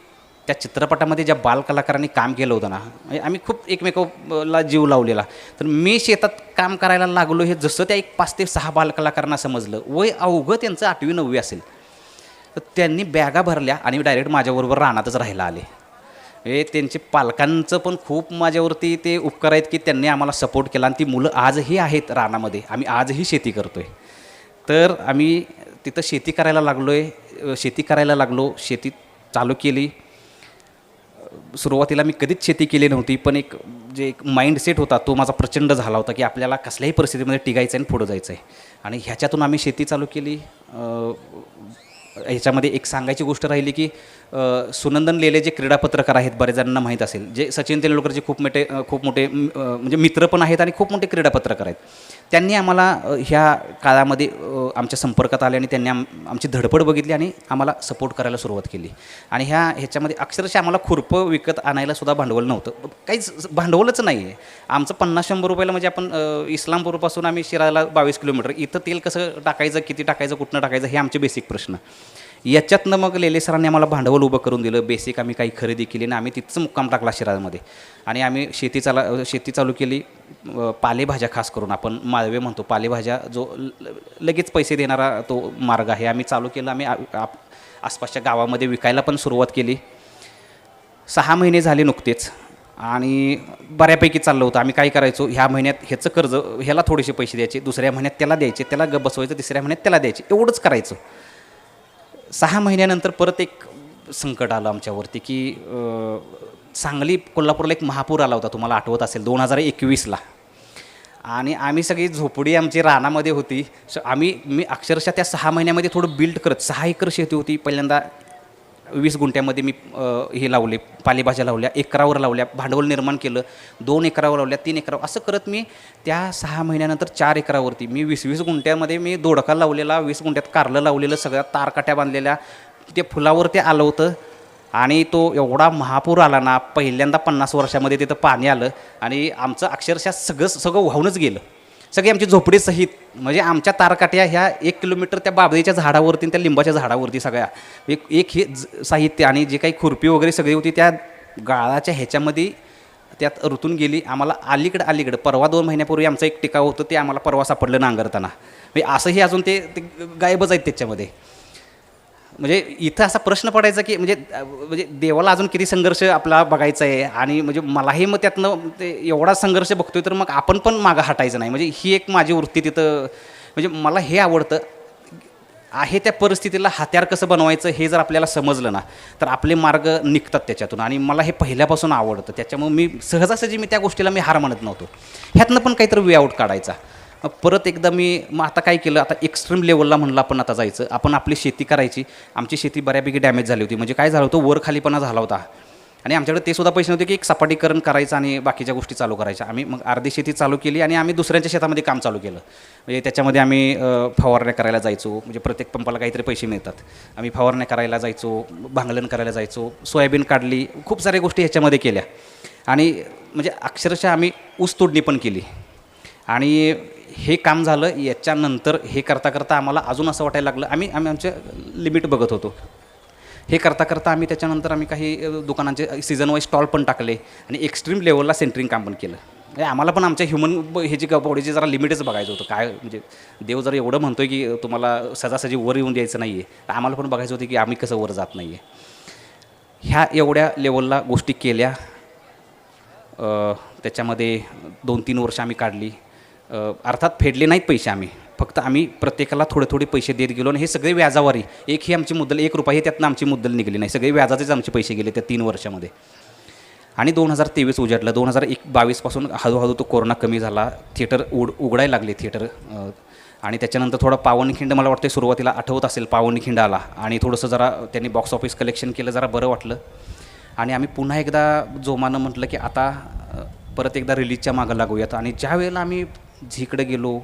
N: त्या चित्रपटामध्ये ज्या बालकलाकारांनी काम केलं होतं ना, म्हणजे आम्ही खूप एकमेकाला जीव लावलेला. तर मी शेतात काम करायला लागलो हे जसं त्या 5 ते 6 बालकलाकारांना समजलं, वय अवघं त्यांचं 8वी 9वी असेल, तर त्यांनी बॅगा भरल्या आणि डायरेक्ट माझ्याबरोबर रानातच राहायला आले. हे त्यांचे पालकांचं पण खूप माझ्यावरती ते उपकार आहेत की त्यांनी आम्हाला सपोर्ट केला. आणि ती मुलं आजही आहेत रानामध्ये, आम्ही आजही शेती करतो आहे. तर आम्ही तिथं शेती करायला लागलो. शेती चालू केली. सुरुवातीला मी कधीच शेती केली नव्हती, पण एक माइंडसेट होता तो माझा प्रचंड झाला होता की आपल्याला कसल्याही परिस्थितीमध्ये टिकायचं आहे आणि पुढं जायचं आहे. आणि ह्याच्यातून आम्ही शेती चालू केली. ह्याच्यामध्ये एक सांगायची गोष्ट राहिली की सुनंदन लेले जे क्रीडा पत्रकार आहेत, बरेच जणांना माहीत असेल, जे सचिन तेंडुलकरचे खूप मोठे म्हणजे मित्र पण आहेत आणि खूप मोठे क्रीडा पत्रकार आहेत. त्यांनी आम्हाला ह्या काळामध्ये आमच्या संपर्कात आले आणि त्यांनी आमची धडपड बघितली आणि आम्हाला सपोर्ट करायला सुरुवात केली. आणि ह्याच्यामध्ये अक्षरशः आम्हाला खुरपं विकत आणायला सुद्धा भांडवल नव्हतं, काहीच भांडवलच नाही आहे आमचं. 50-100 रुपयाला म्हणजे आपण इस्लामपूरपासून आम्ही शिरायला 22 किलोमीटर, इथं तेल कसं टाकायचं, किती टाकायचं, कुठनं टाकायचं, हे आमचे बेसिक प्रश्न. याच्यातनं मग लेले सरांनी आम्हाला भांडवल उभं करून दिलं. बेसिक आम्ही काही खरेदी केली आणि आम्ही तिथंच मुक्काम टाकला शिराळमध्ये. आणि आम्ही शेती चालू केली. पालेभाज्या खास करून आपण माळवे म्हणतो, पालेभाज्या जो लगेच पैसे देणारा तो मार्ग आहे, आम्ही चालू केला. आम्ही आसपासच्या गावामध्ये विकायला पण सुरुवात केली. 6 महिने झाले नुकतेच आणि बऱ्यापैकी चाललं होतं. आम्ही काय करायचो, ह्या महिन्यात ह्याचं कर्ज ह्याला थोडेसे पैसे द्यायचे, दुसऱ्या महिन्यात त्याला द्यायचे, त्याला गप बसवायचं, तिसऱ्या महिन्यात त्याला द्यायचे, एवढंच करायचं. 6 महिन्यानंतर परत एक संकट आलं आमच्यावरती की सांगली कोल्हापूरला एक महापूर आला होता, तुम्हाला आठवत असेल, 2021ला. आणि आम्ही सगळी झोपडी आमची रानामध्ये होती. मी अक्षरशः त्या 6 महिन्यामध्ये थोडं बिल्ड करत, 6 एकर शेती होती. पहिल्यांदा 20 गुंठ्यामध्ये मी हे लावले, पालेभाज्या लावल्या, एकरावर लावल्या, भांडवल निर्माण केलं, 2 एकरावर लावल्या, 3 एकरावर, असं करत मी त्या 6 महिन्यानंतर 4 एकरावरती मी 20 गुंठ्यामध्ये मी दोडका लावलेला, 20 गुंठ्यात कारलं लावलेलं, सगळ्या तारकाट्या बांधलेल्या, ते फुलावर ते आलं होतं. आणि तो एवढा महापूर आला ना, पहिल्यांदा 50 वर्षामध्ये तिथं पाणी आलं आणि आमचं अक्षरशः सगळं वाहूनच गेलं. सगळी आमची झोपडी सहित, म्हणजे आमच्या तारकाट्या ह्या 1 किलोमीटर त्या बाबळीच्या झाडावरती, त्या लिंबाच्या झाडावरती सगळ्या एक हे साहित्य आणि जे काही खुरपी वगैरे सगळी होती त्या गाळाच्या ह्याच्यामध्ये त्यात रुतून गेली. आम्हाला अलीकडं परवा 2 महिन्यापूर्वी आमचं एक टिकाव होतं, ते आम्हाला परवा सापडलं नांगरताना. म्हणजे असंही अजून ते गायबच आहेत त्याच्यामध्ये. म्हणजे इथं असा प्रश्न पडायचा की म्हणजे देवाला अजून किती संघर्ष आपला बघायचा आहे. आणि म्हणजे मलाही मग त्यातनं ते एवढा संघर्ष बघतोय तर मग आपण पण मागं हटायचं नाही. म्हणजे ही एक माझी वृत्ती तिथं. म्हणजे मला हे आवडतं आहे, त्या परिस्थितीला हत्यार कसं बनवायचं हे जर आपल्याला समजलं ना तर आपले मार्ग निघतात त्याच्यातून. आणि मला हे पहिल्यापासून आवडतं, त्याच्यामुळे मी सहजासहजी त्या गोष्टीला मी हार मानत नव्हतो. ह्यातनं पण काहीतरी वे आऊट काढायचा. परत एकदा मग आता काय केलं, आता एक्स्ट्रीम लेवलला म्हणलं आपण आता जायचं, आपण आपली शेती करायची. आमची शेती बऱ्यापैकी डॅमेज झाली होती. म्हणजे काय झालं होतं, वर खालीपणा झाला होता आणि आमच्याकडे ते सुद्धा पैसे नव्हते की एक सपाटीकरण करायचं आणि बाकीच्या गोष्टी चालू करायच्या. आम्ही मग अर्धी शेती चालू केली आणि आम्ही दुसऱ्यांच्या शेतामध्ये काम चालू केलं. म्हणजे त्याच्यामध्ये आम्ही फवारण्या करायला जायचो. म्हणजे प्रत्येक पंपाला काहीतरी पैसे मिळतात. आम्ही फवारण्या करायला जायचो, भांगलन करायला जायचो, सोयाबीन काढली, खूप साऱ्या गोष्टी ह्याच्यामध्ये केल्या. आणि म्हणजे अक्षरशः आम्ही ऊस तोडणी पण केली. आणि हे काम झालं. याच्यानंतर हे करता करता आम्हाला अजून असं वाटायला लागलं, आम्ही आमच्या लिमिट बघत होतो. हे करता करता आम्ही त्याच्यानंतर काही दुकानांचे सीझन वाईज स्टॉल पण टाकले आणि एक्स्ट्रीम लेवलला सेंटरिंग काम पण केलं. म्हणजे आम्हाला पण आमच्या ह्युमन ह्याची बॉडीची जरा लिमिटच बघायचं होतं. काय म्हणजे देव जर एवढं म्हणतोय की तुम्हाला सहजासहजी वर येऊन द्यायचं नाही आहे, तर आम्हाला पण बघायचं होतं की आम्ही कसं वर जात नाही आहे. ह्या एवढ्या लेवलला गोष्टी केल्या. त्याच्यामध्ये 2-3 वर्ष आम्ही काढली. अर्थात फेडले नाहीत पैसे आम्ही, फक्त आम्ही प्रत्येकाला थोडे सगळे देत गेलो. आणि हे सगळे व्याजावारी, एकही आमची मुद्दल, 1 रुपया त्यातनं आमची मुद्दल निघली नाही. सगळे व्याजाचेच आमचे पैसे गेले त्या 3 वर्षामध्ये. आणि 2023 उजाडलं. 2022 पासून हळूहळू तो कोरोना कमी झाला. थिएटर उघडायला लागले थिएटर. आणि त्याच्यानंतर थोडा पावनखिंड, मला वाटतं सुरुवातीला आठवत असेल, पावनखिंड आला आणि थोडंसं जरा त्यांनी बॉक्स ऑफिस कलेक्शन केलं, जरा बरं वाटलं. आणि आम्ही पुन्हा एकदा जोमानं म्हटलं की आता परत एकदा रिलीजच्या मागं लागूयात. आणि ज्या वेळेला आम्ही झीकडे गेलो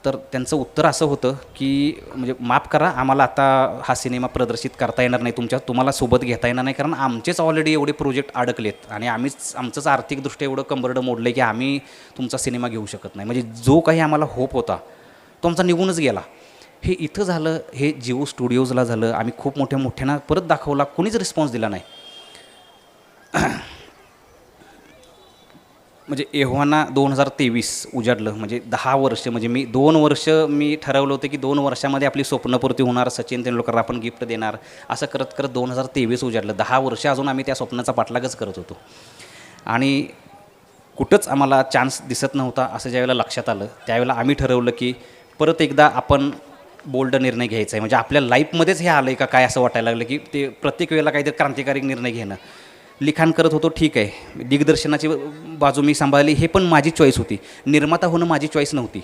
N: तर त्यांचं उत्तर असं होतं की म्हणजे माफ करा, आम्हाला आता हा सिनेमा प्रदर्शित करता येणार नाही, तुम्हाला सोबत घेता येणार नाही, कारण आमचेच ऑलरेडी एवढे प्रोजेक्ट अडकलेत आणि आमचंच आर्थिकदृष्ट्या एवढं कंबरडं मोडलं आहे की आम्ही तुमचा सिनेमा घेऊ शकत नाही. म्हणजे जो काही आम्हाला होप होता तो आमचा निघूनच गेला. हे इथं झालं, हे जिओ स्टुडिओजला झालं. आम्ही खूप मोठ्यानं परत दाखवला, कोणीच रिस्पॉन्स दिला नाही. म्हणजे एव्हाना 2023 उजाडलं. म्हणजे 10 वर्ष, म्हणजे मी 2 वर्ष मी ठरवलं होतं की 2 वर्षामध्ये आपली स्वप्नपूर्ती होणार, सचिन तेंडुलकरला आपण गिफ्ट देणार. असं करत करत 2023 उजाडलं. 10 वर्ष अजून आम्ही त्या स्वप्नाचा पाठलागच करत होतो आणि कुठंच आम्हाला चान्स दिसत नव्हता. असं ज्यावेळेला लक्षात आलं त्यावेळेला आम्ही ठरवलं की परत एकदा आपण बोल्ड निर्णय घ्यायचा आहे. म्हणजे आपल्या लाईफमध्येच हे आलं आहे का काय, असं वाटायला लागलं की ते प्रत्येक वेळेला काहीतरी क्रांतिकारी निर्णय घेणं. लिखाण करत होतो, ठीक आहे, दिग्दर्शनाची बाजू मी सांभाळली, हे पण माझी चॉईस होती. निर्माता होणं माझी चॉईस नव्हती.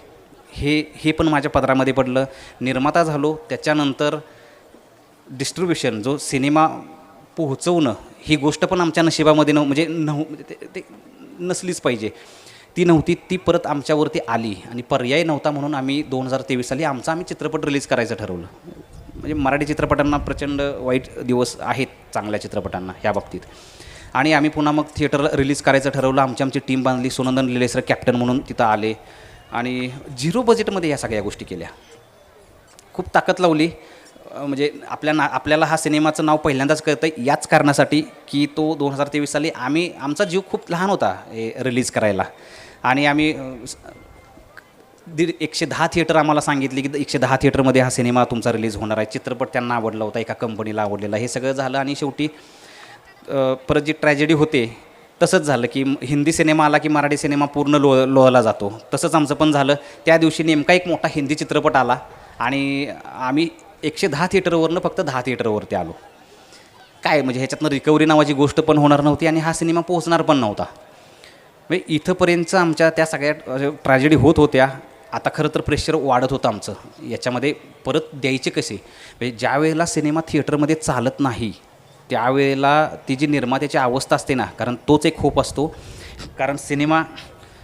N: हे पण माझ्या पदरामध्ये पडलं. निर्माता झालो, त्याच्यानंतर डिस्ट्रीब्युशन, जो सिनेमा पोहोचवणं, ही गोष्ट पण आमच्या नशिबामध्ये ते नसलीच पाहिजे, ती नव्हती. ती परत आमच्यावरती आली आणि पर्याय नव्हता म्हणून आम्ही 2023 साली आम्ही चित्रपट रिलीज करायचं ठरवलं. म्हणजे मराठी चित्रपटांना प्रचंड वाईट दिवस आहेत चांगल्या चित्रपटांना ह्या बाबतीत. आणि आम्ही पुन्हा मग थिएटर रिलीज करायचं ठरवलं. आमची टीम बांधली. सोनंदन लिले सर कॅप्टन म्हणून तिथं आले आणि 0 बजेटमध्ये या सगळ्या गोष्टी केल्या. खूप ताकद लावली. म्हणजे आपल्याला हा सिनेमाचं नाव पहिल्यांदाच कळतं आहे याच कारणासाठी की तो 2023 साली आमचा जीव खूप लहान होता रिलीज करायला. आणि आम्ही 110 थिएटर आम्हाला सांगितले की 110 थिएटरमध्ये हा सिनेमा तुमचा रिलीज होणार आहे. चित्रपट त्यांना आवडला होता, एका कंपनीला आवडलेला. हे सगळं झालं आणि शेवटी परत जी ट्रॅजेडी होते तसंच झालं की हिंदी सिनेमा आला की मराठी सिनेमा पूर्ण लोळला जातो. तसंच आमचं पण झालं. त्या दिवशी नेमका एक मोठा हिंदी चित्रपट आला आणि आम्ही 110 थिएटरवरनं फक्त 10 थिएटरवरती आलो. काय म्हणजे ह्याच्यातनं रिकव्हरी नावाची गोष्ट पण होणार नव्हती आणि हा सिनेमा पोहोचणार पण नव्हता. म्हणजे इथंपर्यंतचं आमच्या त्या सगळ्या ट्रॅजेडी होत होत्या. आता खरं तर प्रेशर वाढत होतं आमचं. याच्यामध्ये परत द्यायचे कसे, म्हणजे ज्या वेळेला सिनेमा थिएटरमध्ये चालत नाही त्यावेळेला ती जी निर्मात्याची अवस्था असते ना, कारण तोच एक होप असतो. कारण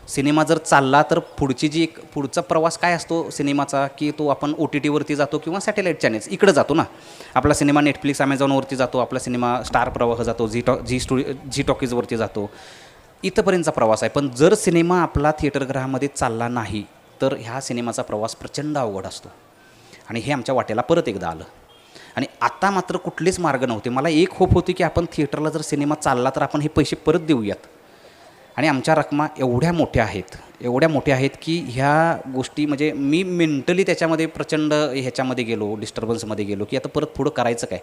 N: सिनेमा जर चालला तर पुढचा प्रवास काय असतो सिनेमाचा, की तो आपण OTTवरती जातो किंवा सॅटेलाईट चॅनेल्स इकडे जातो ना. आपला सिनेमा नेटफ्लिक्स ॲमेझॉनवरती जातो, आपला सिनेमा स्टार प्रवाह जातो, झी टॉकीजवरती जातो. इथंपर्यंतचा प्रवास आहे. पण जर सिनेमा आपला थिएटरगृहामध्ये चालला नाही तर ह्या सिनेमाचा प्रवास प्रचंड अवघड असतो. आणि हे आमच्या वाट्याला परत एकदा आलं. आणि आता मात्र कुठलेच मार्ग नव्हते. मला एक होप होती की आपण थिएटरला जर सिनेमा चालला तर आपण हे पैसे परत देऊयात. आणि आमच्या रकमा एवढ्या मोठ्या आहेत की ह्या गोष्टी म्हणजे मी मेंटली त्याच्यामध्ये प्रचंड ह्याच्यामध्ये गेलो, डिस्टर्बन्समध्ये गेलो की आता परत पुढं करायचं काय.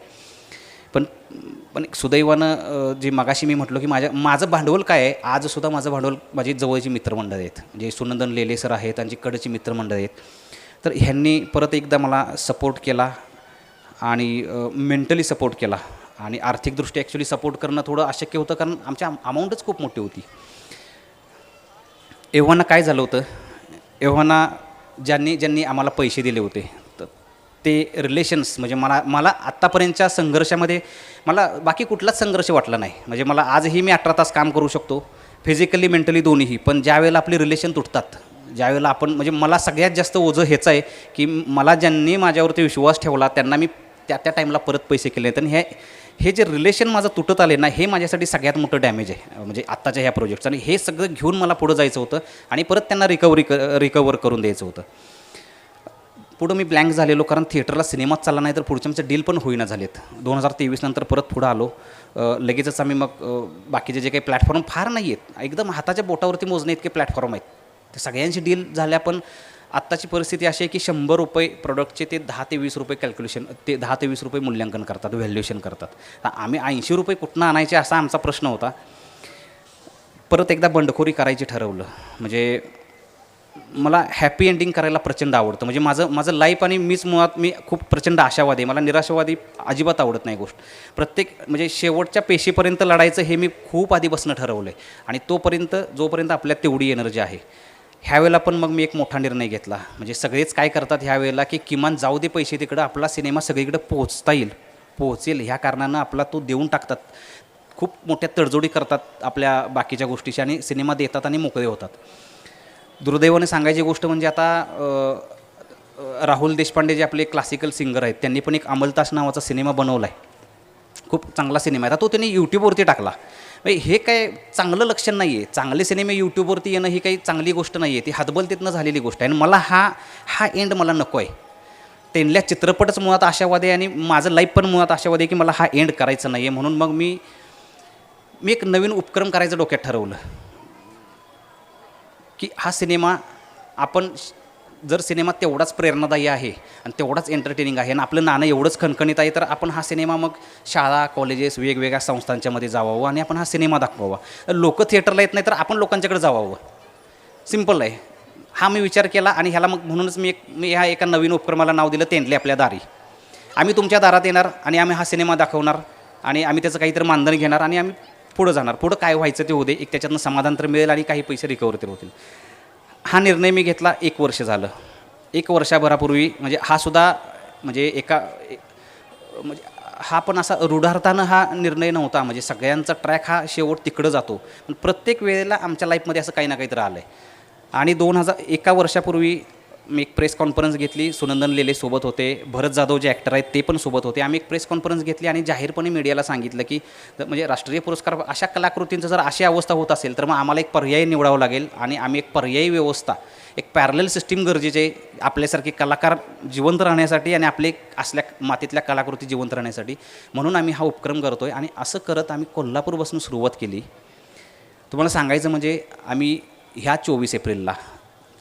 N: पण सुदैवानं जे मगाशी मी म्हटलो की माझं भांडवल काय आहे, आजसुद्धा माझं भांडवल माझी जवळची मित्रमंडळ आहेत, जे सुनंदन लेले सर आहेत आणि कडची मित्रमंडळ आहेत. तर ह्यांनी परत एकदा मला सपोर्ट केला आणि मेंटली सपोर्ट केला. आणि आर्थिकदृष्ट्या ॲक्च्युली सपोर्ट करणं थोडं अशक्य होतं, कारण आमच्या अमाऊंटच खूप मोठी होती. एव्हाना काय झालं होतं, एव्हाना ज्यांनी आम्हाला पैसे दिले होते तर ते रिलेशन्स म्हणजे मला आत्तापर्यंतच्या संघर्षामध्ये मला बाकी कुठलाच संघर्ष वाटला नाही. म्हणजे मला आजही मी 18 तास काम करू शकतो, फिजिकली मेंटली दोन्हीही. पण ज्यावेळेला आपली रिलेशन तुटतात, ज्यावेळेला आपण म्हणजे मला सगळ्यात जास्त ओझं हेच आहे की मला ज्यांनी माझ्यावरती विश्वास ठेवला त्यांना मी त्या टाईमला परत पैसे केले आहेत. आणि हे जे रिलेशन माझं तुटत आले ना, हे माझ्यासाठी सगळ्यात मोठं डॅमेज आहे म्हणजे आत्ताच्या ह्या प्रोजेक्टचं. आणि हे सगळं घेऊन मला पुढं जायचं होतं आणि परत त्यांना रिकवर करून द्यायचं होतं. पुढं मी ब्लँक झालेलो, कारण थिएटरला सिनेमाच चालला नाही तर पुढच्या आमचं डील पण होईना झालेत. 2023 नंतर परत पुढं आलो. लगेचच आम्ही मग बाकीचे जे काही प्लॅटफॉर्म फार नाही आहेत, एकदम हाताच्या बोटावरती मोजणे इतके प्लॅटफॉर्म आहेत, ते सगळ्यांची डील झाल्या. पण आत्ताची परिस्थिती अशी आहे की ₹100 प्रॉडक्टचे ते 10 ते 20 रुपये कॅल्क्युलेशन, ते 10 ते 20 रुपये मूल्यांकन करतात, व्हॅल्युएशन करतात. तर आम्ही ₹80 कुठनं आणायचे असा आमचा प्रश्न होता. परत एकदा बंडखोरी करायची ठरवलं. म्हणजे मला हॅपी एंडिंग करायला प्रचंड आवडतं. म्हणजे माझं लाईफ आणि मी खूप प्रचंड आशावादी आहे. मला निराशावादी अजिबात आवडत नाही गोष्ट. म्हणजे शेवटच्या पेशीपर्यंत लढायचं हे मी खूप आधीपासून ठरवलं आहे. आणि जोपर्यंत आपल्यात तेवढी एनर्जी आहे. ह्यावेळेला पण मग मी एक मोठा निर्णय घेतला. म्हणजे सगळेच काय करतात ह्यावेळेला की किमान जाऊ दे पैसे तिकडं, आपला सिनेमा सगळीकडे पोहोचेल ह्या कारणानं आपला तो देऊन टाकतात. खूप मोठ्या तडजोडी करतात आपल्या बाकीच्या गोष्टीशी आणि सिनेमा देतात आणि मोकळे होतात. दुर्दैवाने सांगायची गोष्ट म्हणजे आता राहुल देशपांडे जे आपले क्लासिकल सिंगर आहेत त्यांनी पण एक अंमलतास नावाचा सिनेमा बनवला आहे. खूप चांगला सिनेमा आहे. आता तो त्यांनी यूट्यूबवरती टाकला. हे काय चांगलं लक्षण नाही आहे. चांगले सिनेमे यूट्यूबवरती येणं ही काही चांगली गोष्ट नाही आहे, ती हतबलतेतनं झालेली गोष्ट आहे. आणि मला हा एंड मला नको आहे. त्यांना चित्रपटच मुळात आशावादी आहे आणि माझं लाईफ पण मुळात आशावादी आहे की मला हा एंड करायचा नाही आहे. म्हणून मग मी एक नवीन उपक्रम करायचं डोक्यात ठरवलं की हा सिनेमा आपण जर सिनेमा तेवढाच प्रेरणादायी आहे आणि तेवढाच एंटरटेनिंग आहे आणि आपलं नाणं एवढंच खणखणीत आहे तर आपण हा सिनेमा मग शाळा कॉलेजेस वेगवेगळ्या संस्थांच्यामध्ये जावावं आणि आपण हा सिनेमा दाखवावा. लोक थिएटरला येत नाही तर आपण लोकांच्याकडे जावावं. सिम्पल आहे. हा मी विचार केला आणि ह्याला मग म्हणूनच मी ह्या एका नवीन उपक्रमाला नाव दिलं तेंडले आपल्या दारी. आम्ही तुमच्या दारात येणार आणि आम्ही हा सिनेमा दाखवणार आणि आम्ही त्याचं काहीतरी मानधन घेणार आणि आम्ही पुढं जाणार. पुढं काय व्हायचं ते होऊ दे, एक त्याच्यातनं समाधान तर मिळेल आणि काही पैसे रिकवर तर होतील. हा निर्णय मी घेतला 1 वर्ष झालं. 1 वर्षाभरापूर्वी म्हणजे हा सुद्धा म्हणजे म्हणजे हा पण असा रूढार्थानं हा निर्णय नव्हता. म्हणजे सगळ्यांचा ट्रॅक हा शेवट तिकडं जातो. पण प्रत्येक वेळेला आमच्या लाईफमध्ये असं काही ना काहीतरी आलं आहे. आणि 1 वर्षापूर्वी मी एक प्रेस कॉन्फरन्स घेतली. सुनंदन लेले सोबत होते, भरत जाधव जे ॲक्टर आहेत ते पण सोबत होते. आम्ही एक प्रेस कॉन्फरन्स घेतली आणि जाहीरपणे मीडियाला सांगितलं की म्हणजे राष्ट्रीय पुरस्कार अशा कलाकृतींचं जर अशी अवस्था होत असेल तर मग आम्हाला एक पर्याय निवडावं लागेल आणि आम्ही एक पर्यायी व्यवस्था, एक पॅरलल सिस्टीम गरजेचे आहे आपल्यासारखे कलाकार जिवंत राहण्यासाठी आणि आपले असल्या मातीतल्या कलाकृती जिवंत राहण्यासाठी. म्हणून आम्ही हा उपक्रम करतो आहे. आणि असं करत आम्ही कोल्हापूरपासून सुरुवात केली. तुम्हाला सांगायचं म्हणजे आम्ही ह्या 24 एप्रिलला,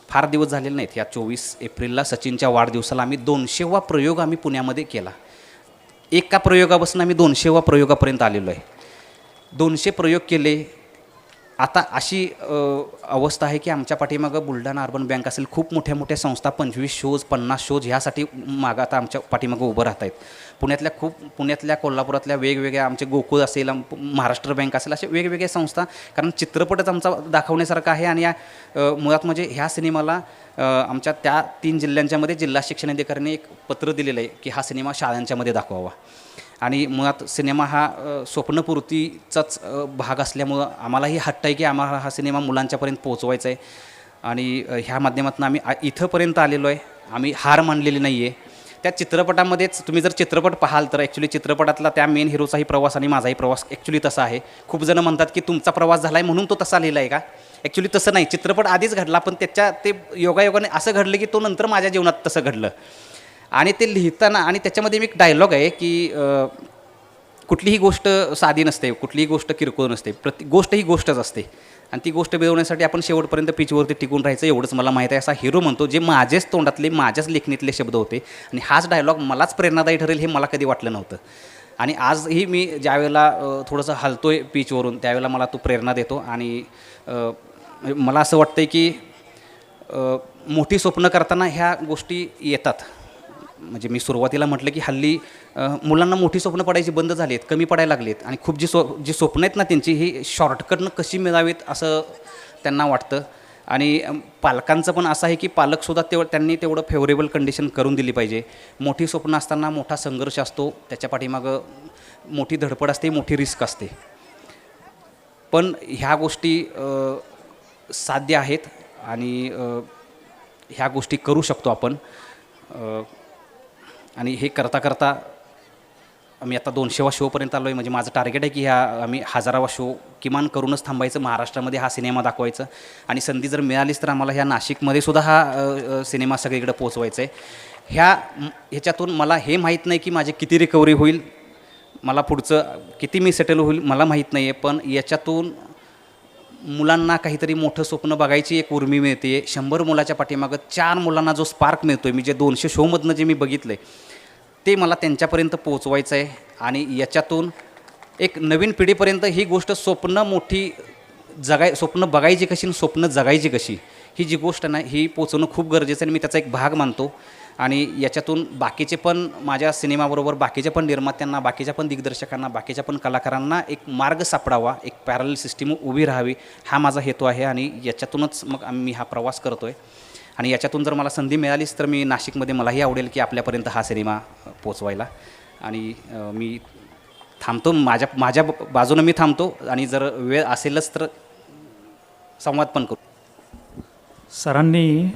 N: फार दिवस झालेले नाहीत, ह्या 24 एप्रिलला सचिनच्या वाढदिवसाला आम्ही 200वा प्रयोग आम्ही पुण्यामध्ये केला. एका प्रयोगापासून आम्ही 200वा प्रयोगापर्यंत आलेलो आहे. 200 प्रयोग केले. आता अशी अवस्था आहे की आमच्या पाठीमागं बुलढाणा अर्बन बँक असेल, खूप मोठ्या मोठ्या संस्था 25 शोज 50 शोज ह्यासाठी मागं आता आमच्या पाठीमागं उभं राहत आहेत. पुण्यातल्या कोल्हापुरातल्या वेगवेगळ्या आमचे गोकुळ असेल, महाराष्ट्र बँक असेल, अशा वेगवेगळ्या संस्था, कारण चित्रपटच आमचा दाखवण्यासारखा आहे. आणि मुळात म्हणजे ह्या सिनेमाला आमच्या त्या 3 जिल्ह्यांच्यामध्ये जिल्हा शिक्षण अधिकाऱ्यांनी एक पत्र दिलेलं आहे की हा सिनेमा शाळांच्यामध्ये दाखवावा. आणि मुळात सिनेमा हा स्वप्नपूर्तीचाच भाग असल्यामुळं आम्हालाही हट्ट आहे की आम्हाला हा सिनेमा मुलांच्यापर्यंत पोहोचवायचा आहे. आणि ह्या माध्यमातून आम्ही इथंपर्यंत आलेलो आहे. आम्ही हार मानलेली नाही आहे. त्या चित्रपटामध्येच तुम्ही जर चित्रपट पाहाल तर ॲक्च्युली चित्रपटातला त्या मेन हिरोचाही प्रवास आणि माझाही प्रवास ॲक्च्युली तसा आहे. खूप जण म्हणतात की तुमचा प्रवास झाला आहे म्हणून तो तसा लिहिला आहे का? ॲक्च्युली तसं नाही. चित्रपट आधीच घडला, पण ते योगायोगाने असं घडलं की तो नंतर माझ्या जीवनात तसं घडलं. आणि ते लिहिताना, आणि त्याच्यामध्ये मी एक डायलॉग आहे की कुठलीही गोष्ट साधी नसते, कुठलीही गोष्ट किरकोळ नसते, गोष्ट ही गोष्टच असते. आणि ती गोष्ट मिळवण्यासाठी आपण शेवटपर्यंत पिचवरती टिकून राहायचं, एवढंच मला माहीत आहे. असा हिरो म्हणतो, जे माझेच तोंडातले माझ्याच लेखणीतले शब्द होते. आणि हाच डायलॉग मलाच प्रेरणादायी ठरेल हे मला कधी वाटलं नव्हतं. आणि आजही मी ज्यावेळेला थोडंसं हलतोय पिचवरून, त्यावेळेला मला तो प्रेरणा देतो. आणि मला असं वाटतं की मोठी स्वप्न करताना ह्या गोष्टी येतात. म्हणजे मी सुरुवातीला म्हटलं की हल्ली मुलांना मोठी स्वप्न पडायची बंद झाली आहेत, कमी पडायला लागली आहेत. आणि खूप जी स्वप्न आहेत ना त्यांची, ही शॉर्टकटनं कशी मिळावीत असं त्यांना वाटतं. आणि पालकांचं पण असं आहे की पालकसुद्धा त्यांनी तेवढं फेवरेबल कंडिशन करून दिली पाहिजे. मोठी स्वप्न असताना मोठा संघर्ष असतो, त्याच्या पाठीमागं मोठी धडपड असते, मोठी रिस्क असते. पण ह्या गोष्टी साध्य आहेत आणि ह्या गोष्टी करू शकतो आपण. आणि हे करता करता आम्ही आता 200वा शोपर्यंत आलो आहे. म्हणजे माझं टार्गेट आहे की आम्ही 1000वा शो किमान करूनच थांबायचं, महाराष्ट्रामध्ये हा सिनेमा दाखवायचं. आणि संधी जर मिळालीच तर आम्हाला ह्या नाशिकमध्ये सुद्धा हा सिनेमा सगळीकडे पोचवायचा आहे. ह्याच्यातून मला हे माहीत नाही की माझी किती रिकव्हरी होईल, मला पुढचं किती मी सेटल होईल मला माहीत नाही आहे. पण याच्यातून मुलांना काहीतरी मोठं स्वप्न बघायची एक उर्मी मिळते. 100 मुलाच्या पाठीमागं 4 मुलांना जो स्पार्क मिळतो आहे, मी जे 200 शोमधनं जे मी बघितलं आहे ते मला त्यांच्यापर्यंत पोहोचवायचं आहे. आणि याच्यातून एक नवीन पिढीपर्यंत ही गोष्ट स्वप्न बघायची कशी, स्वप्न जगायची कशी, ही जी गोष्ट नाही ही पोचवणं खूप गरजेचं आहे. आणि मी त्याचा एक भाग मानतो. आणि याच्यातून बाकीचे पण माझ्या सिनेमाबरोबर बाकीच्या पण निर्मात्यांना, बाकीच्या पण दिग्दर्शकांना, बाकीच्या पण कलाकारांना एक मार्ग सापडावा, एक पॅरल सिस्टीम उभी राहावी, हा माझा हेतू आहे. आणि याच्यातूनच मग मी हा प्रवास करतो आहे. आणि याच्यातून जर मला संधी मिळालीच तर मी नाशिकमध्ये मलाही आवडेल की आपल्यापर्यंत हा सिनेमा पोचवायला. आणि मी थांबतो, माझ्या बाजूनं मी थांबतो. आणि जर वेळ असेलच तर संवाद पण करू.
O: सरांनी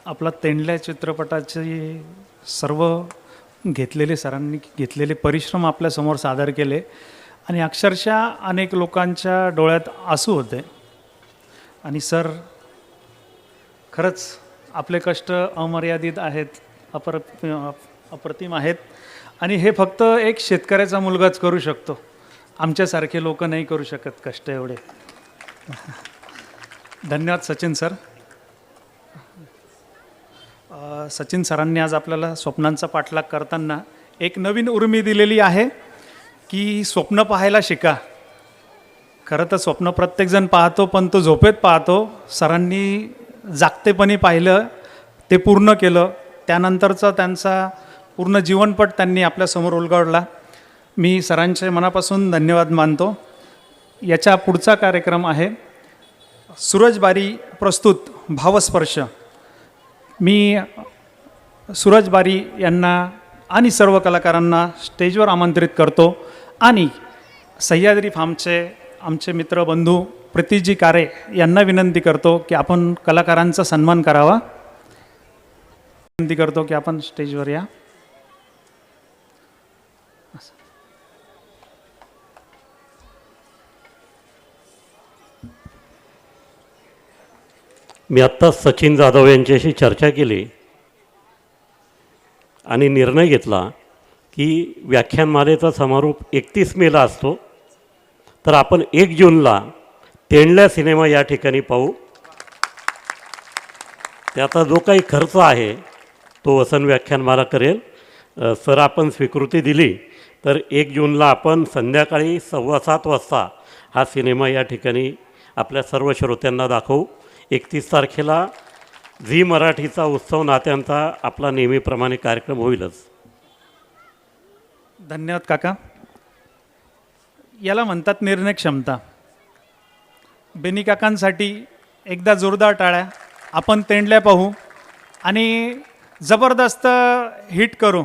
O: आपला तेंडल्या चित्रपटाचे सरांनी घेतलेले परिश्रम आपल्यासमोर सादर केले. आणि अक्षरशः अनेक लोकांच्या डोळ्यात आसू होते. आणि सर, खरंच आपले कष्ट अमर्यादित आहेत, अप्रतिम आहेत. आणि हे फक्त एक शेतकऱ्याचा मुलगाच करू शकतो, आमच्यासारखे लोक नाही करू शकत कष्ट एवढे. धन्यवाद सचिन सर. सचिन सरांनी आज आपल्याला स्वप्नांचा पाठलाग करताना एक नवीन उर्मी दिलेली आहे की स्वप्न पाहायला शिका. खरं तर स्वप्न प्रत्येकजण पाहतो, पण तो झोपेत पाहतो. सरांनी जागतेपणी पाहिलं, ते पूर्ण केलं. त्यानंतरचा त्यांचा पूर्ण जीवनपट त्यांनी आपल्यासमोर उलगडला. मी सरांचे मनापासून धन्यवाद मानतो. याच्या पुढचा कार्यक्रम आहे सूरज बारी प्रस्तुत भावस्पर्श. मी सूरज बारी यांना आणि सर्व कलाकारांना स्टेजवर आमंत्रित करतो. आणि सह्याद्री फार्मचे आमचे मित्र बंधू प्रीतीजी कारे यांना विनंती करतो की आपण कलाकारांचा सन्मान करावा. विनंती करतो की आपण स्टेजवर या.
L: मी आत्ता सचिन जाधव यांच्याशी चर्चा केली आणि निर्णय घेतला की व्याख्यानमालेचा समारोप 31 मेला असतो, तर आपण 1 जूनला तेंडल्या सिनेमा या ठिकाणी पाहू. त्याचा जो काही खर्च आहे तो वसन व्याख्यानमाला करेल. सर, आपण स्वीकृती दिली तर 1 जूनला आपण संध्याकाळी 7:15 वाजता हा सिनेमा या ठिकाणी आपल्या सर्व श्रोत्यांना दाखवू. 31 तारखेला झी मराठीचा उत्सव नात्यांचा आपला नेहमीप्रमाणे कार्यक्रम होईलच.
O: धन्यवाद काका. याला म्हणतात निर्णय क्षमता. बेनी काकांसाठी एकदा जोरदार टाळ्या. आपण तेंडल्या पाहू आणि जबरदस्त हिट करू.